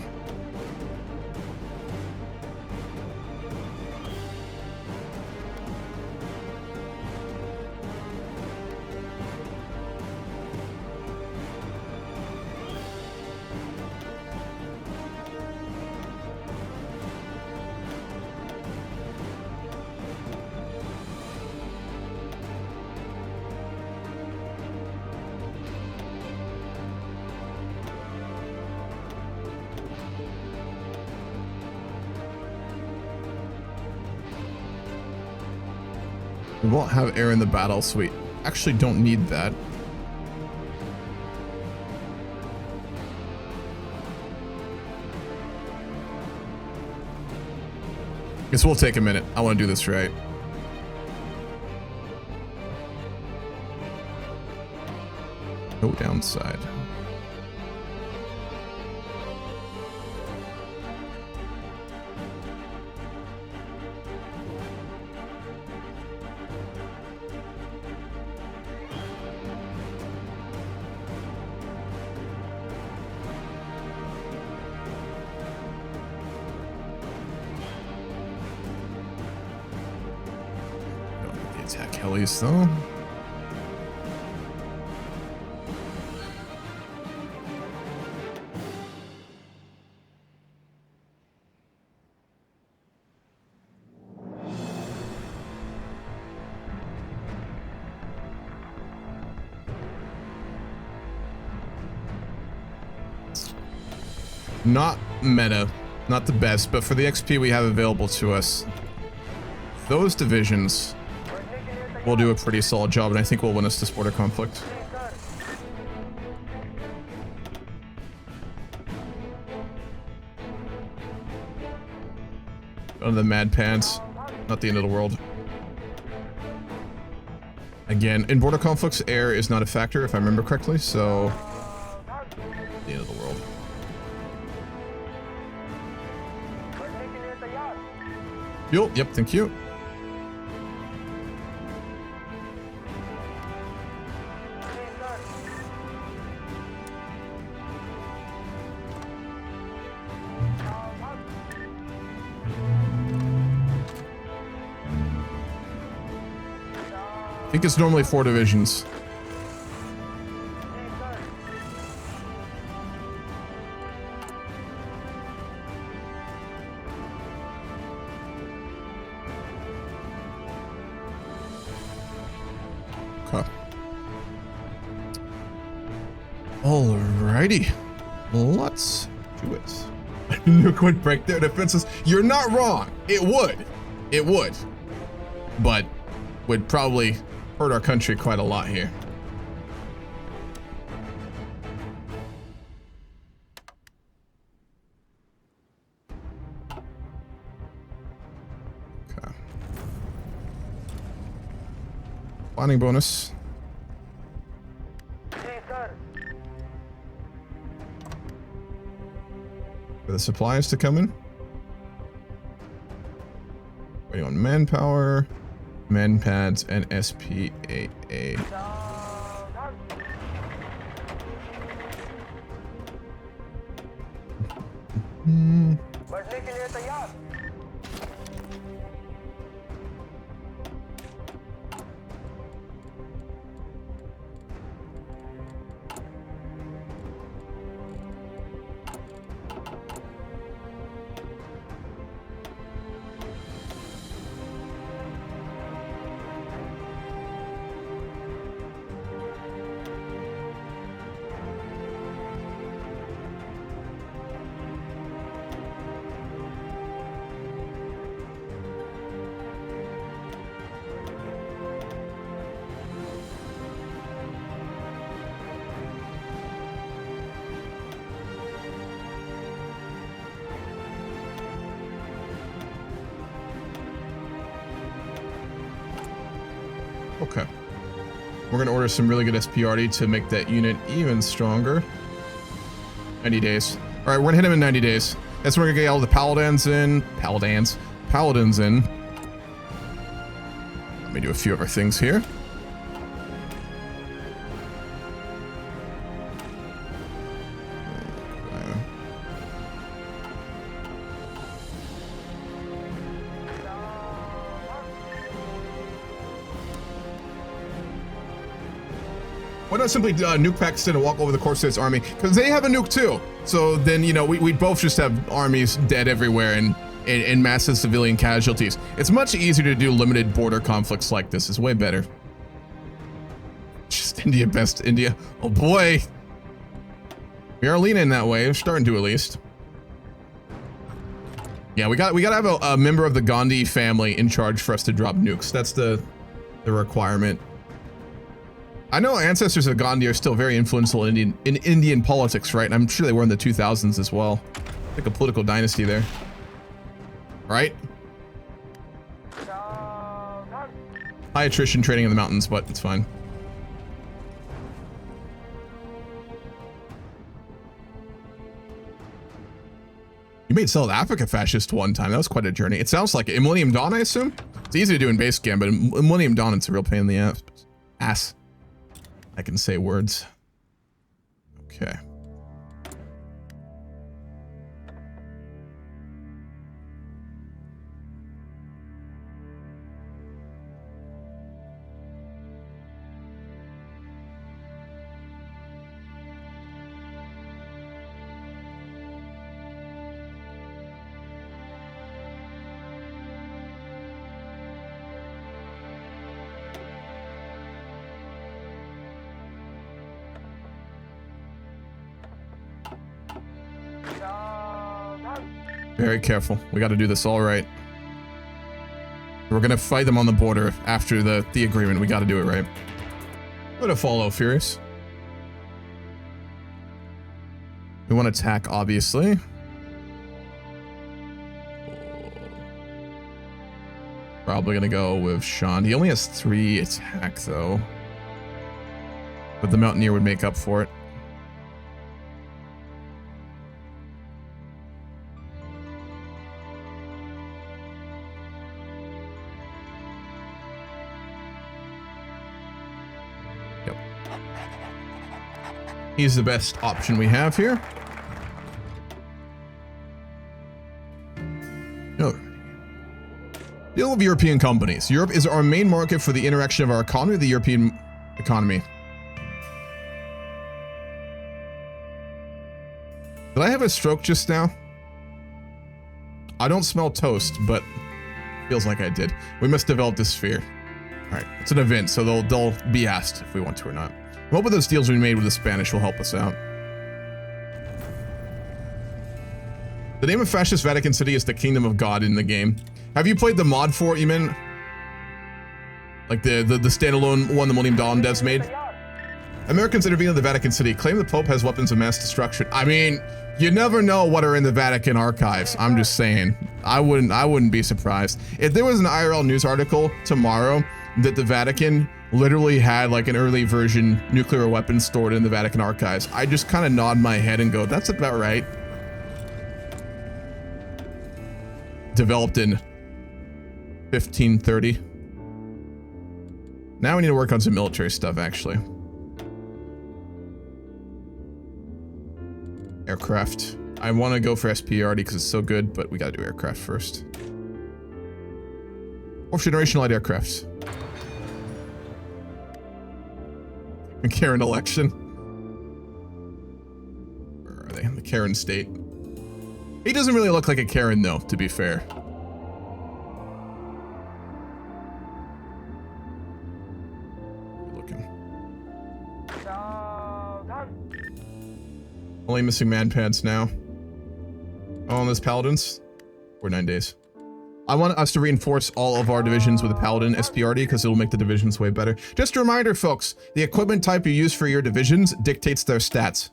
We won't have air in the battle, so we actually don't need that. Guess we'll take a minute. I want to do this right. No downside. Attack helis though. Not meta, not the best, but for the XP we have available to us, those divisions will do a pretty solid job, and I think will win us this border conflict. Oh, the mad pants, not the end of the world. Again, in border conflicts, air is not a factor, if I remember correctly, so the end of the world. Fuel, yep, thank you. I think it's normally 4 divisions. Okay. Alrighty. Let's do it. Look what break their defenses. You're not wrong. It would. It would. But would probably hurt our country quite a lot here. Okay. Planning bonus. For the supplies to come in. Waiting on manpower. Manpads and SPAA. Okay. We're going to order some really good SPRD to make that unit even stronger. 90 days. All right, we're going to hit him in 90 days. That's when we're going to get all the paladins in. Paladins in. Let me do a few other things here. Why not simply nuke Pakistan and walk over the course of its army? Because they have a nuke too. So then, you know, we'd both just have armies dead everywhere and massive civilian casualties. It's much easier to do limited border conflicts like this. It's way better. Just India, best India. Oh boy. We are leaning that way. We're starting to, at least. Yeah, we got to have a member of the Gandhi family in charge for us to drop nukes. That's the requirement. I know ancestors of Gandhi are still very influential in Indian politics, right? And I'm sure they were in the 2000s as well. Like a political dynasty there. Right? High attrition trading in the mountains, but it's fine. You made South Africa fascist one time. That was quite a journey. It sounds like it. In Millennium Dawn, I assume? It's easy to do in base game, but in Millennium Dawn, it's a real pain in the ass. I can say words. Okay. Very careful. We got to do this all right. We're going to fight them on the border after the agreement. We got to do it right. I'm going to follow Furious. We want to attack, obviously. Probably going to go with Sean. He only has 3 attack, though. But the Mountaineer would make up for it. He's the best option we have here. No. Deal with European companies. Europe is our main market for the interaction of our economy with the European economy. Did I have a stroke just now? I don't smell toast, but feels like I did. We must develop this sphere. All right, it's an event, so they'll be asked if we want to or not. I'm hoping those deals we made with the Spanish will help us out. The name of fascist Vatican City is the Kingdom of God in the game. Have you played the mod for it, you mean? Like the standalone one the Millennium Dawn devs made? Americans intervene in the Vatican City, claim the Pope has weapons of mass destruction. I mean, you never know what are in the Vatican archives. I'm just saying. I wouldn't be surprised. If there was an IRL news article tomorrow that the Vatican literally had like an early version nuclear weapon stored in the Vatican archives, I just kind of nod my head and go, that's about right. Developed in 1530. Now we need to work on some military stuff, actually. Aircraft. I want to go for SPRD because it's so good, but we got to do aircraft first. 4th generation light aircrafts. Karen election. Where are they? The Karen state. He doesn't really look like a Karen, though, to be fair. Looking. Only missing man pads now. Oh, and those paladins. 9 days. I want us to reinforce all of our divisions with a Paladin SPRD because it'll make the divisions way better. Just a reminder, folks, the equipment type you use for your divisions dictates their stats.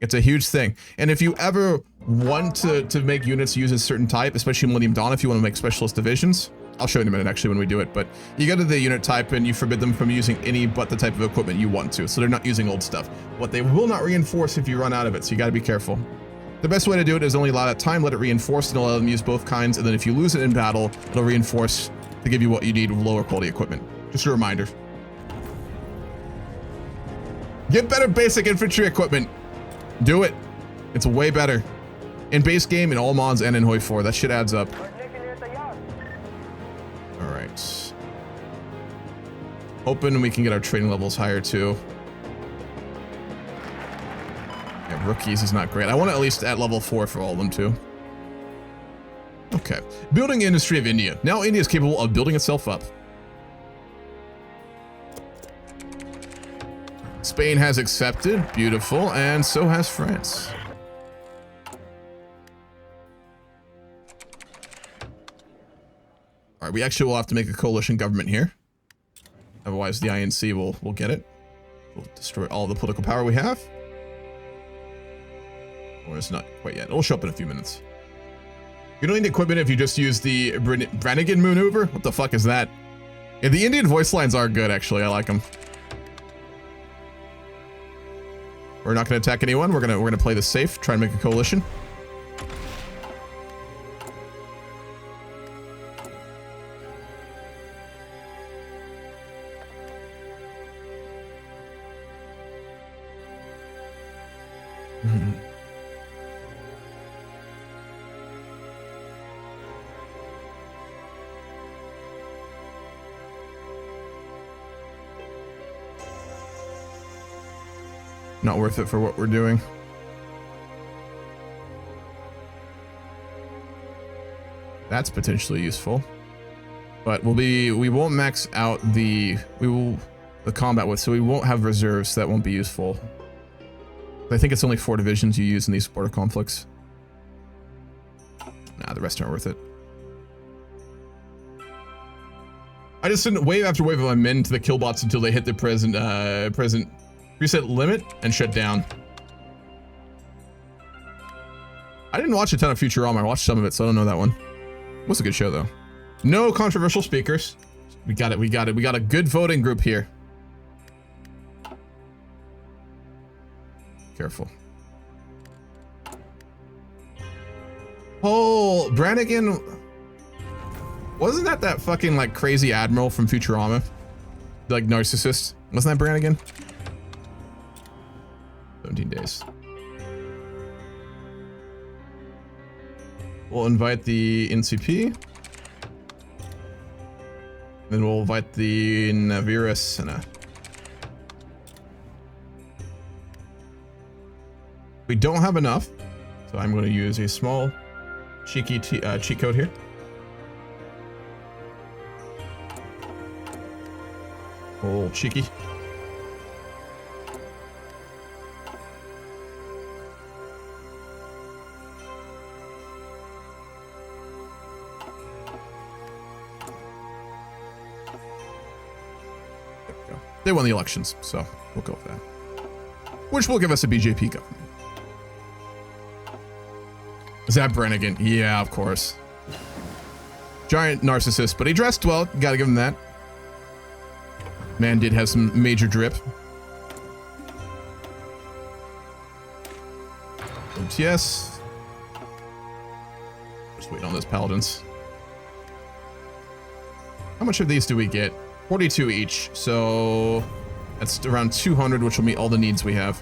It's a huge thing. And if you ever want to make units use a certain type, especially Millennium Dawn, if you want to make specialist divisions, I'll show you in a minute actually when we do it, but you go to the unit type and you forbid them from using any but the type of equipment you want to, so they're not using old stuff. What they will not reinforce if you run out of it, so you gotta be careful. The best way to do it is only allow that time, let it reinforce, and allow them to use both kinds, and then if you lose it in battle, it'll reinforce to give you what you need with lower quality equipment. Just a reminder. Get better basic infantry equipment. Do it. It's way better. In base game, in all mods, and in HOI4. That shit adds up. Alright. Hoping we can get our training levels higher too. Yeah, rookies is not great. I want to at least at level 4 for all of them too. Okay. Building industry of India. Now India is capable of building itself up. Spain has accepted. Beautiful. And so has France. All right, we actually will have to make a coalition government here. Otherwise, the INC will get it. We'll destroy all the political power we have. Or it's not quite yet. It'll show up in a few minutes. You don't need equipment if you just use the Brannigan maneuver. What the fuck is that? Yeah, the Indian voice lines are good, actually. I like them. We're not going to attack anyone. We're gonna play this safe. Try and make a coalition. Not worth it for what we're doing. That's potentially useful, but we won't max out the combat with, so we won't have reserves, so that won't be useful. I think it's only 4 divisions you use in these border conflicts. Nah, the rest aren't worth it. I just sent wave after wave of my men to the killbots until they hit the present reset limit and shut down. I didn't watch a ton of Futurama. I watched some of it, so I don't know that one. It was a good show though. No controversial speakers. We got it. We got a good voting group here. Careful. Oh, Brannigan. Wasn't that fucking like crazy admiral from Futurama? Like narcissist. Wasn't that Brannigan? 17 days. We'll invite the NCP. Then we'll invite the Navira Sena. We don't have enough, so I'm going to use a small cheeky cheat code here. Oh, cheeky. They won the elections, so we'll go with that. Which will give us a BJP government. Is that Brannigan? Yeah, of course. Giant narcissist, but he dressed well. Gotta give him that. Man did have some major drip. Yes. Just waiting on those paladins. How much of these do we get? 42 each, so that's around 200, which will meet all the needs we have.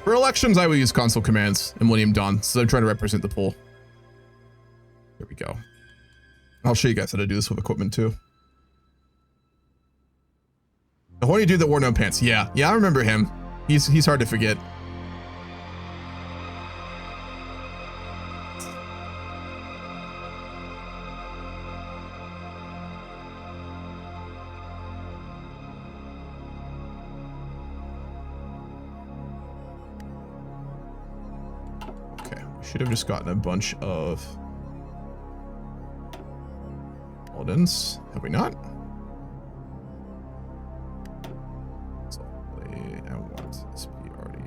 For elections, I will use console commands in Millennium Dawn, so I'm trying to represent the pool. There we go. I'll show you guys how to do this with equipment too. The horny dude that wore no pants. Yeah, I remember him. He's hard to forget. Should have just gotten a bunch of Aldens. Have we not? So I want SP already.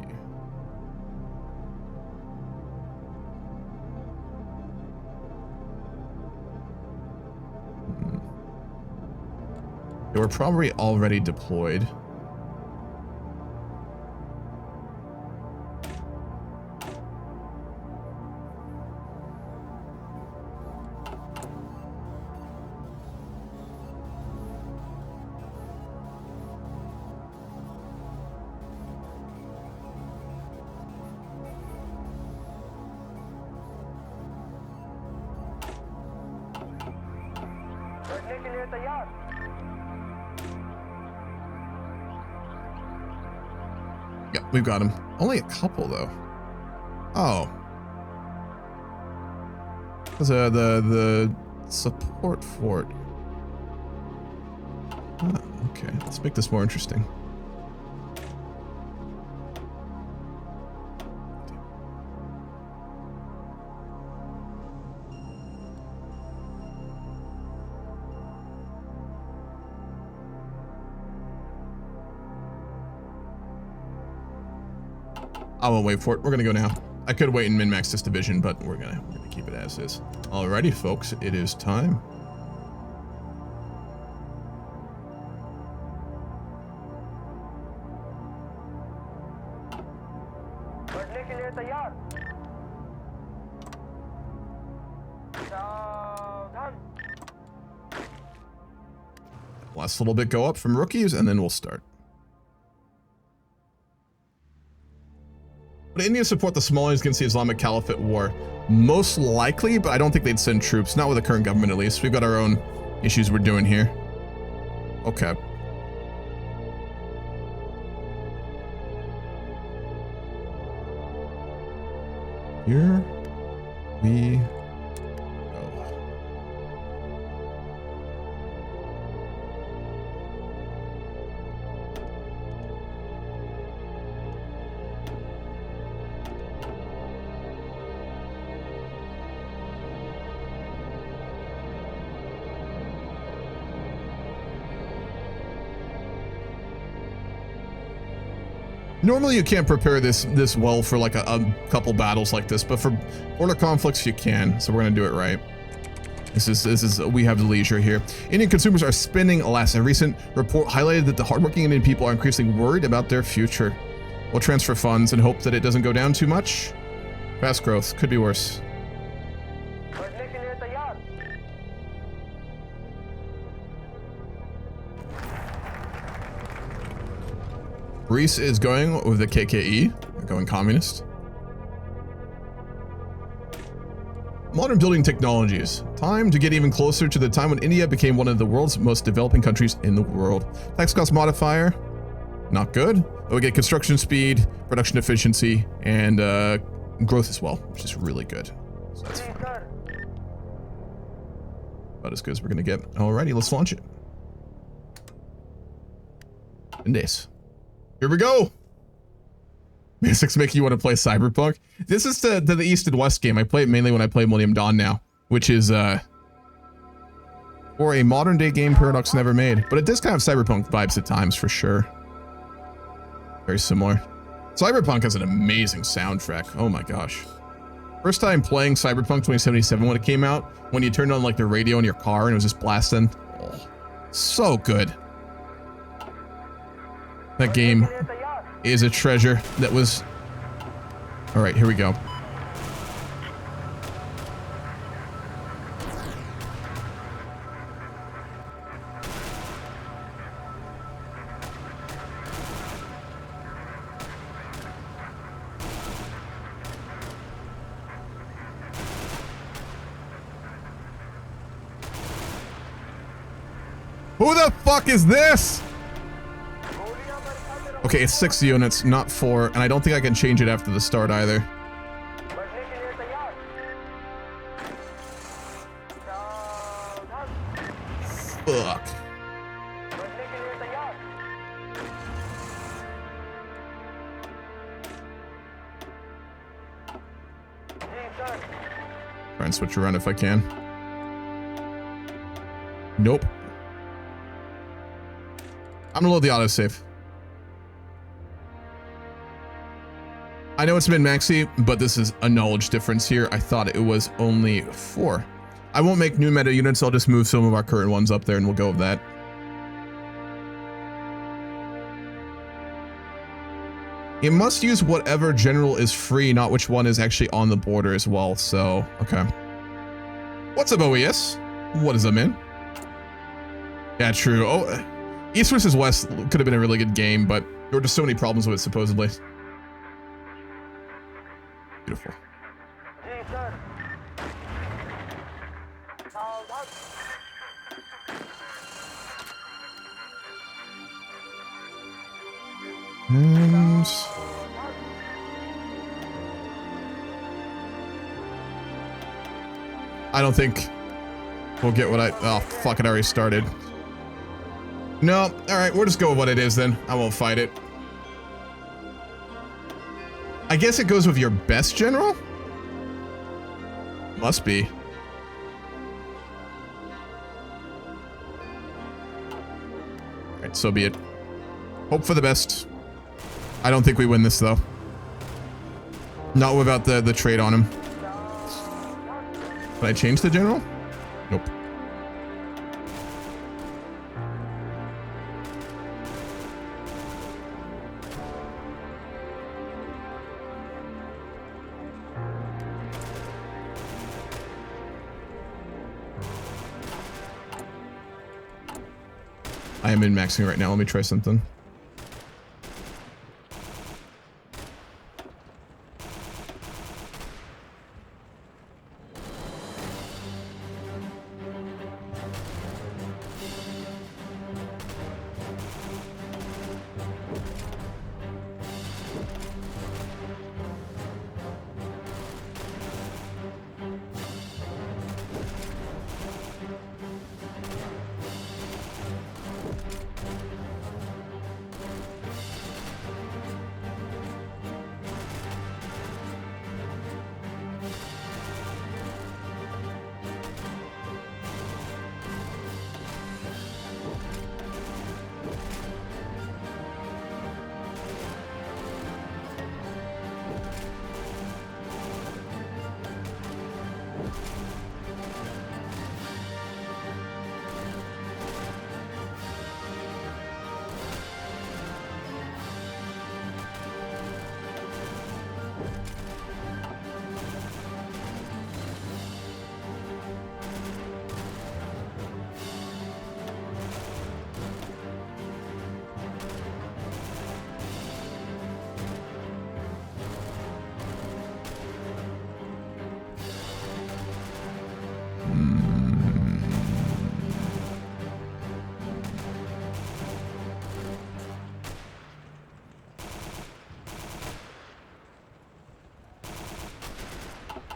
They were probably already deployed. Yeah, we've got him. Only a couple though. Oh. Because the support fort. Oh, okay, let's make this more interesting. I won't wait for it. We're gonna go now. I could wait and min-max this division, but we're gonna keep it as is. Alrighty, folks, it is time. Last little bit go up from rookies, and then we'll start. Would India support the Somalians against the Islamic Caliphate war? Most likely, but I don't think they'd send troops. Not with the current government, at least. We've got our own issues we're doing here. Okay. Here we go. Normally you can't prepare this well for like a couple battles like this, but for border conflicts you can, so we're gonna do it right. This is we have the leisure here. Indian consumers are spending less. A recent report highlighted that the hardworking Indian people are increasingly worried about their future. We'll transfer funds and hope that it doesn't go down too much. Fast growth could be worse. Greece is going with the KKE, going communist. Modern building technologies. Time to get even closer to the time when India became one of the world's most developing countries in the world. Tax cost modifier, not good. But we get construction speed, production efficiency, and growth as well, which is really good. So that's fine. About as good as we're gonna get. Alrighty, let's launch it. 10 days. Here we go. Basics make you want to play Cyberpunk. This is the East and West game. I play it mainly when I play Millennium Dawn now, which is for a modern day game Paradox never made, but it does kind of have Cyberpunk vibes at times for sure. Very similar. Cyberpunk has an amazing soundtrack. Oh my gosh. First time playing Cyberpunk 2077 when it came out, when you turned on like the radio in your car and it was just blasting. Oh, so good. That game is a treasure that was... All right, here we go. Who the fuck is this? Okay, it's 6 units, not 4, and I don't think I can change it after the start either. Fuck. Try and switch around if I can. Nope. I'm gonna load the autosave. I know it's min-maxy, but this is a knowledge difference here. I thought it was only 4. I won't make new meta units. I'll just move some of our current ones up there and we'll go with that. It must use whatever general is free, not which one is actually on the border as well. So, okay. What's up, OES? What is up, man? Yeah, true. Oh, East versus West could have been a really good game, but there were just so many problems with it, supposedly. Beautiful. And I don't think we'll get what oh, fuck, it already started. No, alright, we'll just go with what it is then. I won't fight it. I guess it goes with your best general? Must be. Alright, so be it. Hope for the best. I don't think we win this though. Not without the trade on him. Did I change the general? Nope. I am min-maxing right now. Let me try something.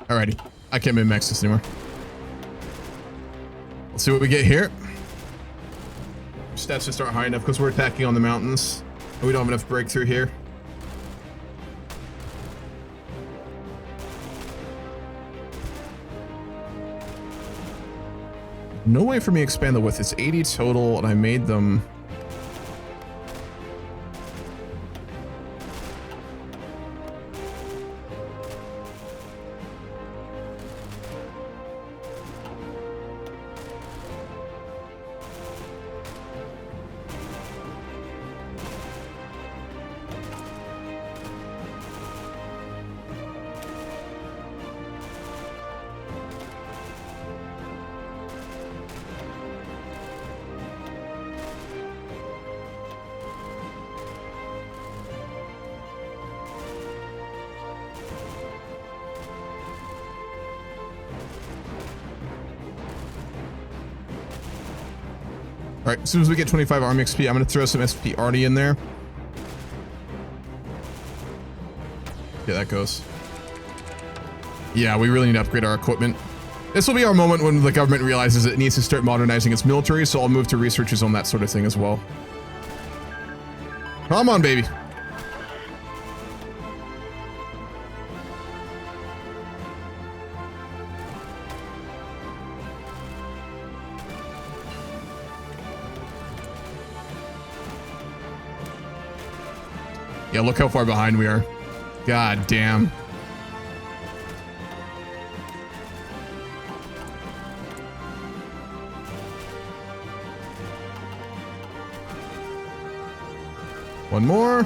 Alrighty, I can't min-max this anymore. Let's see what we get here. Stats just aren't high enough because we're attacking on the mountains. And we don't have enough breakthrough here. No way for me to expand the width. It's 80 total, and I made them... All right, as soon as we get 25 army XP, I'm going to throw some SP Arty in there. Yeah, that goes. Yeah, we really need to upgrade our equipment. This will be our moment when the government realizes it needs to start modernizing its military, so I'll move to researches on that sort of thing as well. Come on, baby. Yeah, look how far behind we are. God damn. One more.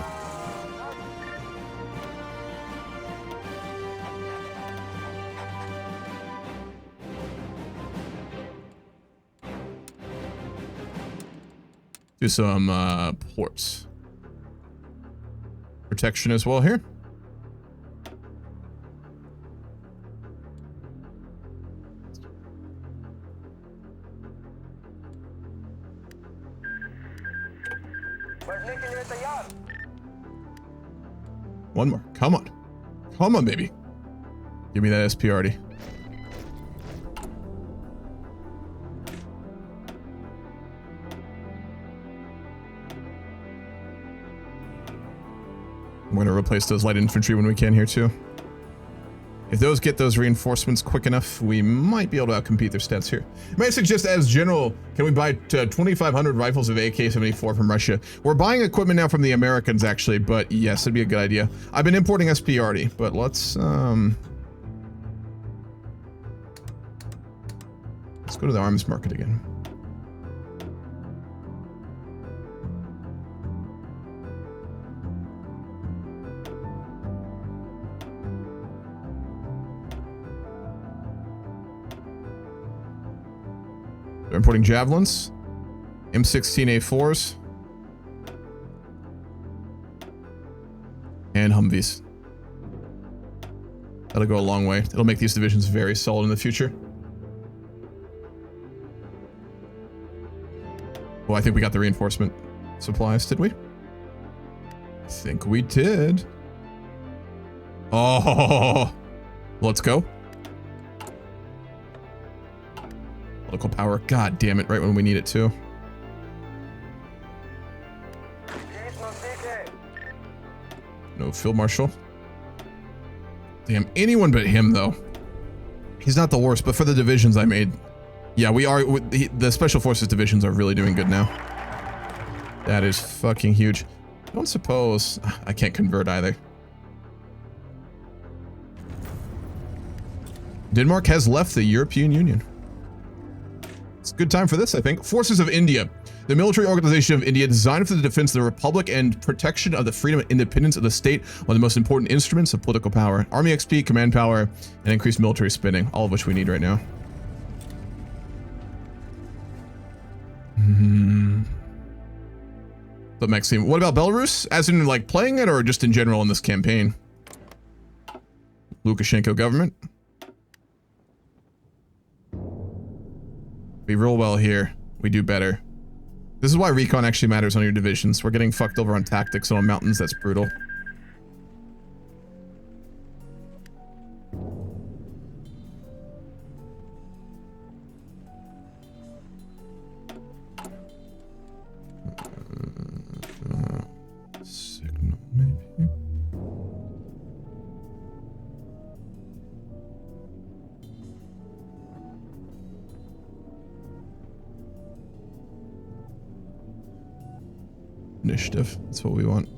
Do some ports. Protection as well here. One more. Come on. Come on, baby. Give me that SP already. I'm going to replace those light infantry when we can here too. If those get those reinforcements quick enough, we might be able to outcompete their stats here. May I suggest, as general, can we buy 2,500 rifles of AK-74 from Russia? We're buying equipment now from the Americans, actually, but yes, it'd be a good idea. I've been importing SP already, but let's go to the arms market again. They're importing javelins, M16A4s, and Humvees. That'll go a long way. It'll make these divisions very solid in the future. Well, I think we got the reinforcement supplies, did we? I think we did. Oh, let's go. Political power. God damn it, right when we need it too. No field marshal. Damn, anyone but him though. He's not the worst, but for the divisions I made. Yeah, we are. The special forces divisions are really doing good now. That is fucking huge. I don't suppose I can't convert either. Denmark has left the European Union. It's a good time for this, I think. Forces of India. The military organization of India, designed for the defense of the republic and protection of the freedom and independence of the state, one of the most important instruments of political power. Army XP, command power, and increased military spending, all of which we need right now. But Maxime, what about Belarus? As in, like, playing it, or just in general in this campaign? Lukashenko government. We roll well here. We do better. This is why recon actually matters on your divisions. We're getting fucked over on tactics and on mountains. That's brutal. Signal, maybe. Initiative. That's what we want.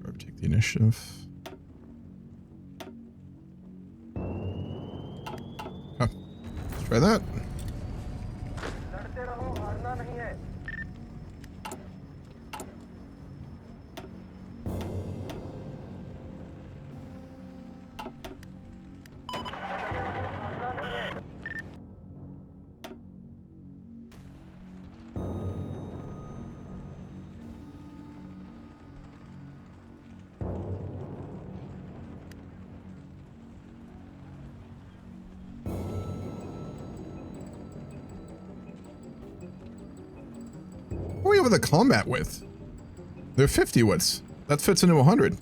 Or take the initiative. Huh. Let's try that. What are we able to combat with? They're 50 wits. That fits into 100.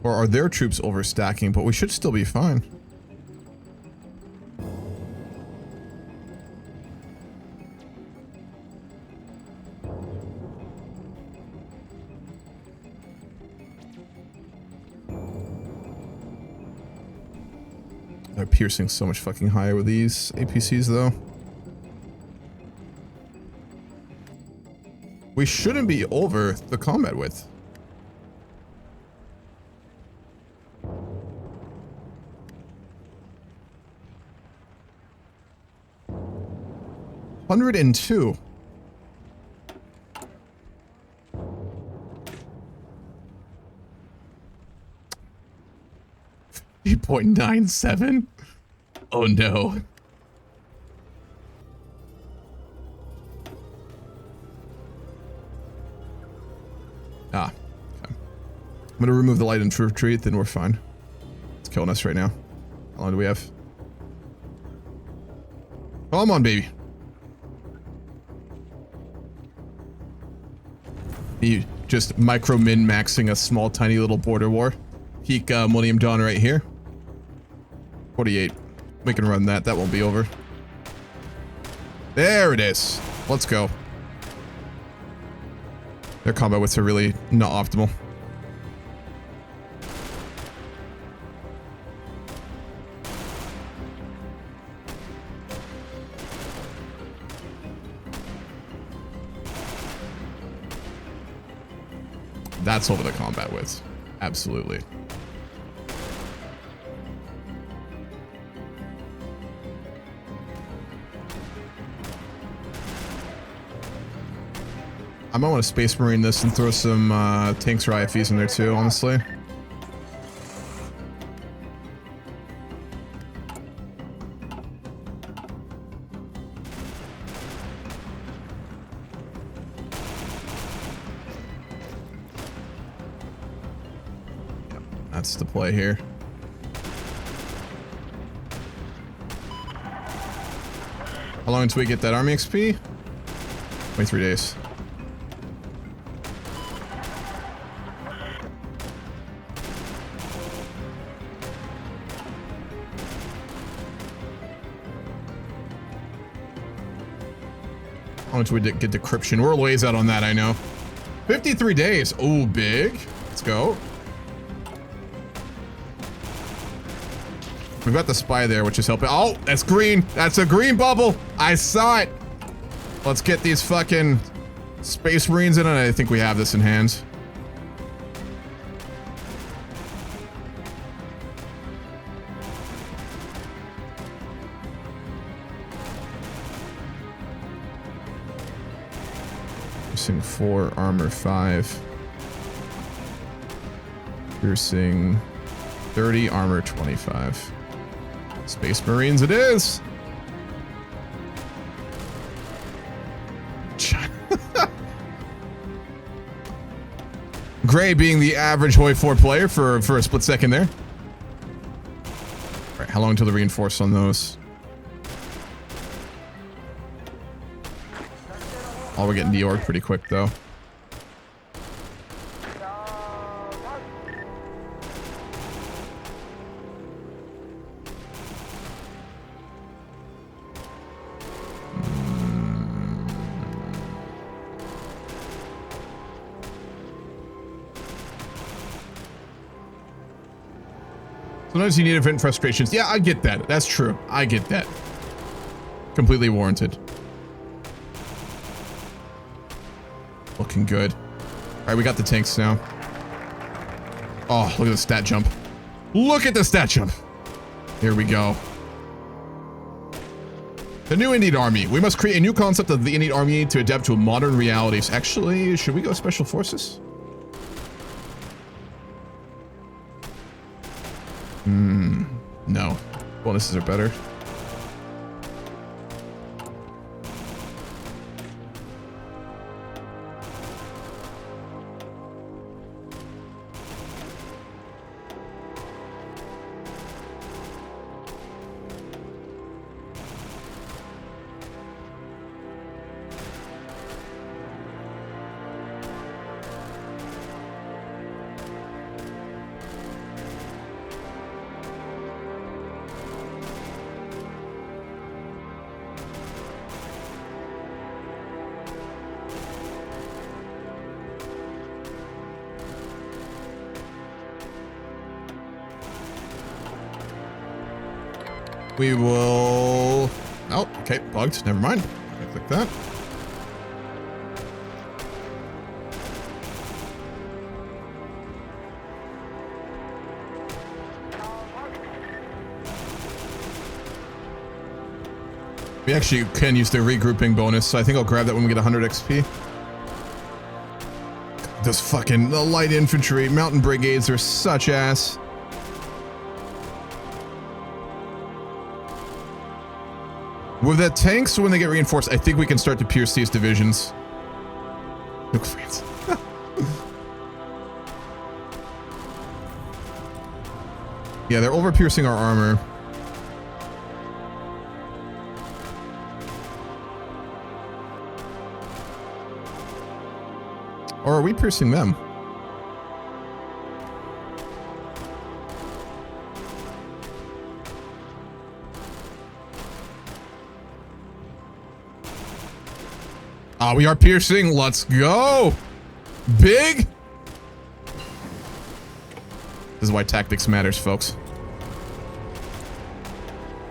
Or are their troops overstacking? But we should still be fine. They're piercing so much fucking higher with these APCs, though. We shouldn't be over the combat width. 102. 8.97. Oh no. Ah, okay. I'm gonna remove the light and retreat, then we're fine. It's killing us right now. How long do we have? Come on, baby. You just micro min-maxing a small, tiny little border war. Peak Millennium Dawn right here. 48. We can run that. That won't be over. There it is. Let's go. Their combat widths are really not optimal. That's over the combat widths. Absolutely. I might want to Space Marine this and throw some tanks or IFVs in there too, honestly. Yep, that's the play here. How long until we get that army XP? 23 days. How much we get decryption? We're a ways out on that, I know. 53 days. Oh, big. Let's go. We've got the spy there, which is helping. Oh, that's green. That's a green bubble. I saw it. Let's get these fucking Space Marines in, and I think we have this in hand. Piercing 4, armor 5. Piercing 30, armor 25. Space Marines it is! Gray being the average HOI4 player for a split second there. Alright, how long until the reinforce on those? Oh, we're getting deorged pretty quick though. Sometimes you need to vent frustrations. Yeah, I get that. That's true. I get that. Completely warranted. Looking good. All right, we got the tanks now. Oh, look at the stat jump. Look at the stat jump. Here we go. The new Indian Army. We must create a new concept of the Indian Army to adapt to modern realities. Actually, should we go Special Forces? No. Bonuses are better. We will... Oh, okay, bugged. Never mind. I click that. We actually can use the regrouping bonus, so I think I'll grab that when we get 100 XP. Those fucking the light infantry, mountain brigades are such ass. With the tanks, when they get reinforced, I think we can start to pierce these divisions. Look fancy. Yeah, they're over-piercing our armor. Or are we piercing them? Ah, we are piercing. Let's go. Big. This is why tactics matters, folks.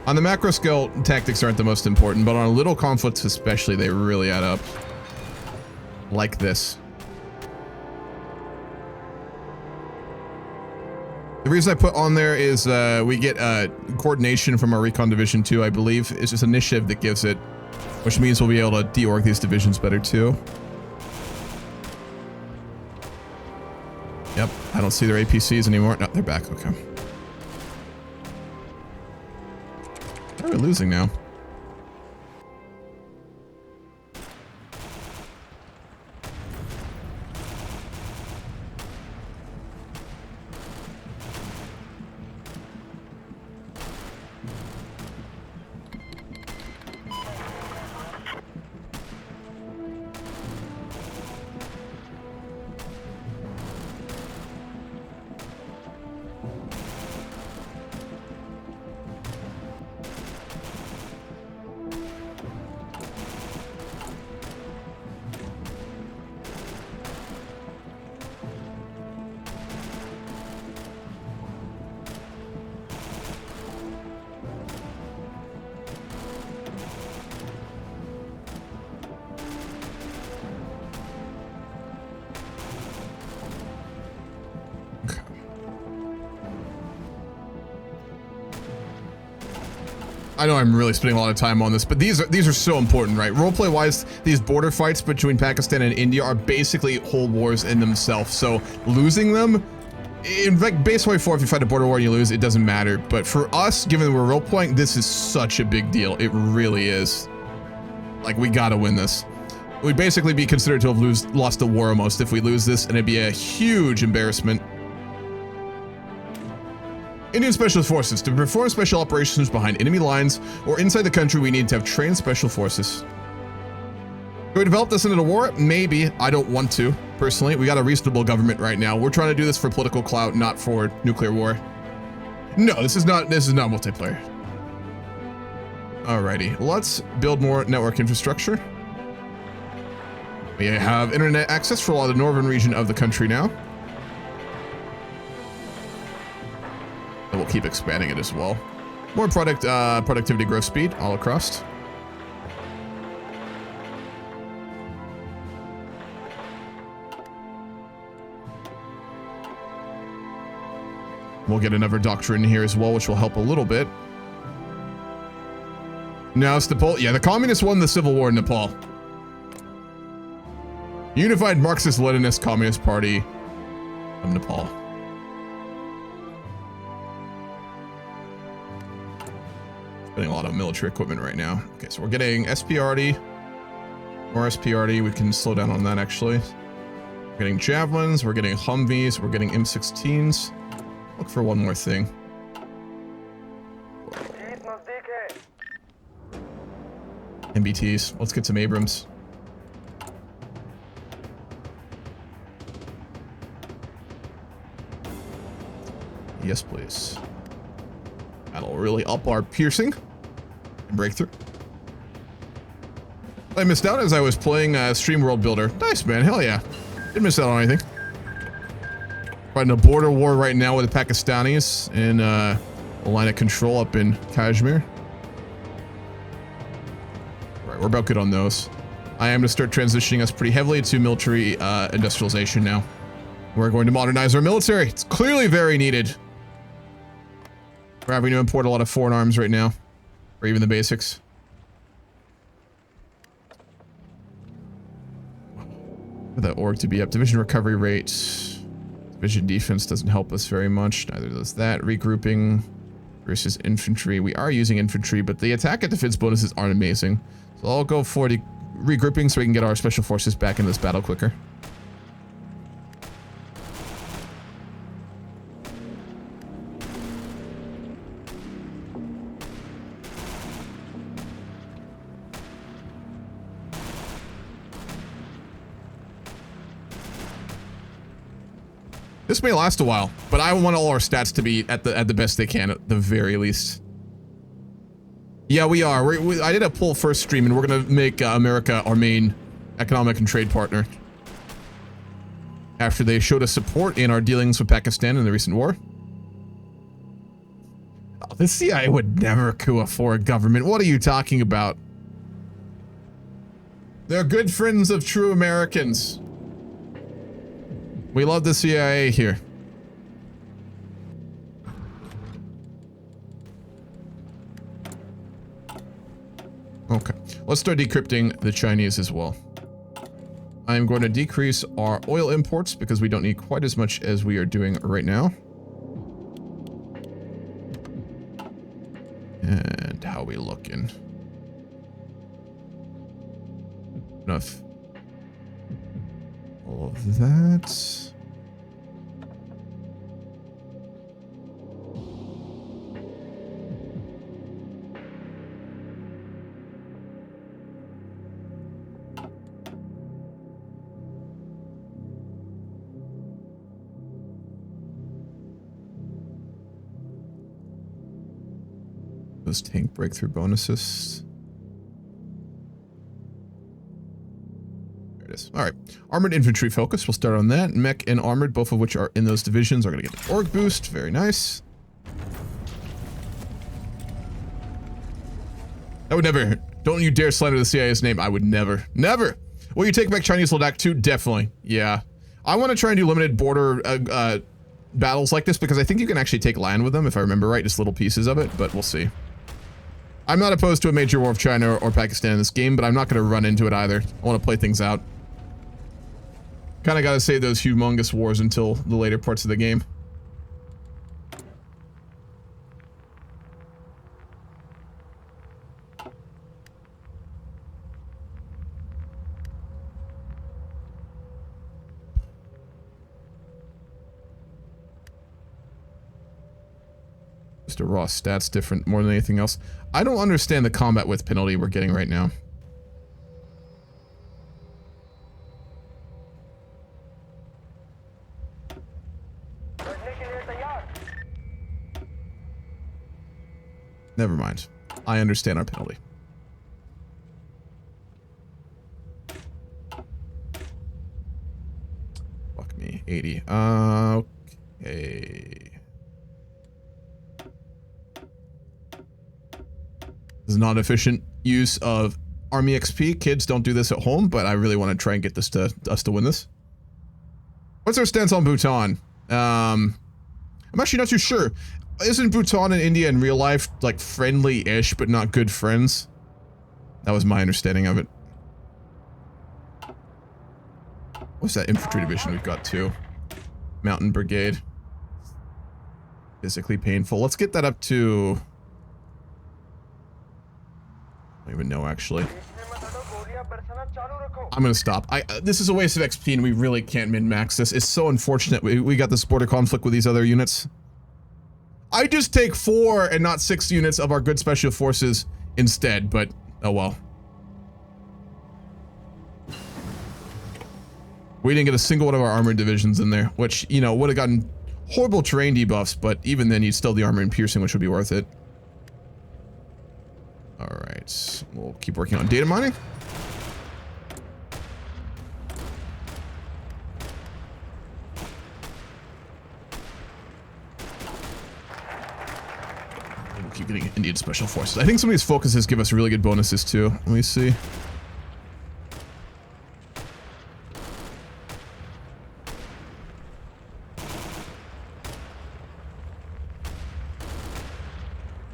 On the macro scale, tactics aren't the most important, but on little conflicts especially, they really add up. Like this. The reason I put on there is we get coordination from our Recon Division 2, I believe. It's just initiative that gives it, which means we'll be able to deorg these divisions better too. Yep, I don't see their APCs anymore. No, they're back, okay. How are we losing now? I know I'm really spending a lot of time on this, but these are so important, right? Roleplay wise, these border fights between Pakistan and India are basically whole wars in themselves. So losing them, in fact, base HOI4, if you fight a border war and you lose, it doesn't matter. But for us, given that we're roleplaying, this is such a big deal. It really is. Like, we gotta win this. We'd basically be considered to have lost the war almost if we lose this, and it'd be a huge embarrassment. Indian Special Forces. To perform special operations behind enemy lines or inside the country, we need to have trained special forces. Can we develop this into the war? Maybe. I don't want to, personally. We got a reasonable government right now. We're trying to do this for political clout, not for nuclear war. No, this is not multiplayer. Alrighty, let's build more network infrastructure. We have internet access for a lot of the northern region of the country now. And we'll keep expanding it as well. More productivity growth speed all across. We'll get another doctrine here as well, which will help a little bit. Now it's Nepal. Yeah, the communists won the civil war in Nepal. Unified Marxist-Leninist Communist Party of Nepal. Getting a lot of military equipment right now. Okay, so we're getting SPRD, more SPRD. We can slow down on that actually. We're getting javelins, we're getting Humvees, we're getting M16s. Look for one more thing. MBTs. Let's get some Abrams. Yes, please. That'll really up our piercing and breakthrough. I missed out as I was playing Stream World Builder. Nice, man. Hell yeah. Didn't miss out on anything. Fighting a border war right now with the Pakistanis in a line of control up in Kashmir. Right, we're about good on those. I am going to start transitioning us pretty heavily to military industrialization now. We're going to modernize our military. It's clearly very needed. We're having to import a lot of foreign arms right now, or even the basics. For that org to be up. Division recovery rate. Division defense doesn't help us very much. Neither does that. Regrouping versus infantry. We are using infantry, but the attack and defense bonuses aren't amazing. So I'll go for the regrouping so we can get our special forces back in this battle quicker. This may last a while, but I want all our stats to be at the best they can at the very least. Yeah, we are. I did a poll first stream, and we're gonna make America our main economic and trade partner. After they showed us support in our dealings with Pakistan in the recent war. Oh, the CIA would never coup a foreign government. What are you talking about? They're good friends of true Americans. We love the CIA here. Okay, let's start decrypting the Chinese as well. I'm going to decrease our oil imports because we don't need quite as much as we are doing right now. And how are we looking? Enough. All of that. Those tank breakthrough bonuses. There it is. All right. Armored infantry focus. We'll start on that. Mech and armored, both of which are in those divisions, are going to get the org boost. Very nice. I would never. Don't you dare slander the CIA's name. I would never. Never. Will you take back Chinese Ladakh too? Definitely. Yeah. I want to try and do limited border battles like this because I think you can actually take land with them, if I remember right. Just little pieces of it, but we'll see. I'm not opposed to a major war of China or Pakistan in this game, but I'm not going to run into it either. I want to play things out. Kind of got to save those humongous wars until the later parts of the game. Just a raw stats different more than anything else. I don't understand the combat with penalty we're getting right now. Never mind. I understand our penalty. Fuck me. 80. Okay. This is not efficient use of Army XP. Kids, don't do this at home, but I really want to try and get this to us to win this. What's our stance on Bhutan? I'm actually not too sure. Isn't Bhutan and India in real life like friendly-ish, but not good friends? That was my understanding of it. What's that infantry division we've got too? Mountain Brigade. Physically painful. Let's get that up to... I don't even know, actually. I'm gonna stop. This is a waste of XP and we really can't min-max this. It's so unfortunate we got this border conflict with these other units. I just take 4 and not 6 units of our good special forces instead, but oh well. We didn't get a single one of our armored divisions in there, which, you know, would have gotten horrible terrain debuffs, but even then you'd still the armor and piercing, which would be worth it. Alright, we'll keep working on data mining. We'll keep getting Indian Special Forces. I think some of these focuses give us really good bonuses too. Let me see.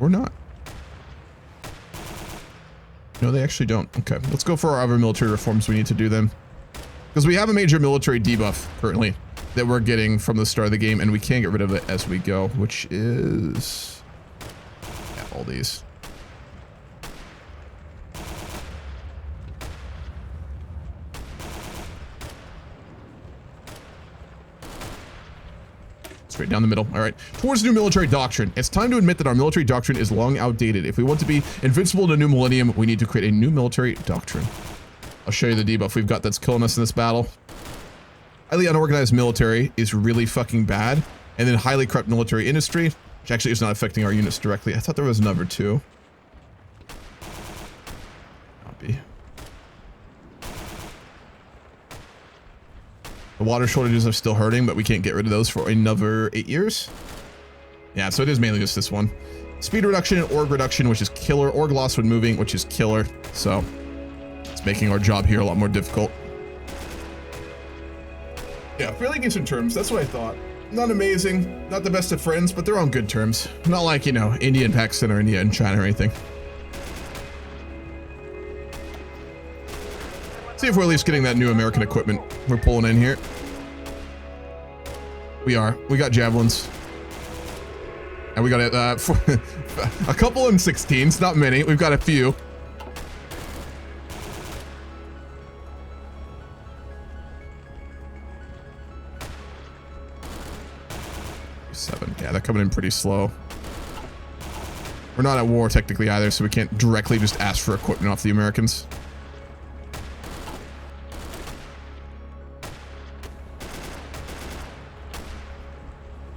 Or not. No, they actually don't. Okay, let's go for our other military reforms we need to do then. Because we have a major military debuff currently that we're getting from the start of the game, and we can get rid of it as we go, which is all these. Straight down the middle. All right. Towards new military doctrine. It's time to admit that our military doctrine is long outdated. If we want to be invincible in a new millennium, we need to create a new military doctrine. I'll show you the debuff we've got that's killing us in this battle. Highly unorganized military is really fucking bad. And then highly corrupt military industry, which actually is not affecting our units directly. I thought there was another two. Copy. The water shortages are still hurting, but we can't get rid of those for another 8 years. Yeah, so it is mainly just this one. Speed reduction and org reduction, which is killer. Org loss when moving, which is killer. So it's making our job here a lot more difficult. Yeah, fairly decent terms. That's what I thought. Not amazing, not the best of friends, but they're on good terms. Not like, you know, India and Pakistan or India and China or anything. See if we're at least getting that new American equipment we're pulling in here. We are. We got javelins. And we got a couple M16s, not many. We've got a few. Yeah, they're coming in pretty slow. We're not at war technically either, so we can't directly just ask for equipment off the Americans.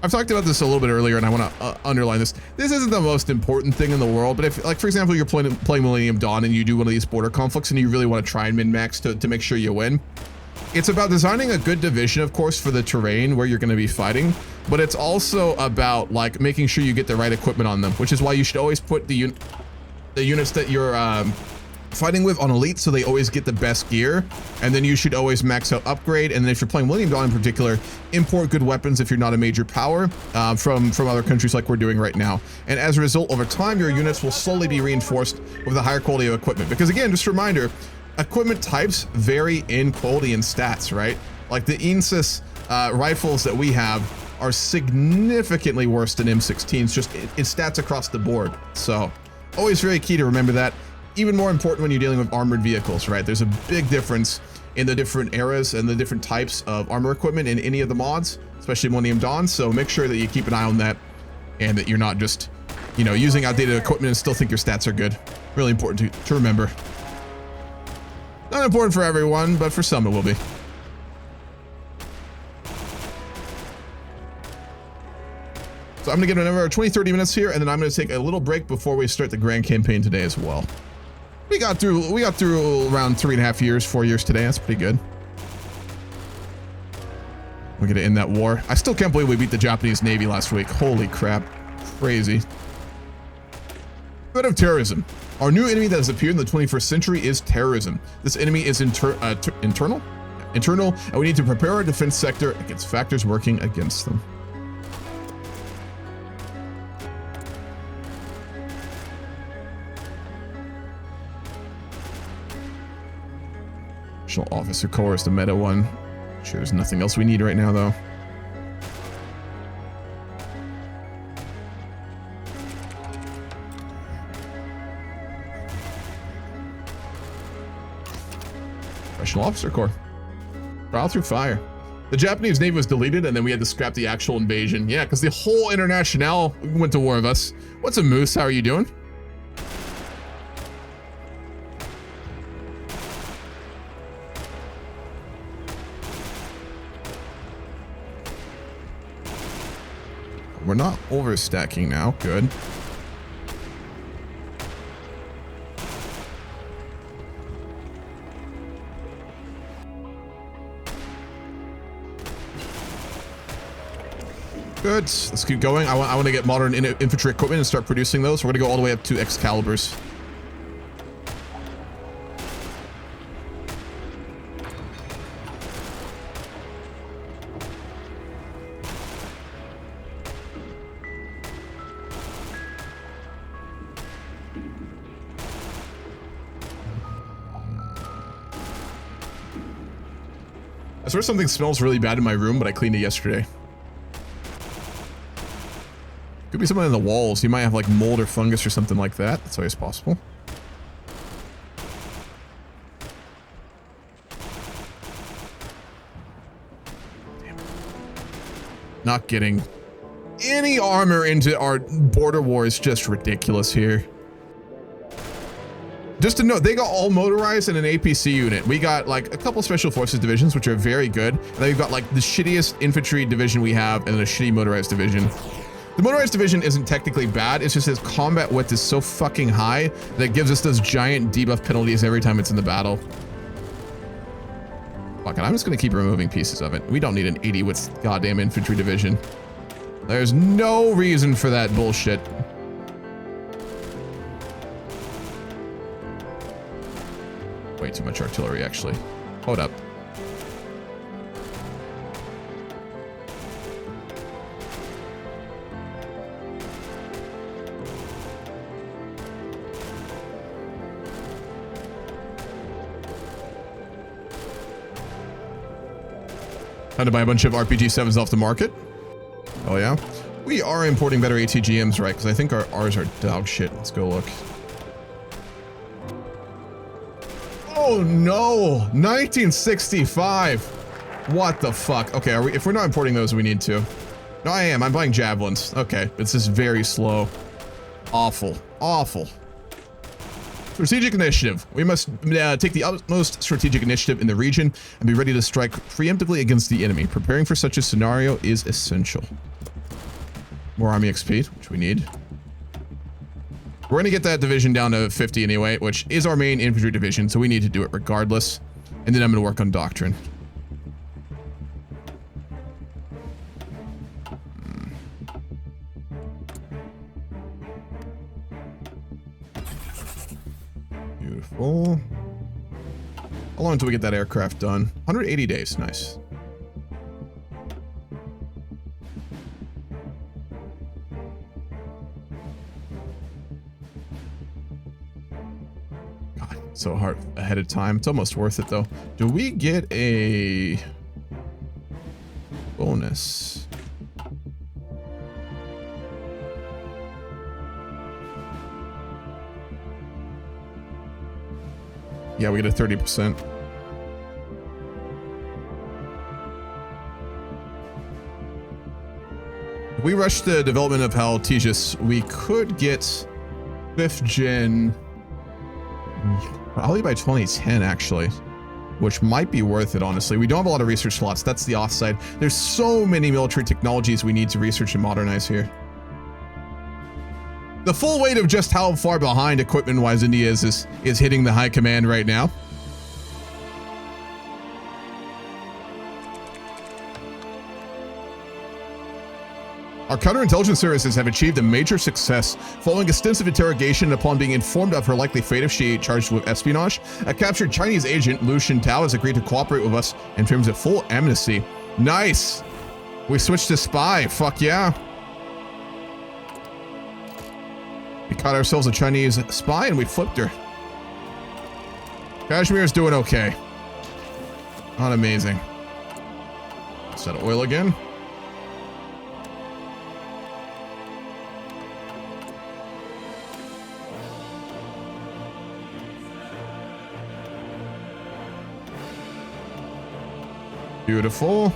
I've talked about this a little bit earlier, and I want to underline this. This isn't the most important thing in the world, but if, like, for example, you're playing Millennium Dawn and you do one of these border conflicts and you really want to try and min-max to make sure you win, it's about designing a good division, of course, for the terrain where you're going to be fighting, but it's also about, like, making sure you get the right equipment on them, which is why you should always put the units that you're fighting with on elite, so they always get the best gear, and then you should always max out upgrade. And then if you're playing Millennium Dawn in particular, import good weapons if you're not a major power from other countries like we're doing right now. And as a result, over time, your units will slowly be reinforced with a higher quality of equipment, because again, just a reminder, equipment types vary in quality and stats, right? Like the INSIS rifles that we have are significantly worse than M16s, just in stats across the board. So always very key to remember that. Even more important when you're dealing with armored vehicles, right? There's a big difference in the different eras and the different types of armor equipment in any of the mods, especially Millennium Dawn. So make sure that you keep an eye on that and that you're not just, you know, using outdated equipment and still think your stats are good. Really important to remember. Not important for everyone, but for some it will be. So I'm gonna get another 20-30 minutes here, and then I'm gonna take a little break before we start the grand campaign today as well. We got through around 3.5 years, 4 years today. That's pretty good. We're gonna end that war. I still can't believe we beat the Japanese Navy last week. Holy crap. Crazy. Threat of terrorism. Our new enemy that has appeared in the 21st century is terrorism. This enemy is internal, and we need to prepare our defense sector against factors working against them. Officer Corps is the meta one. Sure, there's nothing else we need right now, though. Professional Officer Corps. Trial through fire. The Japanese Navy was deleted, and then we had to scrap the actual invasion. Yeah, because the whole International went to war with us. What's a Moose? How are you doing? We're not overstacking now. Good. Good. Let's keep going. I want to get modern infantry equipment and start producing those. We're going to go all the way up to Excaliburs. I swear something smells really bad in my room, but I cleaned it yesterday. Could be someone in the walls. You might have like mold or fungus or something like that. That's always possible. Damn it. Not getting any armor into our border war is just ridiculous here. Just to note, they got all motorized in an APC unit. We got like a couple special forces divisions, which are very good. And then we've got like the shittiest infantry division we have and then a shitty motorized division. The motorized division isn't technically bad. It's just his combat width is so fucking high that it gives us those giant debuff penalties every time it's in the battle. Fuck it, I'm just gonna keep removing pieces of it. We don't need an 80 width goddamn infantry division. There's no reason for that bullshit. Way too much artillery, actually. Hold up. Time to buy a bunch of RPG-7s off the market. Oh yeah? We are importing better ATGMs, right? Because I think ours are dog shit. Let's go look. Oh no! 1965! What the fuck? Okay, if we're not importing those, we need to. No, I am. I'm buying javelins. Okay, it's just very slow. Awful. Awful. Strategic initiative. We must take the utmost strategic initiative in the region and be ready to strike preemptively against the enemy. Preparing for such a scenario is essential. More army XP, which we need. We're going to get that division down to 50 anyway, which is our main infantry division, so we need to do it regardless. And then I'm going to work on doctrine. Beautiful. How long until we get that aircraft done? 180 days. Nice. So hard ahead of time. It's almost worth it though. Do we get a bonus? Yeah, we get a 30%. If we rush the development of Hal Tejas, we could get 5th gen probably by 2010, actually, which might be worth it, honestly. We don't have a lot of research slots. That's the offside. There's so many military technologies we need to research and modernize here. The full weight of just how far behind equipment-wise India is hitting the high command right now. Our counterintelligence services have achieved a major success. Following extensive interrogation upon being informed of her likely fate if she charged with espionage, a captured Chinese agent, Lu Xintao, has agreed to cooperate with us in terms of full amnesty. Nice! We switched to spy. Fuck yeah. We caught ourselves a Chinese spy and we flipped her. Kashmir's doing okay. Not amazing. Is that oil again? Beautiful.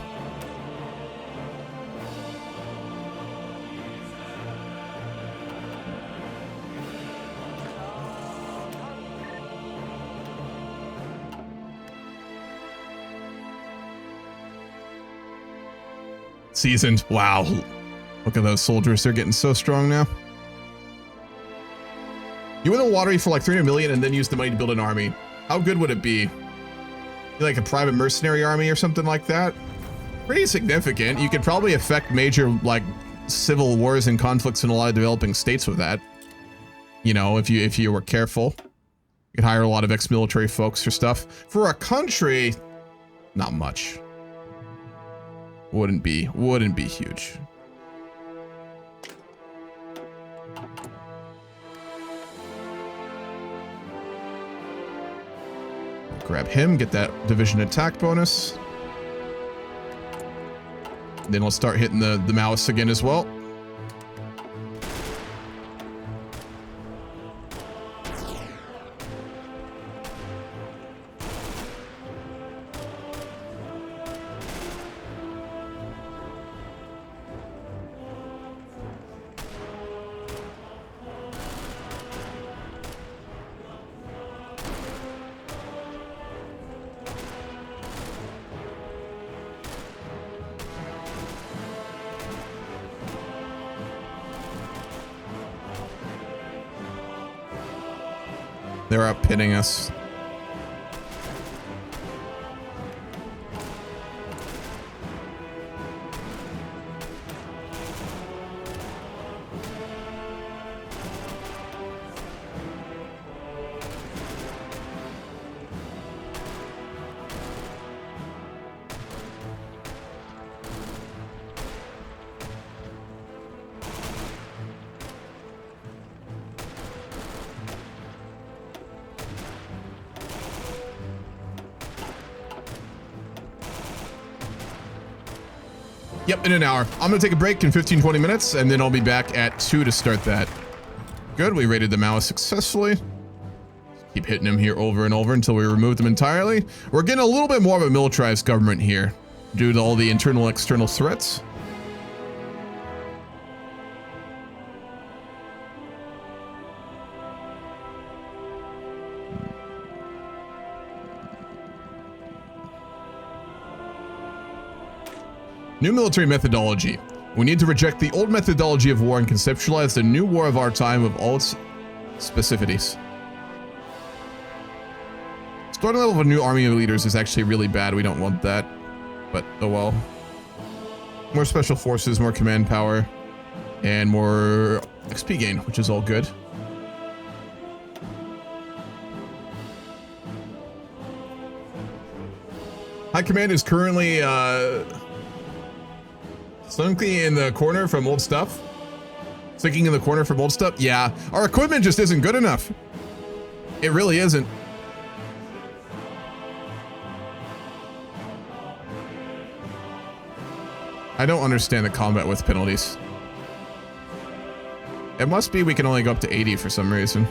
Seasoned. Wow. Look at those soldiers. They're getting so strong now. You win a lottery for like 300 million and then use the money to build an army. How good would it be? Like a private mercenary army or something like that? Pretty significant. You could probably affect major like civil wars and conflicts in a lot of developing states with that. You know, if you were careful. You could hire a lot of ex-military folks for stuff. For a country, not much. Wouldn't be huge. Grab him, get that division attack bonus. Then we'll start hitting the mouse again as well. They're up pitting us. Yep, in an hour. I'm gonna take a break in 15-20 minutes, and then I'll be back at 2 to start that. Good, we raided the Maoists successfully. Keep hitting them here over and over until we remove them entirely. We're getting a little bit more of a militarized government here due to all the internal and external threats. New military methodology. We need to reject the old methodology of war and conceptualize the new war of our time with all its specificities. Starting level of a new army of leaders is actually really bad. We don't want that, but oh well. More special forces, more command power, and more XP gain, which is all good. High command is currently Slinky in the corner from old stuff. Sinking in the corner from old stuff. Yeah, our equipment just isn't good enough. It really isn't. I don't understand the combat with penalties. It must be we can only go up to 80 for some reason.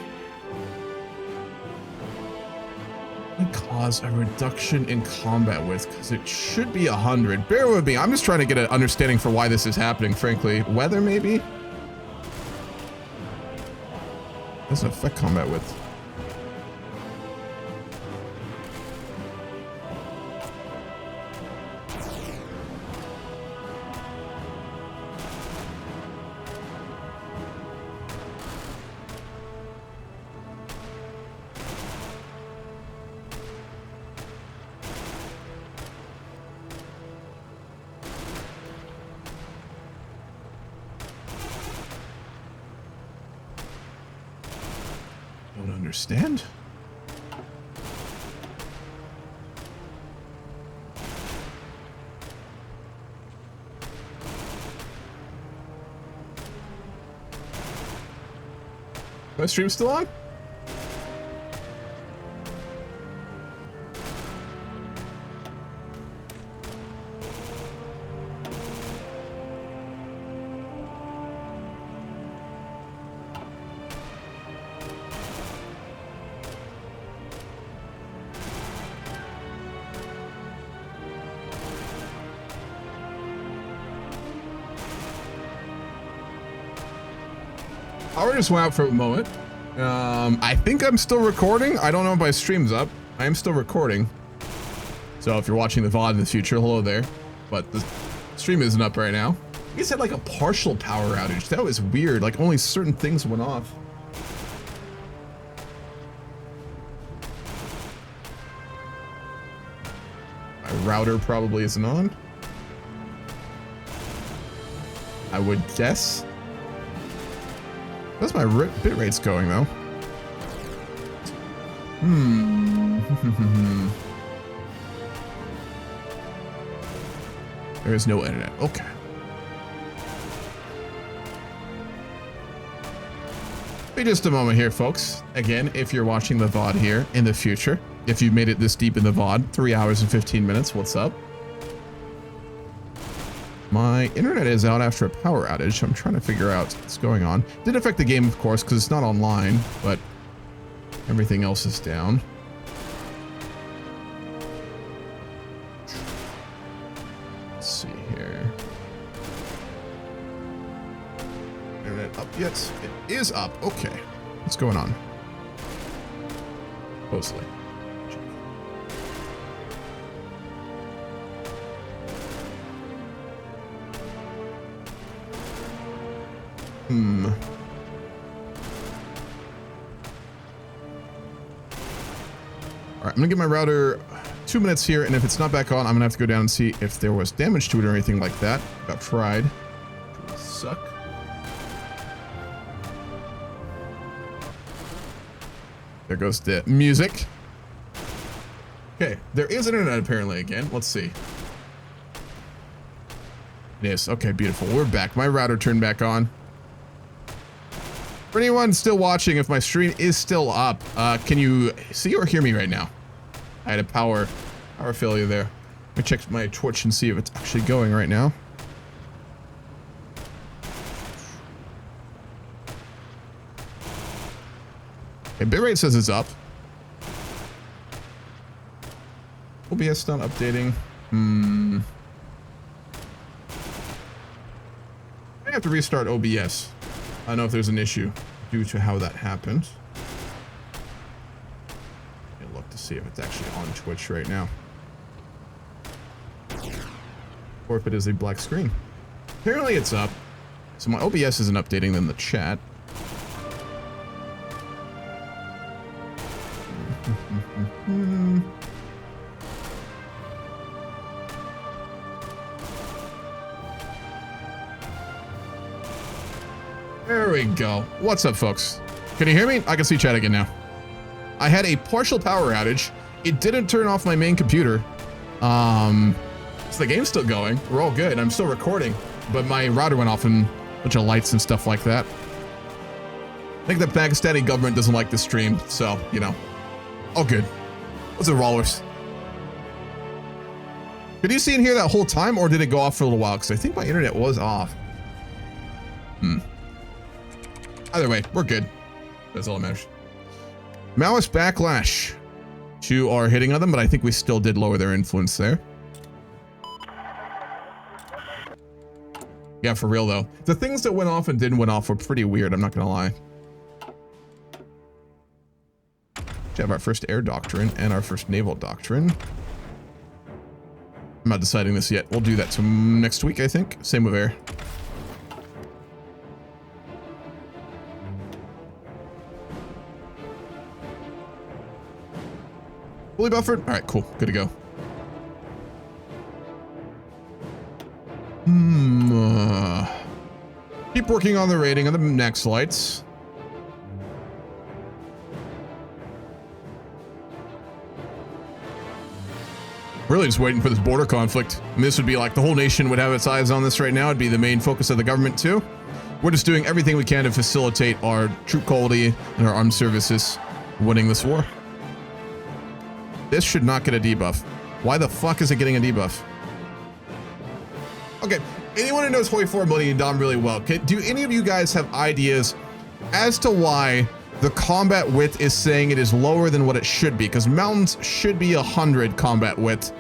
Cause a reduction in combat width because it should be 100. Bear with me. I'm just trying to get an understanding for why this is happening, frankly. Weather, maybe? Doesn't affect combat width. Don't understand. My stream still on? Power just went out for a moment. I think I'm still recording. I don't know if my stream's up. I am still recording. So if you're watching the VOD in the future, hello there. But the stream isn't up right now. You guys had like a partial power outage. That was weird. Like only certain things went off. My router probably isn't on. I would guess. That's my bit rates going though. There is no internet. Okay. Wait just a moment here, folks. Again, if you're watching the VOD here in the future, if you've made it this deep in the VOD, 3 hours and 15 minutes, what's up? My internet is out after a power outage. I'm trying to figure out what's going on. Didn't affect the game, of course, because it's not online, but everything else is down. Let's see here. Internet up yet? It is up. Okay. What's going on? Mostly. All right, I'm gonna give my router 2 minutes here, and if it's not back on, I'm gonna have to go down and see if there was damage to it or anything like that. Got fried. It would suck. There goes the music. Okay, there is internet apparently again. Let's see. It is. Okay, beautiful. We're back. My router turned back on. For anyone still watching, if my stream is still up, can you see or hear me right now? I had a power failure there. Let me check my Twitch and see if it's actually going right now. Okay, bitrate says it's up. OBS not updating. I have to restart OBS. I don't know if there's an issue due to how that happened. I'll look to see if it's actually on Twitch right now. Or if it is a black screen. Apparently it's up. So my OBS isn't updating than the chat. There we go. What's up, folks? Can you hear me? I can see chat again now. I had a partial power outage. It didn't turn off my main computer. So the game's still going. We're all good. I'm still recording, but my router went off and a bunch of lights and stuff like that. I think the Pakistani government doesn't like the stream, so, you know, all good. What's the rollers? Could you see and hear that whole time, or did it go off for a little while? Because I think my internet was off. Either way, we're good. That's all that matters. Maoist backlash to our hitting of them, but I think we still did lower their influence there. Yeah, for real though. The things that went off and didn't went off were pretty weird, I'm not gonna lie. We have our first air doctrine and our first naval doctrine. I'm not deciding this yet. We'll do that next week, I think. Same with air. Fully buffered? All right, cool. Good to go. Keep working on the rating of the next lights. Really just waiting for this border conflict. And this would be like the whole nation would have its eyes on this right now. It'd be the main focus of the government too. We're just doing everything we can to facilitate our troop quality and our armed services winning this war. This should not get a debuff. Why the fuck is it getting a debuff? Okay, anyone who knows HOI4 Millennium really well, do any of you guys have ideas as to why the combat width is saying it is lower than what it should be? Because mountains should be 100 combat width,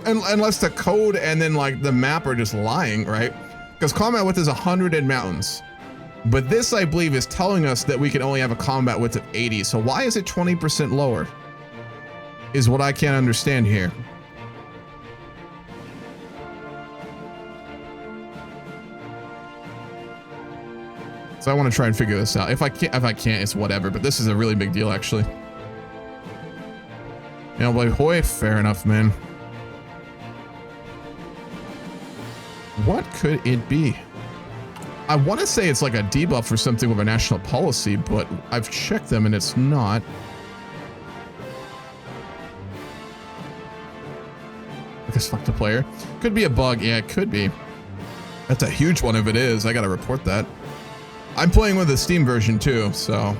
unless the code and then like the map are just lying, right? Because combat width is 100 in mountains, but this I believe is telling us that we can only have a combat width of 80. So why is it 20% lower? Is what I can't understand here. So I want to try and figure this out. If I can't, it's whatever. But this is a really big deal, actually. You know, like Hoi, fair enough, man. What could it be? I want to say it's like a debuff for something with a national policy, but I've checked them and it's not. I guess fuck the player. Could be a bug. Yeah, it could be. That's a huge one if it is. I gotta report that. I'm playing with the Steam version too, so.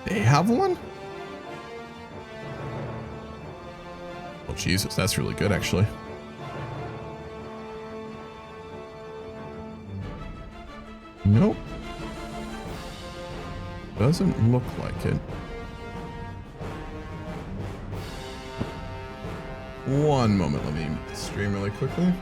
They have one? Oh, Jesus, that's really good, actually. Nope. Doesn't look like it. One moment, let me stream really quickly.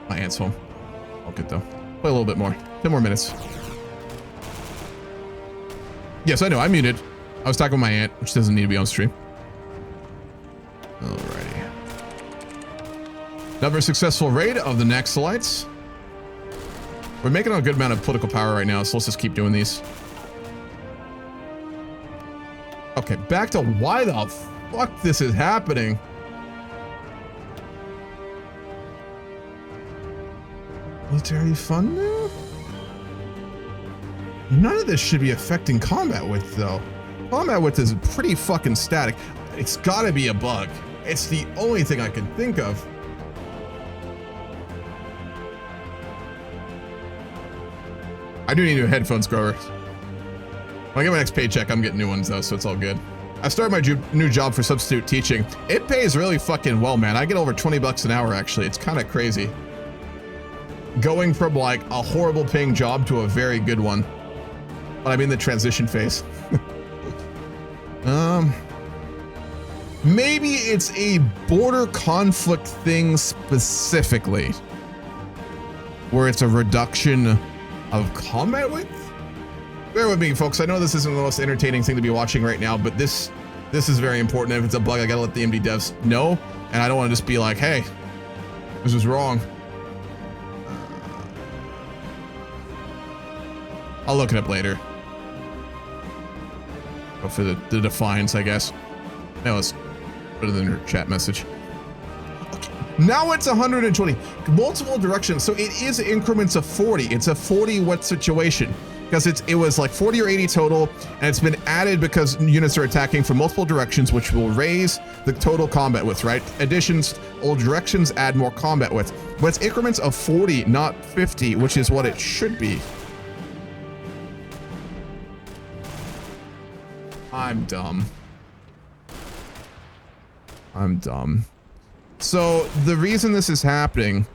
My aunt's home. I'll get though. Play a little bit more. 10 more minutes. Yes, I know. I'm muted. I was talking with my aunt, which doesn't need to be on stream. Alrighty. Another successful raid of the Naxalites. We're making a good amount of political power right now, so let's just keep doing these. Okay, back to why the fuck this is happening. Military fund now? None of this should be affecting combat width, though. Combat width is pretty fucking static. It's gotta be a bug. It's the only thing I can think of. I do need new headphones, Grover. When I get my next paycheck, I'm getting new ones, though, so it's all good. I started my new job for substitute teaching. It pays really fucking well, man. I get over 20 bucks an hour, actually. It's kind of crazy. Going from like a horrible paying job to a very good one. But I'm in the transition phase. Maybe it's a border conflict thing specifically, where it's a reduction of combat width. Bear with me, folks. I know this isn't the most entertaining thing to be watching right now, but this is very important. If it's a bug, I gotta let the MD devs know, and I don't want to just be like, hey, this is wrong. I'll look it up later. Go for the defiance, I guess. Now let's put it in your chat message. Okay. Now it's 120. Multiple directions. So it is increments of 40. It's a 40 what situation. Because it was like 40 or 80 total, and it's been added because units are attacking from multiple directions, which will raise the total combat width, right? Additions, all directions add more combat width. But it's increments of 40, not 50, which is what it should be. I'm dumb. I'm dumb. So the reason this is happening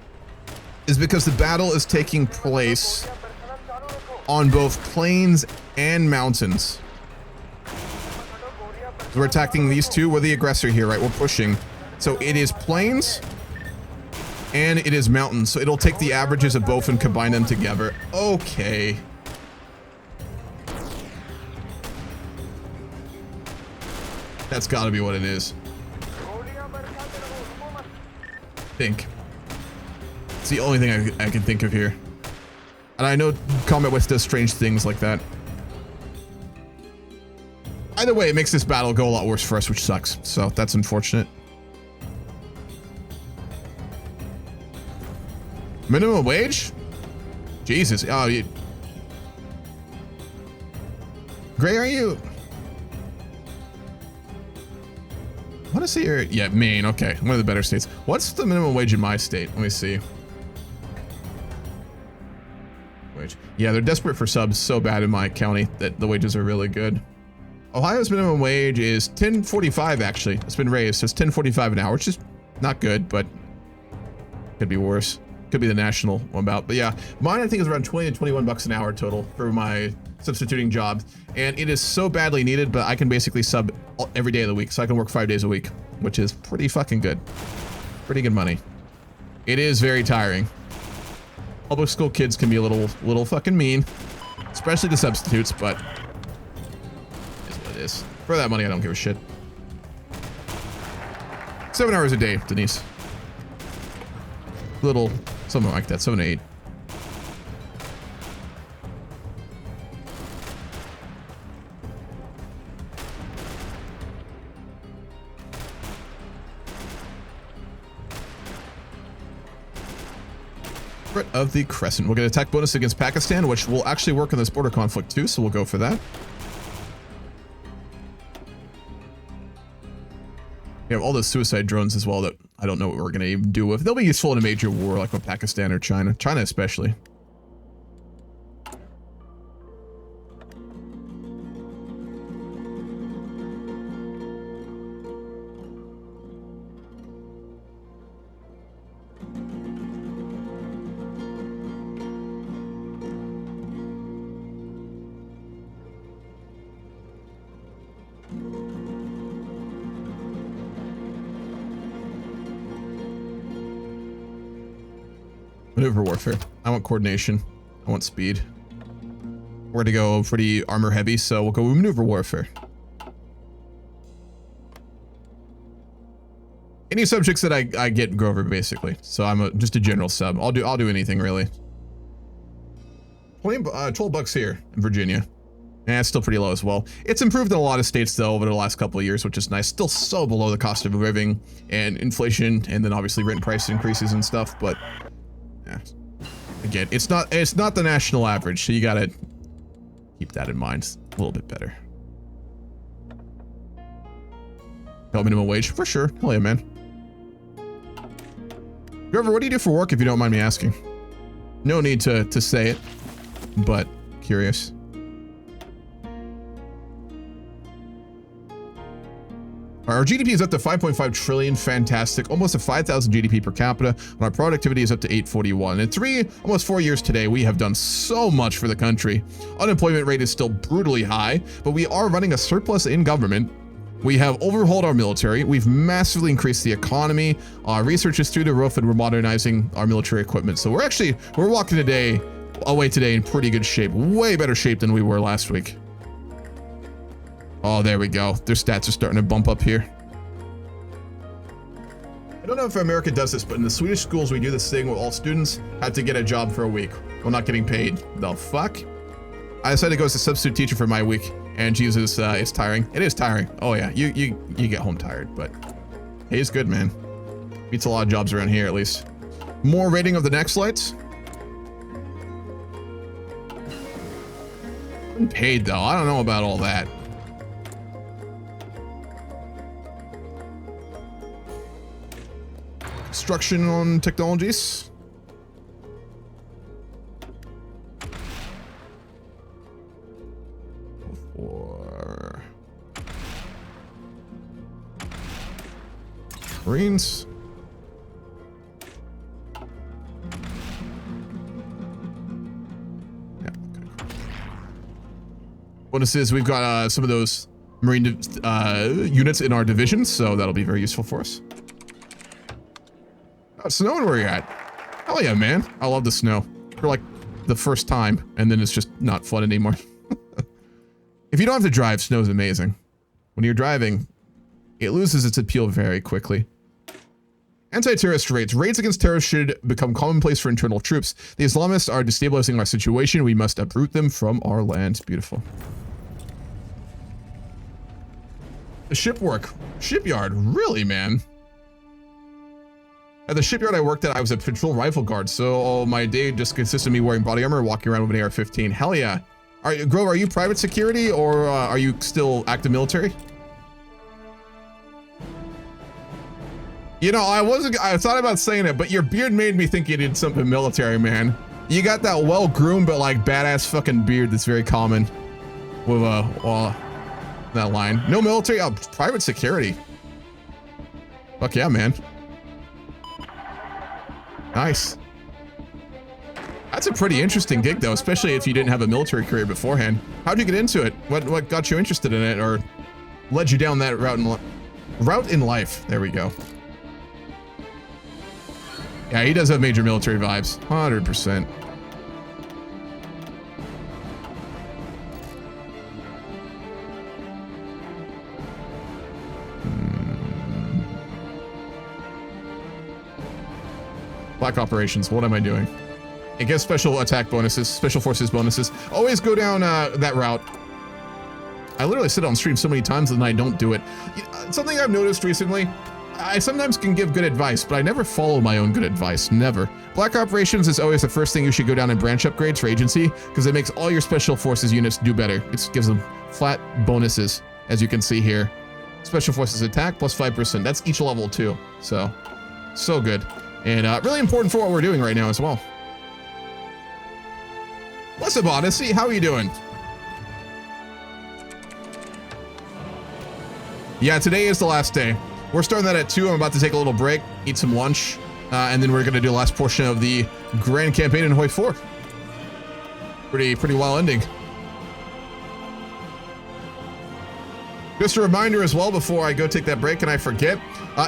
is because the battle is taking place on both plains and mountains. So we're attacking these two. We're the aggressor here, right? We're pushing. So it is plains and it is mountains. So it'll take the averages of both and combine them together. Okay. That's gotta be what it is. Think. It's the only thing I can think of here. And I know combat width does strange things like that. Either way, it makes this battle go a lot worse for us, which sucks. So that's unfortunate. Minimum wage? Jesus. Oh, you... Gray, are you? I want to see your... Yeah, Maine. Okay. One of the better states. What's the minimum wage in my state? Let me see. Wage. Yeah, they're desperate for subs so bad in my county that the wages are really good. Ohio's minimum wage is $10.45 actually. It's been raised, so it's $10.45 an hour, which is not good, but could be worse. Could be the national one about. But yeah, mine I think is around 20 to 21 bucks an hour total for my substituting job. And it is so badly needed, but I can basically sub every day of the week, so I can work 5 days a week, which is pretty fucking good. Pretty good money. It is very tiring. Public school kids can be a little fucking mean. especially the substitutes, but it's what it is. For that money, I don't give a shit. 7 hours a day, Denise. Little, something like that, 7 to 8. Of the Crescent. We'll get attack bonus against Pakistan, which will actually work on this border conflict too, so we'll go for that. We have all those suicide drones as well that I don't know what we're going to even do with. They'll be useful in a major war like with Pakistan or China. China especially. Maneuver warfare. I want coordination. I want speed. We're gonna go pretty armor heavy, so we'll go maneuver warfare. Any subjects that I get go over basically. So I'm just a general sub. I'll do anything really. 12 bucks here in Virginia. And it's still pretty low as well. It's improved in a lot of states though over the last couple of years, which is nice. Still so below the cost of living and inflation, and then obviously rent price increases and stuff, but yeah. Again, it's not the national average, so you gotta keep that in mind a little bit better. No minimum wage for sure. Hell yeah, man. Trevor, what do you do for work if you don't mind me asking? No need to say it, but curious. Our GDP is up to 5.5 trillion, fantastic. Almost a 5,000 GDP per capita, and our productivity is up to 841. In almost 4 years today, we have done so much for the country. Unemployment rate is still brutally high, but we are running a surplus in government. We have overhauled our military. We've massively increased the economy. Our research is through the roof, and we're modernizing our military equipment. So we're walking away today in pretty good shape. Way better shape than we were last week. Oh, there we go. Their stats are starting to bump up here. I don't know if America does this, but in the Swedish schools, we do this thing where all students have to get a job for a week while not getting paid. The fuck? I decided to go as a substitute teacher for my week, and Jesus, it's tiring. It is tiring. Oh yeah, you get home tired, but hey, it's good, man. Beats a lot of jobs around here, at least. More rating of the next lights. Unpaid though. I don't know about all that. Construction on technologies. For Marines. Yeah, okay. Bonuses, we've got some of those Marine units in our division, so that'll be very useful for us. Oh, it's snowing where you're at. Hell yeah, man. I love the snow. For like the first time, and then it's just not fun anymore. If you don't have to drive, snow is amazing. When you're driving, it loses its appeal very quickly. Anti-terrorist raids. Raids against terrorists should become commonplace for internal troops. The Islamists are destabilizing our situation. We must uproot them from our land. Beautiful. The shipyard. Really, man? At the shipyard I worked at, I was a patrol rifle guard, so my day just consisted of me wearing body armor and walking around with an AR-15. Hell yeah. Grover, are you private security or are you still active military? You know, I thought about saying it, but your beard made me think you did something military, man. You got that well-groomed but like badass fucking beard that's very common with that line. No military, private security. Fuck yeah, man. Nice. That's a pretty interesting gig though, especially if you didn't have a military career beforehand. How'd you get into it? What got you interested in it or led you down that route in life? There we go. Yeah, he does have major military vibes. 100%. Black operations. What am I doing? It gives special attack bonuses, special forces bonuses. Always go down that route. I literally sit on stream so many times and I don't do it. Something I've noticed recently, I sometimes can give good advice, but I never follow my own good advice. Never. Black operations is always the first thing you should go down in branch upgrades for agency, because it makes all your special forces units do better. It gives them flat bonuses, as you can see here. Special forces attack plus 5%. That's each level too. So good. And really important for what we're doing right now as well. What's up, Odyssey? How are you doing? Yeah, today is the last day. We're starting that at 2. I'm about to take a little break, eat some lunch, and then we're going to do the last portion of the grand campaign in HOI4. Pretty well ending. Just a reminder as well before I go take that break and I forget,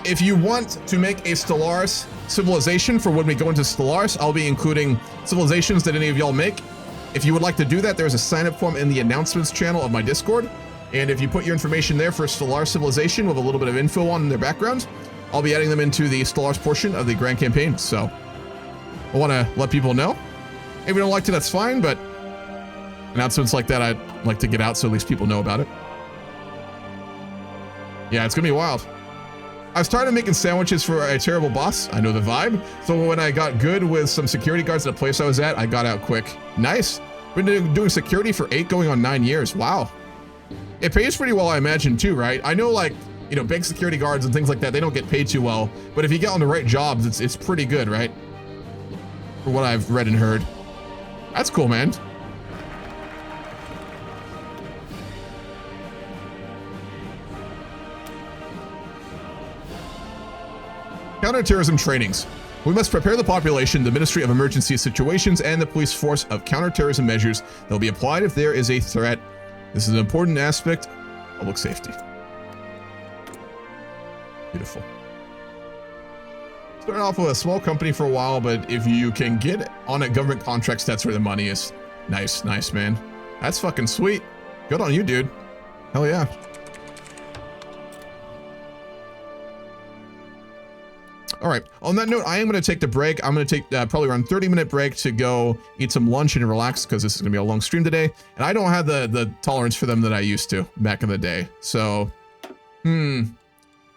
if you want to make a Stellaris civilization for when we go into Stellaris, I'll be including civilizations that any of y'all make. If you would like to do that, there's a sign-up form in the announcements channel of my Discord. And if you put your information there for a Stellaris civilization with a little bit of info on their background, I'll be adding them into the Stellaris portion of the grand campaign. So I want to let people know. If you don't like it, that's fine, but announcements like that, I'd like to get out so at least people know about it. Yeah, it's gonna be wild. I started making sandwiches for a terrible boss. I know the vibe. So when I got good with some security guards at a place I was at, I got out quick. Nice. Been doing security for 8 going on 9 years. Wow. It pays pretty well, I imagine, too, right? I know, like, you know, big security guards and things like that, they don't get paid too well. But if you get on the right jobs, it's pretty good, right? For what I've read and heard. That's cool, man. Counterterrorism trainings. We must prepare the population, the Ministry of Emergency Situations, and the police force of counterterrorism measures that will be applied if there is a threat. This is an important aspect of public safety. Beautiful. Started off with a small company for a while, but if you can get on a government contracts, that's where the money is. Nice, man. That's fucking sweet. Good on you, dude. Hell yeah. All right, on that note, I am going to take the break. I'm going to take probably around 30-minute break to go eat some lunch and relax because this is going to be a long stream today. And I don't have the tolerance for them that I used to back in the day. So, do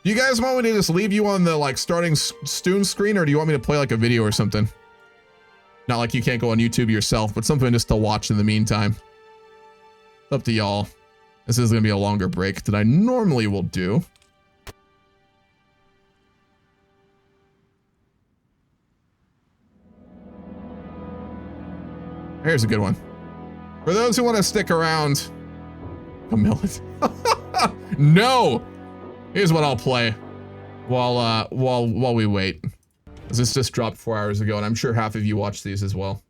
you guys want me to just leave you on the like starting Stoon screen, or do you want me to play like a video or something? Not like you can't go on YouTube yourself, but something just to watch in the meantime. It's up to y'all. This is going to be a longer break than I normally will do. Here's a good one. For those who want to stick around, Camilla. No. Here's what I'll play while we wait. This just dropped 4 hours ago, and I'm sure half of you watched these as well.